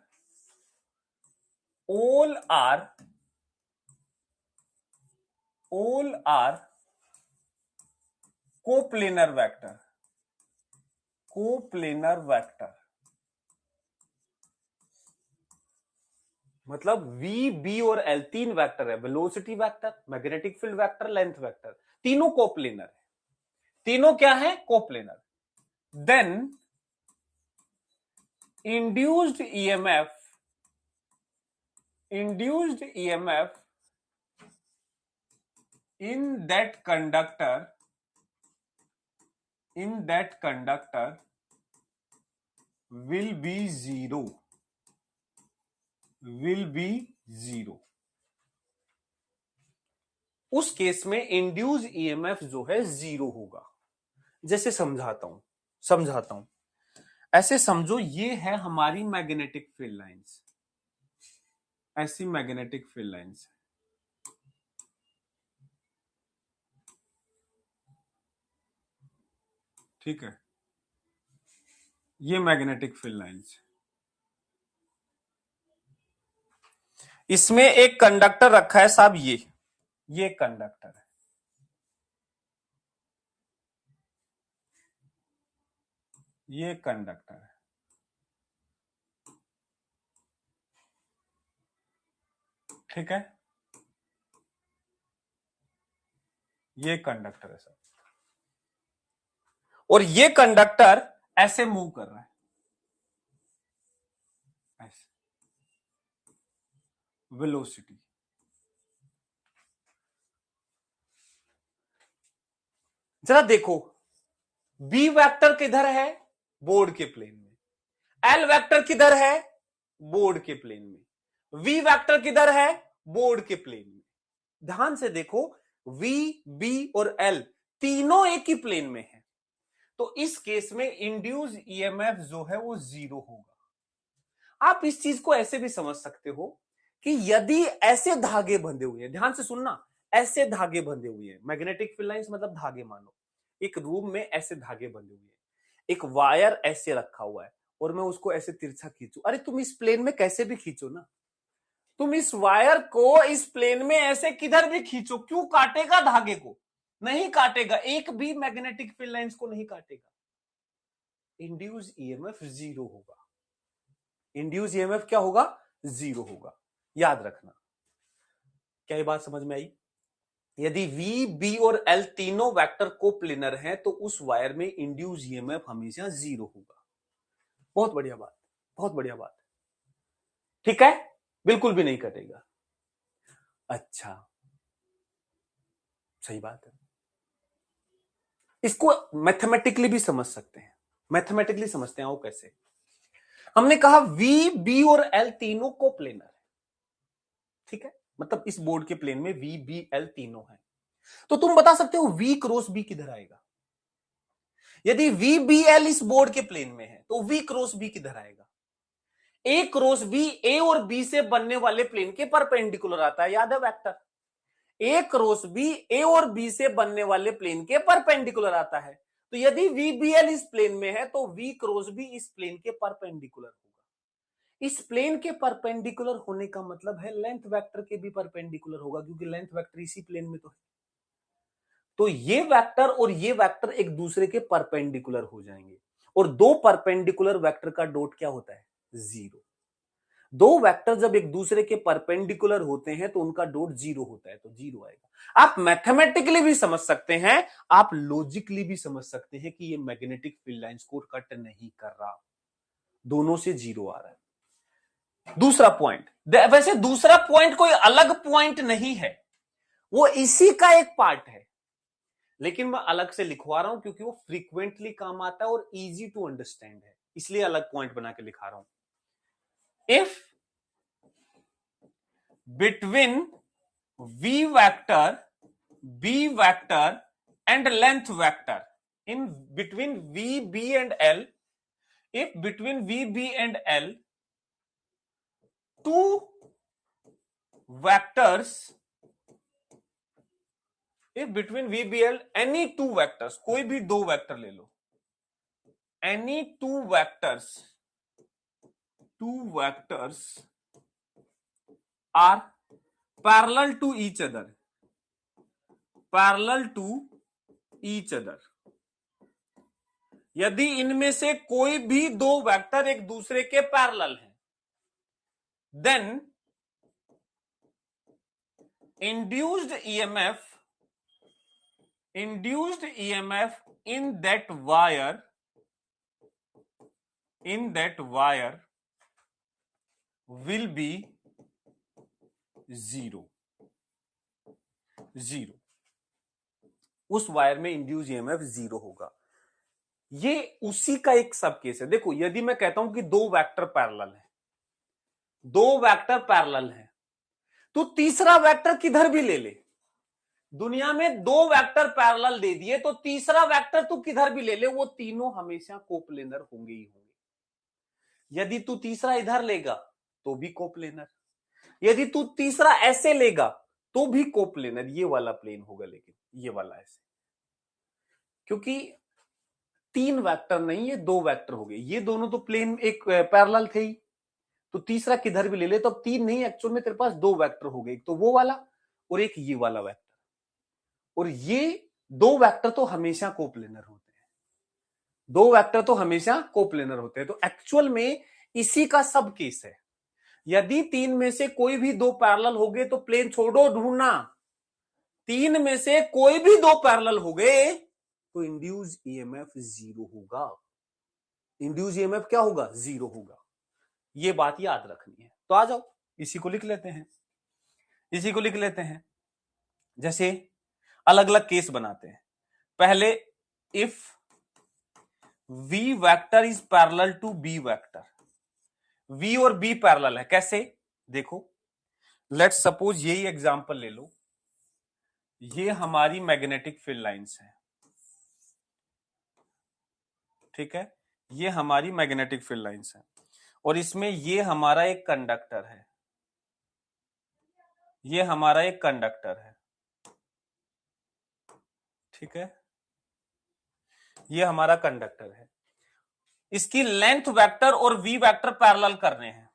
all are coplanar vector, coplanar vector, मतलब V, B और L तीन वेक्टर है, velocity vector, magnetic field vector, length vector, तीनों coplanar है। तीनों क्या है? Coplanar. Then induced EMF in that conductor will be zero, उस केस में इंड्यूस ईएमएफ जो है जीरो होगा। जैसे समझाता हूं, ऐसे समझो ये है हमारी मैग्नेटिक फील्ड लाइंस, ऐसी मैग्नेटिक फील्ड लाइंस, ठीक है, ये मैग्नेटिक फील्ड लाइंस, इसमें एक कंडक्टर रखा है साहब, ये कंडक्टर है, ये कंडक्टर है, ठीक है, ये कंडक्टर है सर। और ये कंडक्टर ऐसे मूव कर रहा है, ऐसे वेलोसिटी। जरा देखो, बी वेक्टर किधर है, बोर्ड के प्लेन में। एल वेक्टर किधर है, बोर्ड के प्लेन में। वी वेक्टर किधर है, बोर्ड के प्लेन में। ध्यान से देखो, वी, बी और एल तीनों एक ही प्लेन में है, तो इस केस में इंड्यूस ईएमएफ जो है वो 0 होगा। आप इस चीज को ऐसे भी समझ सकते हो कि यदि ऐसे धागे बंधे हुए हैं, ध्यान से सुनना, ऐसे धागे बंधे हुए हैं, मैग्नेटिक फील्ड लाइंस मतलब धागे, मानो एक रूम में ऐसे धागे बंधे हुए हैं, एक वायर ऐसे रखा हुआ है और मैं उसको ऐसे तिरछा खींचू, अरे तुम इस प्लेन में कैसे भी खींचो ना, तुम इस वायर को इस प्लेन में ऐसे किधर भी खींचो, क्यों काटेगा धागे को, नहीं काटेगा, एक भी मैग्नेटिक फील्ड लाइंस को नहीं काटेगा। इंड्यूस ईएमएफ 0 होगा। इंड्यूस ईएमएफ क्या होगा, 0 होगा। याद रखना, क्या ये बात समझ में आई? यदि V, B और L तीनों वेक्टर कोप्लेनर हैं तो उस वायर में इंड्यूस ईएमएफ हमेशा 0 होगा। बहुत बढ़िया बात, बहुत बढ़िया बात, ठीक है, बिल्कुल भी नहीं कटेगा। अच्छा, सही बात है। इसको मैथमेटिकली भी समझ सकते हैं, मैथमेटिकली समझते हैं वो कैसे। हमने कहा V, B और L तीनों कोप्लेनर है, ठीक है, मतलब इस बोर्ड के प्लेन में V, B, L तीनों है, तो तुम बता सकते हो V क्रॉस B किधर आएगा। यदि V, B, L इस बोर्ड के प्लेन में है तो V क्रॉस B किधर आएगा। A क्रॉस B A और B से बनने वाले प्लेन के परपेंडिकुलर आता है, याद है vector. A cross B A और B से बनने वाले प्लेन के परपेंडिकुलर आता है, तो यदि VBL इस प्लेन में है तो V क्रॉस B इस प्लेन के परपेंडिकुलर होगा। इस प्लेन के परपेंडिकुलर होने का मतलब है लेंथ वेक्टर के भी परपेंडिकुलर होगा, क्योंकि लेंथ वेक्टर इसी प्लेन में तो है। तो ये वेक्टर और ये वेक्टर एक दूसरे के परपेंडिकुलर हो जाएंगे, और दो परपेंडिकुलर वेक्टर का डॉट क्या होता है, 0। दो वेक्टर जब एक दूसरे के परपेंडिकुलर होते हैं तो उनका डॉट 0 होता है, तो 0 आएगा। आप मैथमेटिकली भी समझ सकते हैं, आप लॉजिकली भी समझ सकते हैं कि ये मैग्नेटिक फील्ड लाइंस को कट नहीं कर रहा, दोनों से 0 आ रहा है। दूसरा पॉइंट, वैसे दूसरा पॉइंट कोई अलग पॉइंट नहीं है, वो इसी का एक पार्ट है, लेकिन मैं अलग से लिखवा रहा हूं क्योंकि वो फ्रीक्वेंटली काम आता है और इजी टू अंडरस्टैंड है, इसलिए अलग पॉइंट बना के लिखा रहा हूं। If between v vector, b vector and length vector, in between v, b and l, if between v, b and l two vectors, if between v, b, l any two vectors, कोई भी दो vector ले लो, any two vectors are parallel to each other, parallel to each other, यदि इनमें से कोई भी दो वेक्टर एक दूसरे के पैरेलल हैं, then induced EMF in that wire will be 0। उस वायर में इंड्यूस ईएमएफ 0 होगा। ये उसी का एक सब केस है। देखो, यदि मैं कहता हूं कि दो वेक्टर पैरेलल है, तो तीसरा वेक्टर किधर भी ले ले, दुनिया में दो वेक्टर पैरेलल दे दिए तो तीसरा वेक्टर तू किधर भी ले ले, वो तीनों हमेशा कोप्लेनर होंगे ही होंगे। यदि तू तीसरा इधर लेगा तो भी कोप्लेनर, यदि तू तीसरा ऐसे लेगा तो भी कोप्लेनर, ये वाला प्लेन होगा, लेकिन ये वाला ऐसे, क्योंकि तीन वेक्टर नहीं, ये दो वेक्टर हो गए, ये दोनों तो प्लेन एक पैरेलल थे ही, तो तीसरा किधर भी ले ले तो अब तीन नहीं, एक्चुअल में तेरे पास दो वेक्टर हो गए, एक तो वो वाला और एक ये वाला वेक्टर, और ये दो वेक्टर तो हमेशा कोप्लेनर होते हैं, दो वेक्टर तो हमेशा कोप्लेनर होते हैं। तो एक्चुअल में इसी का सब केस है। यदि तीन में से कोई भी दो पैरेलल हो गए तो प्लेन छोड़ो ढूंढना, तीन में से कोई भी दो पैरेलल हो गए तो इंड्यूस ईएमएफ जीरो होगा। इंड्यूस ईएमएफ क्या होगा? जीरो होगा। ये बात याद रखनी है। तो आ जाओ इसी को लिख लेते हैं, इसी को लिख लेते हैं। जैसे अलग अलग केस बनाते हैं। पहले if v vector is parallel to b vector, v और b पैरेलल है। कैसे? देखो, लेट्स सपोज यही एग्जांपल ले लो, ये हमारी मैग्नेटिक फील्ड लाइंस है, ठीक है, ये हमारी मैग्नेटिक फील्ड लाइंस है, और इसमें ये हमारा एक कंडक्टर है, ये हमारा एक कंडक्टर है, ठीक है, ये हमारा कंडक्टर है। इसकी लेंथ वेक्टर और v वेक्टर पैरेलल करने हैं,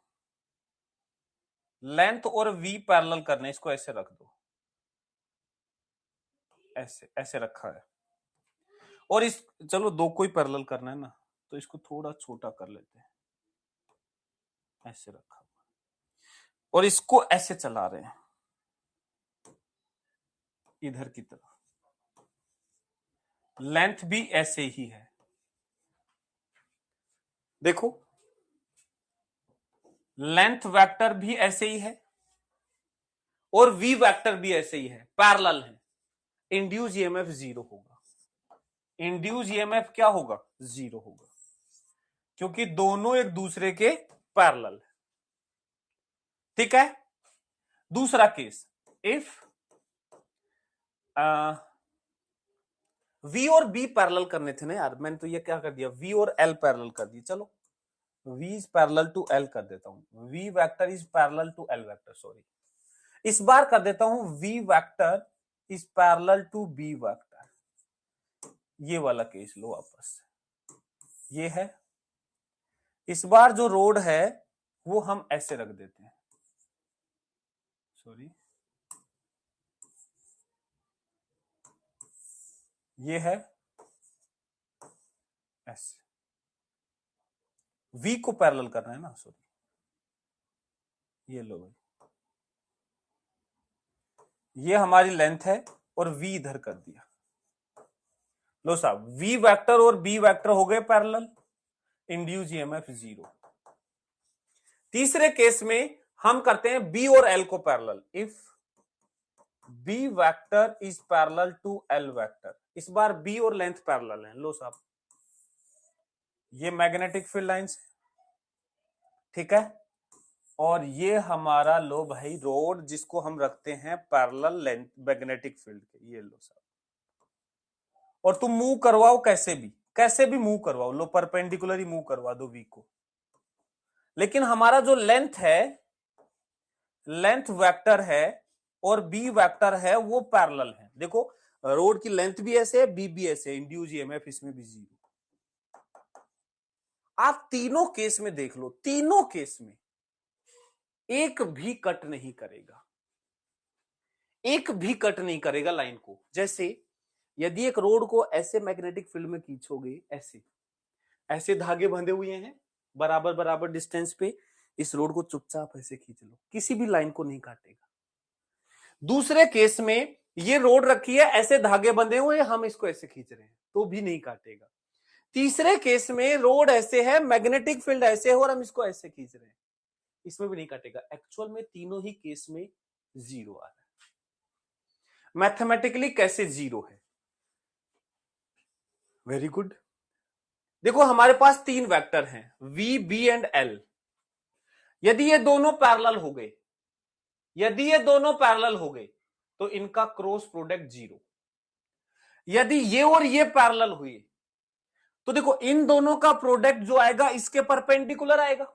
लेंथ और v पैरेलल करने, इसको ऐसे रख दो, ऐसे ऐसे रखा है। और इस, चलो दो को ही पैरेलल करना है ना, तो इसको थोड़ा छोटा कर लेते हैं, ऐसे रखा हुआ, और इसको ऐसे चला रहे हैं इधर की तरफ, लेंथ भी ऐसे ही है। देखो, लेंथ वेक्टर भी ऐसे ही है और v वेक्टर भी ऐसे ही है, पैरेलल है। इंड्यूस ईएमएफ जीरो होगा। इंड्यूस ईएमएफ क्या होगा? जीरो होगा, क्योंकि दोनों एक दूसरे के पैरेलल है। ठीक है। दूसरा केस, इफ v और b पैरेलल करने थे ना यार, मैंने तो ये क्या कर दिया, v और l पैरेलल कर दिया। चलो v is parallel to l कर देता हूं, v vector is parallel to l vector, sorry, इस बार कर देता हूं v vector is parallel to b vector. ये वाला केस लो वापस, ये है। इस बार जो रोड है वो हम ऐसे रख देते हैं, सॉरी, ये है ऐसे, v को पैरेलल करना है ना, सॉरी, ये लो भाई, ये हमारी लेंथ है और v इधर कर दिया। लो साहब, v वेक्टर और b वेक्टर हो गए पैरेलल, इंड्यूस ईएमएफ जीरो। तीसरे केस में हम करते हैं b और l को parallel, if b vector is parallel to l vector. इस बार b और लेंथ पैरेलल है। लो साहब, ये मैग्नेटिक फील्ड लाइंस है, ठीक है, और ये हमारा लो भाई रोड, जिसको हम रखते हैं पैरेलल लेंथ मैग्नेटिक फील्ड के। ये लो साहब, और तुम मूव करवाओ कैसे भी, कैसे भी मूव करवाओ, लो परपेंडिकुलर ही मूव करवा दो v को, लेकिन हमारा जो लेंथ है, लेंथ वेक्टर है और b वेक्टर है, वो पैरेलल है। देखो, रोड की लेंथ भी ऐसे है, b भी ऐसे, इंड्यूस ईएमएफ इसमें भी जीरो। आप तीनों केस में देख लो, तीनों केस में एक भी कट नहीं करेगा, एक भी कट नहीं करेगा लाइन को। जैसे यदि एक रोड को ऐसे मैग्नेटिक फील्ड में खींचोगे, ऐसे ऐसे धागे बंधे हुए हैं बराबर बराबर डिस्टेंस पे, इस रोड को चुपचाप ऐसे खींच लो, किसी भी लाइन को नहीं काटेगा। दूसरे केस में ये रोड रखी है, ऐसे धागे बंधे हुए, हम इसको ऐसे खींच रहे हैं तो भी नहीं काटेगा। तीसरे केस में रोड ऐसे है, मैग्नेटिक फील्ड ऐसे है और हम इसको ऐसे खींच रहे हैं, इसमें भी नहीं काटेगा। एक्चुअल में तीनों ही केस में जीरो आ रहा है। मैथमेटिकली कैसे जीरो है? Very good. देखो, हमारे पास तीन वेक्टर हैं, v, b एंड l। यदि ये दोनों पैरेलल हो गए, यदि ये दोनों पैरेलल हो गए तो इनका क्रॉस प्रोडक्ट जीरो। यदि ये और ये पैरेलल हुए तो देखो, इन दोनों का प्रोडक्ट जो आएगा इसके परपेंडिकुलर आएगा,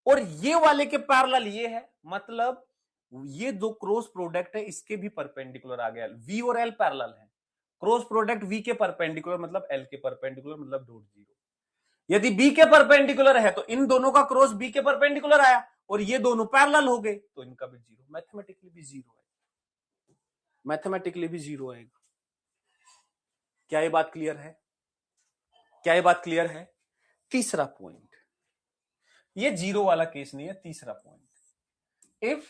और ये वाले के पैरेलल ये है, मतलब ये जो क्रॉस प्रोडक्ट है इसके भी परपेंडिकुलर आ गया। v और l पैरेलल है, क्रॉस प्रोडक्ट v के परपेंडिकुलर मतलब l के परपेंडिकुलर, मतलब डॉट जीरो। यदि b के परपेंडिकुलर है तो इन दोनों का क्रॉस b के परपेंडिकुलर आया, और ये दोनों पैरेलल हो गए तो इनका भी जीरो। मैथमेटिकली भी जीरो आएगा, मैथमेटिकली भी जीरो आएगा। क्या ये बात क्लियर है? क्या ये बात क्लियर है? तीसरा पॉइंट, ये जीरो वाला केस नहीं है, तीसरा point, if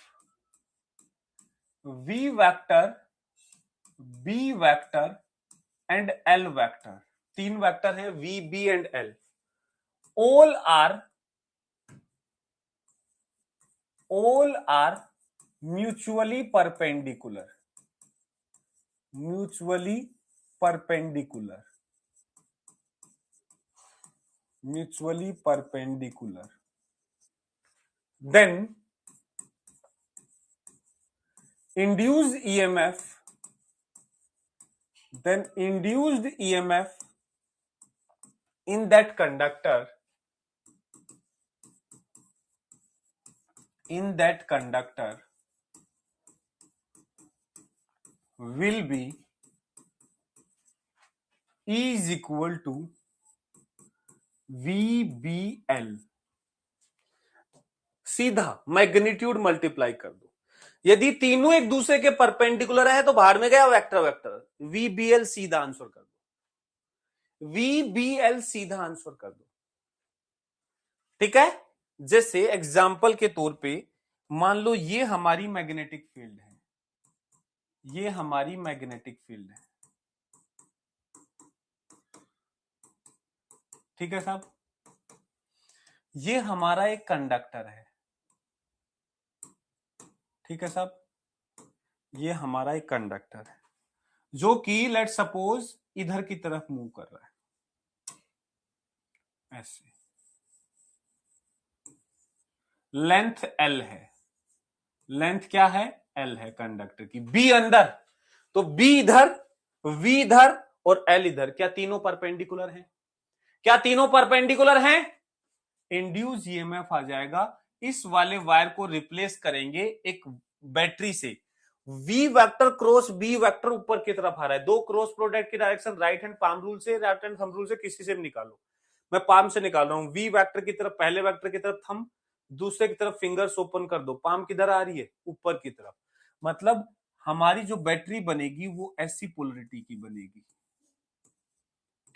v vector, b vector and L vector, तीन वेक्टर है V B and L, all are mutually perpendicular, mutually perpendicular, mutually perpendicular, then induced EMF, then induced EMF in that conductor, in that conductor will be E is equal to VBL, सीधा magnitude multiply कर दो, यदि तीनों एक दूसरे के perpendicular है तो बाहर में गया वेक्टर वेक्टर, VBL सीधा आंसर कर दो, VBL सीधा आंसर कर दो, ठीक है। जैसे एग्जाम्पल के तौर पे मान लो ये हमारी मैग्नेटिक फील्ड है, ये हमारी मैग्नेटिक फील्ड है, ठीक है साहब, ये हमारा एक कंडक्टर है, ठीक है साहब, ये हमारा एक कंडक्टर है जो कि लेट सपोज इधर की तरफ मूव कर रहा है, ऐसे लेंथ L है, लेंथ क्या है L है कंडक्टर की, B अंदर, तो B इधर, V इधर और L इधर, क्या तीनों परपेंडिकुलर हैं, क्या तीनों परपेंडिकुलर हैं, इंड्यूस ईएमएफ आ जाएगा, इस वाले वायर को रिप्लेस करेंगे एक बैटरी से, V vector cross B vector ऊपर की तरफ आ रहा है, दो क्रॉस प्रोडक्ट की direction right hand palm rule से, राइट हैंड थंब रूल से, किसी से भी निकालो, मैं पाम से निकाल रहा हूं, V वेक्टर की तरफ, पहले वेक्टर की तरफ थंब, दूसरे की तरफ फिंगर्स ओपन कर दो, पाम किधर आ रही है ऊपर की तरफ, मतलब हमारी जो बैटरी बनेगी वो ऐसी पोलरिटी की बनेगी,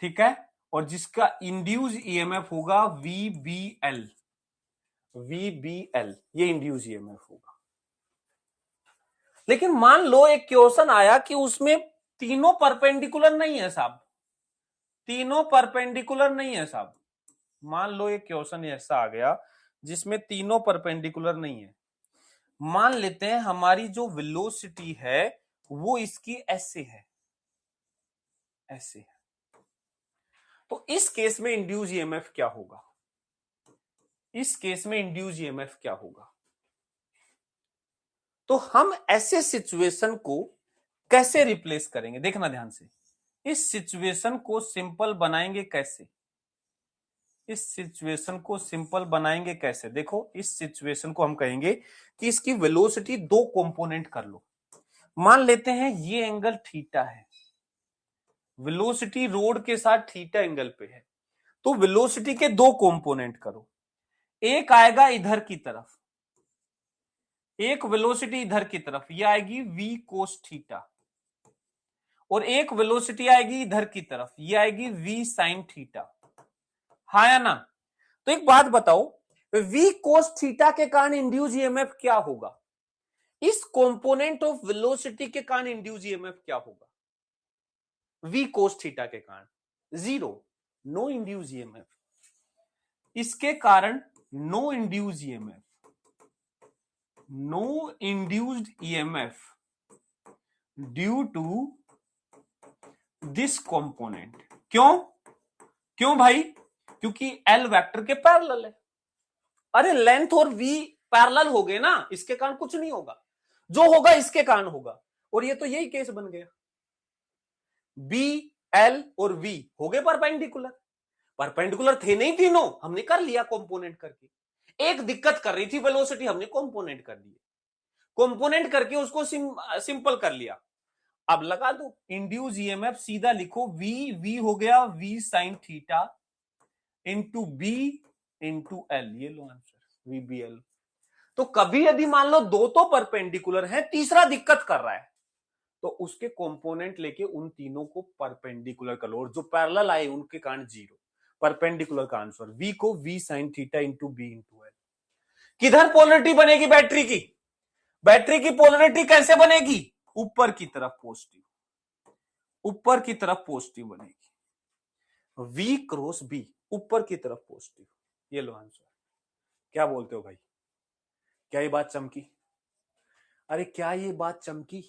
ठीक है, और जिसका इंड्यूस ईएमएफ होगा VBL, VBL ये इंड्यूस ईएमएफ होगा। लेकिन मान लो एक क्वेश्चन आया कि उसमें तीनों परपेंडिकुलर नहीं है साहब, तीनों परपेंडिकुलर नहीं है साहब, मान लो एक क्वेश्चन ऐसा आ गया जिसमें तीनों परपेंडिकुलर नहीं है, मान लेते हैं हमारी जो वेलोसिटी है वो इसकी ऐसे है, ऐसे है, तो इस केस में इंड्यूस ईएमएफ क्या होगा, इस केस में इंड्यूस ईएमएफ क्या होगा, तो हम ऐसे सिचुएशन को कैसे रिप्लेस करेंगे, देखना ध्यान से, इस सिचुएशन को सिंपल बनाएंगे कैसे, इस सिचुएशन को सिंपल बनाएंगे कैसे, देखो इस सिचुएशन को हम कहेंगे कि इसकी वेलोसिटी दो कंपोनेंट कर लो, मान लेते हैं ये एंगल थीटा है, वेलोसिटी रोड के साथ थीटा एंगल पे है, तो वेलोसिटी के दो कंपोनेंट करो, एक आएगा इधर की तरफ, एक वेलोसिटी इधर की तरफ, ये आएगी v कोस थीटा, और एक वेलोसिटी आएगी इधर की तरफ, ये आएगी v साइन थीटा, हाँ या ना। तो एक बात बताओ, v कोस थीटा के कारण इंड्यूस ईएमएफ क्या होगा, इस कंपोनेंट ऑफ वेलोसिटी के कारण इंड्यूस ईएमएफ क्या होगा, v कोस थीटा के कारण जीरो, नो इंड्यूस ईएमएफ, इसके कारण no induce EMF, no induced EMF due to this component, क्यों, क्यों भाई, क्योंकि L वेक्टर के पैरेलल है, अरे लेंथ और V पैरेलल हो गए ना, इसके कारण कुछ नहीं होगा, जो होगा इसके कारण होगा, और ये तो यही केस बन गया, B L और V हो गए परपेंडिकुलर, परपेंडिकुलर थे नहीं तीनों, हमने कर लिया कंपोनेंट करके, एक दिक्कत कर रही थी वेलोसिटी, हमने कंपोनेंट कर दिए, कंपोनेंट करके उसको सिंपल कर लिया, अब लगा दो इंड्यूस ईएमएफ, सीधा लिखो V हो गया V sine theta into B into L, ये लो आंसर VBL। तो कभी यदि मान लो दो तो परपेंडिकुलर है, तीसरा दिक्कत कर रहा है, तो उसके कंपोनेंट लेके उन तीनों को परपेंडिकुलर कर लो, और जो पैरेलल आए उनके कारण जीरो, परपेंडिकुलर का आंसर V को V sine theta into B into L। किधर पोलरिटी बनेगी बैटरी की, बैटरी की पोलरिटी कैसे बनेगी, ऊपर की तरफ पॉजिटिव, ऊपर की तरफ पॉजिटिव बनेगी, V क्रॉस B ऊपर की तरफ पॉजिटिव। ये लो आंसर। क्या बोलते हो भाई, क्या ये बात चमकी? अरे क्या ये बात चमकी?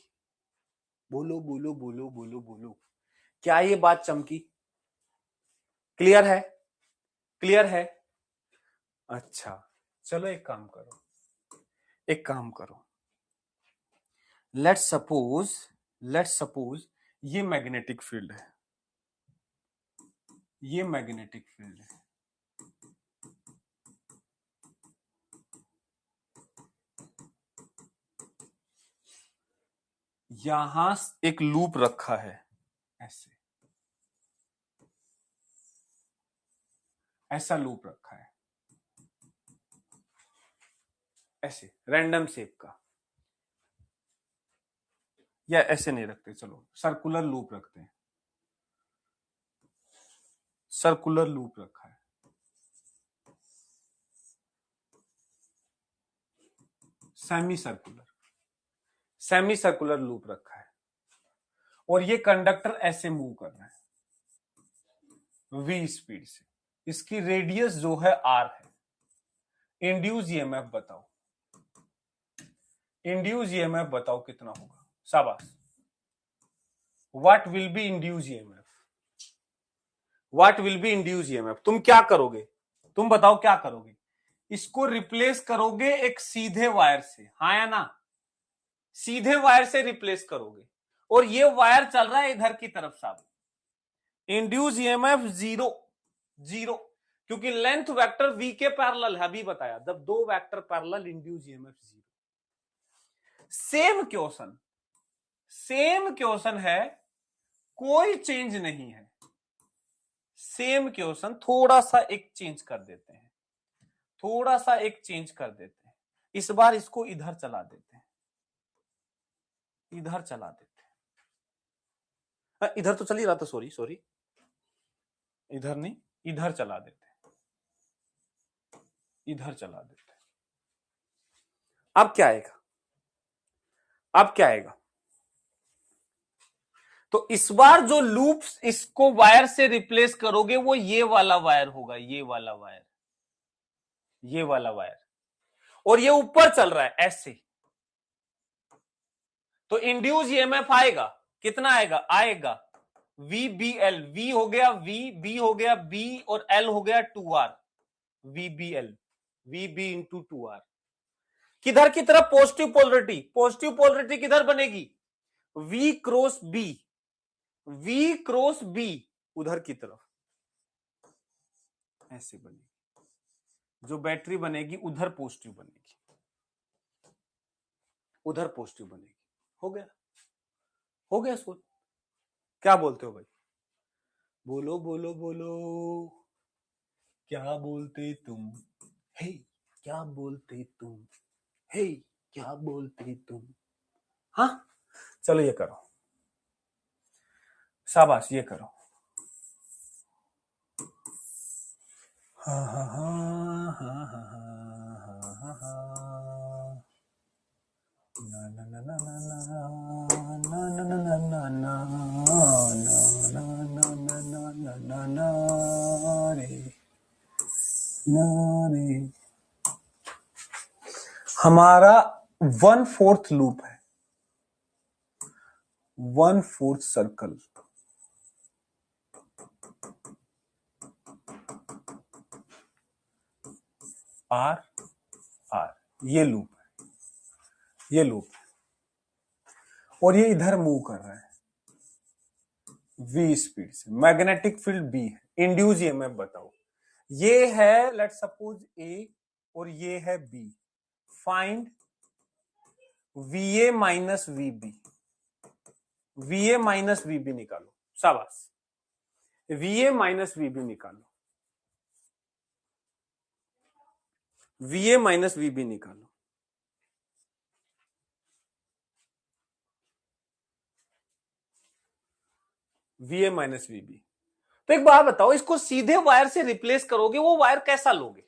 बोलो बोलो बोलो बोलो बोलो, क्या ये बात चमकी? क्लियर है? क्लियर है? अच्छा चलो एक काम करो, एक काम करो, लेट्स सपोज ये मैग्नेटिक फील्ड है, ये मैग्नेटिक फील्ड है, यहां एक लूप रखा है, ऐसे ऐसा लूप रखा है, ऐसे रैंडम शेप का, या ऐसे नहीं रखते, चलो सर्कुलर लूप रखते हैं, सर्कुलर लूप रखा है, सेमी सर्कुलर लूप रखा है, और ये कंडक्टर ऐसे मूव कर रहा है v स्पीड से, इसकी रेडियस जो है r है। इंड्यूस ईएमएफ बताओ, इंड्यूस ईएमएफ बताओ कितना होगा? शाबाश। What will be induce EMF? What will be induce EMF? तुम क्या करोगे, तुम बताओ क्या करोगे? इसको रिप्लेस करोगे एक सीधे वायर से, हाँ या ना? सीधे वायर से रिप्लेस करोगे, और ये वायर चल रहा है इधर की तरफ साहब। इंड्यूस ईएमएफ जीरो, जीरो, क्योंकि लेंथ वेक्टर v के पैरेलल है, अभी बताया, जब दो vector parallel induce EMF zero. Same question है, कोई चेंज नहीं है, सेम क्वेश्चन, थोड़ा सा एक चेंज कर देते हैं, थोड़ा सा एक चेंज कर देते हैं, इस बार इसको इधर चला देते हैं, इधर चला देते हैं, इधर तो चल ही रहा था, सॉरी सॉरी, इधर नहीं, इधर चला देते हैं, इधर चला देते हैं। अब क्या आएगा, अब क्या आएगा? तो इस बार जो लूप इसको वायर से रिप्लेस करोगे वो ये वाला वायर होगा, ये वाला वायर, ये वाला वायर, और ये ऊपर चल रहा है ऐसे, तो इंड्यूस ईएमएफ आएगा, कितना आएगा? आएगा VBL, V हो गया V, B हो गया B, और L हो गया 2R, VBL, VB into 2R। किधर की तरफ? पॉजिटिव पोलरिटी, पॉजिटिव पोलरिटी किधर बनेगी? V cross B, V cross B उधर की तरफ ऐसे बनेगी, जो बैटरी बनेगी उधर पॉजिटिव बनेगी, उधर पॉजिटिव बनेगी। हो गया, हो गया सोच। क्या बोलते हो भाई? बोलो बोलो बोलो, क्या बोलते तुम? हे क्या बोलते तुम? हे क्या बोलते तुम? हाँ चलो ये करो, शाबाश, ये करो। हाँ हाँ हाँ हाँ हाँ हाँ हाँ, ना ना ना ना ना ना ना ना ना ना ना ना ना ना ना रे, ना रे। हमारा 1/4 लूप है, 1/4 सर्कल, आर आर, ये लूप है, ये लूप है, और ये इधर मूव कर रहा है v स्पीड से, मैग्नेटिक फील्ड B है, इंड्यूस ईएमएफ बताओ। ये है लेट्स सपोज A और ये है B, find VA minus VB, VA minus VB निकालो, शाबाश, VA माइनस VB निकालो, VA माइनस VB निकालो। VA minus VB। तो एक बात बताओ, इसको सीधे वायर से रिप्लेस करोगे, वो वायर कैसा लोगे?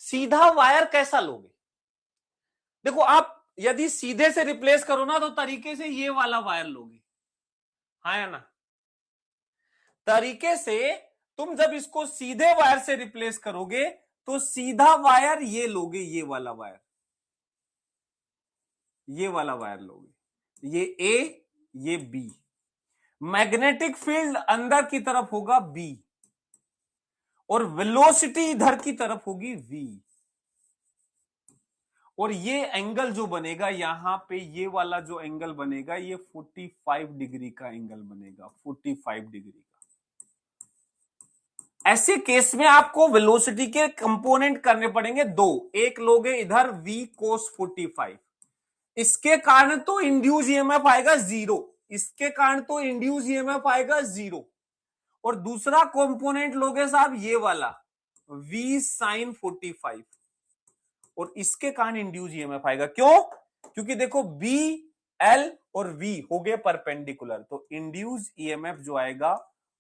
सीधा वायर कैसा लोगे? देखो आप यदि सीधे से रिप्लेस करो ना, तो तरीके से ये वाला वायर लोगे, हाँ या ना? तरीके से तुम जब इसको सीधे वायर से रिप्लेस करोगे तो सीधा वायर ये लोगे, ये वाला वायर, ये वाला वायर लोगे, ये ए ये बी। मैग्नेटिक फील्ड अंदर की तरफ होगा बी और वेलोसिटी इधर की तरफ होगी वी। और ये एंगल जो बनेगा यहां पे, ये वाला जो एंगल बनेगा ये 45 डिग्री का एंगल बनेगा, 45 डिग्री का। ऐसे केस में आपको वेलोसिटी के कंपोनेंट करने पड़ेंगे दो। एक लोगे इधर v cos 45, इसके कारण तो इंड्यूस ईएमएफ आएगा जीरो, इसके कारण तो इंड्यूस ईएमएफ आएगा जीरो। और दूसरा कंपोनेंट लोगे साहब ये वाला v sin 45, और इसके कारण इंड्यूस ईएमएफ आएगा। क्यों? क्योंकि देखो बी एल और v हो गए परपेंडिकुलर, तो इंड्यूस ईएमएफ जो आएगा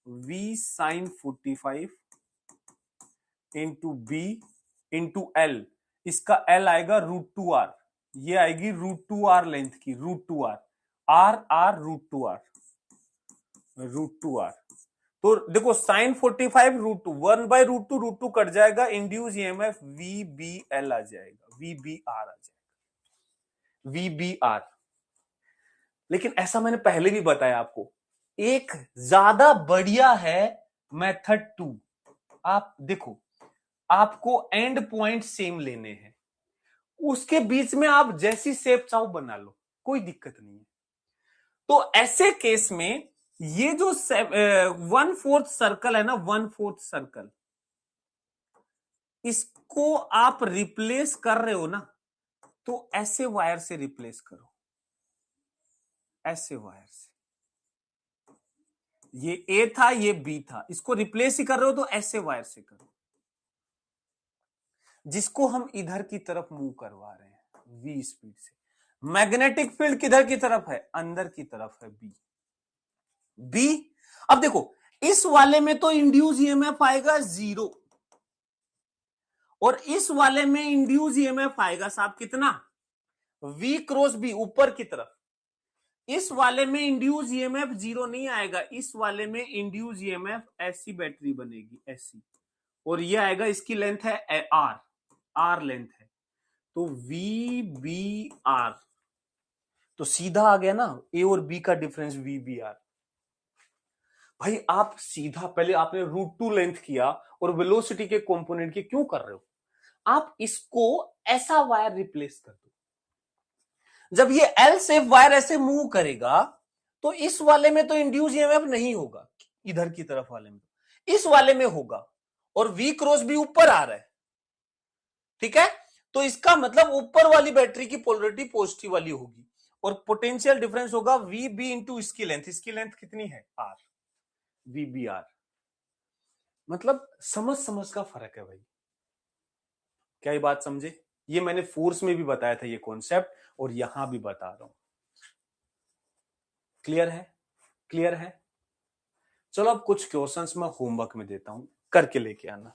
v sin 45 into B into L, इसका एल आएगा √2r, ये आएगी √2r लेंथ की, √2r, are are √2r, √2r। तो देखो साइन 45 √2, 1/√2, √2 कट जाएगा, इंड्यूस ईएमएफ VBL आ जाएगा, VBR आ जाएगा, VBR। लेकिन ऐसा मैंने पहले भी बताया आपको, एक ज्यादा बढ़िया है मेथड 2। आप देखो, आपको एंड पॉइंट सेम लेने हैं, उसके बीच में आप जैसी शेप चाहो बना लो, कोई दिक्कत नहीं है। तो ऐसे केस में ये जो 1/4 सर्कल है ना, 1/4 सर्कल, इसको आप रिप्लेस कर रहे हो ना, तो ऐसे वायर से रिप्लेस करो, ऐसे वायर से। ये ए था ये बी था, इसको रिप्लेस ही कर रहे हो तो ऐसे वायर से करो, जिसको हम इधर की तरफ मूव करवा रहे हैं v स्पीड से। मैग्नेटिक फील्ड किधर की तरफ है? अंदर की तरफ है बी। बी, अब देखो इस वाले में तो इंड्यूस ईएमएफ आएगा जीरो, और इस वाले में इंड्यूस ईएमएफ आएगा साहब कितना? v क्रॉस बी, ऊपर की तरफ। इस वाले में इंड्यूस ईएमएफ जीरो नहीं आएगा, इस वाले में इंड्यूस ईएमएफ ऐसी बैटरी बनेगी, ऐसी, और ये आएगा, इसकी लेंथ है आर लेंथ है, तो VBR। तो सीधा आ गया ना ए और बी का डिफरेंस, VBR। भाई आप सीधा, पहले आपने √2 लेंथ किया और वेलोसिटी के कंपोनेंट की क्यों कर रहे हो? आप इसको ऐसा वायर रिप्लेस कर दो। जब ये एल शेप वायर ऐसे मूव करेगा तो इस वाले में तो इंड्यूस ईएमएफ नहीं होगा, इधर की तरफ वाले में, इस वाले में होगा, और V क्रॉस भी ऊपर आ रहा है, ठीक है? तो इसका मतलब ऊपर वाली बैटरी की पोलरिटी पॉजिटिव वाली होगी, और पोटेंशियल डिफरेंस होगा VB इंटू इसकी लेंथ। इसकी लेंथ कितनी है? R, VBR। मतलब समझ का फर्क है भाई। क्या ये बात समझे? ये मैंने फोर्स में भी बताया था ये कॉन्सेप्ट, और यहां भी बता रहा हूं। क्लियर है? क्लियर है? चलो अब कुछ क्वेश्चंस मैं होमवर्क में देता हूं, करके लेके आना,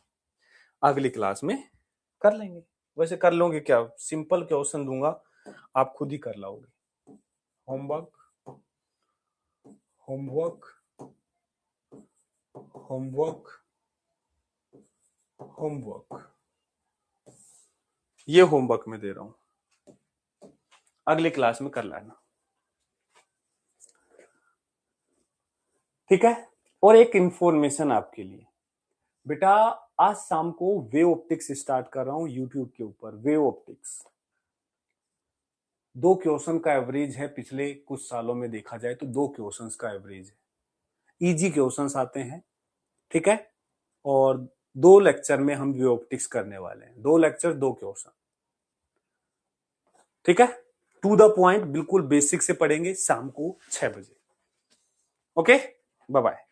अगली क्लास में कर लेंगे। वैसे कर लोगे क्या, सिंपल क्वेश्चन दूंगा, आप खुद ही कर लाओगे। होमवर्क होमवर्क होमवर्क होमवर्क, ये होमवर्क में दे रहा हूं, अगली क्लास में कर लेना, ठीक है? और एक इंफॉर्मेशन आपके लिए बेटा, आज शाम को वेव ऑप्टिक्स स्टार्ट कर रहा हूं यूट्यूब के ऊपर। वेव ऑप्टिक्स 2 क्वेश्चन का एवरेज है, पिछले कुछ सालों में देखा जाए तो 2 क्वेश्चन का एवरेज है, इजी क्वेश्चंस आते हैं, ठीक है? और 2 लेक्चर में हम वेव ऑप्टिक्स करने वाले हैं, 2 लेक्चर 2 क्वेश्चन, ठीक है? टू द पॉइंट, बिल्कुल बेसिक से पढ़ेंगे शाम को 6 बजे। Okay, bye bye.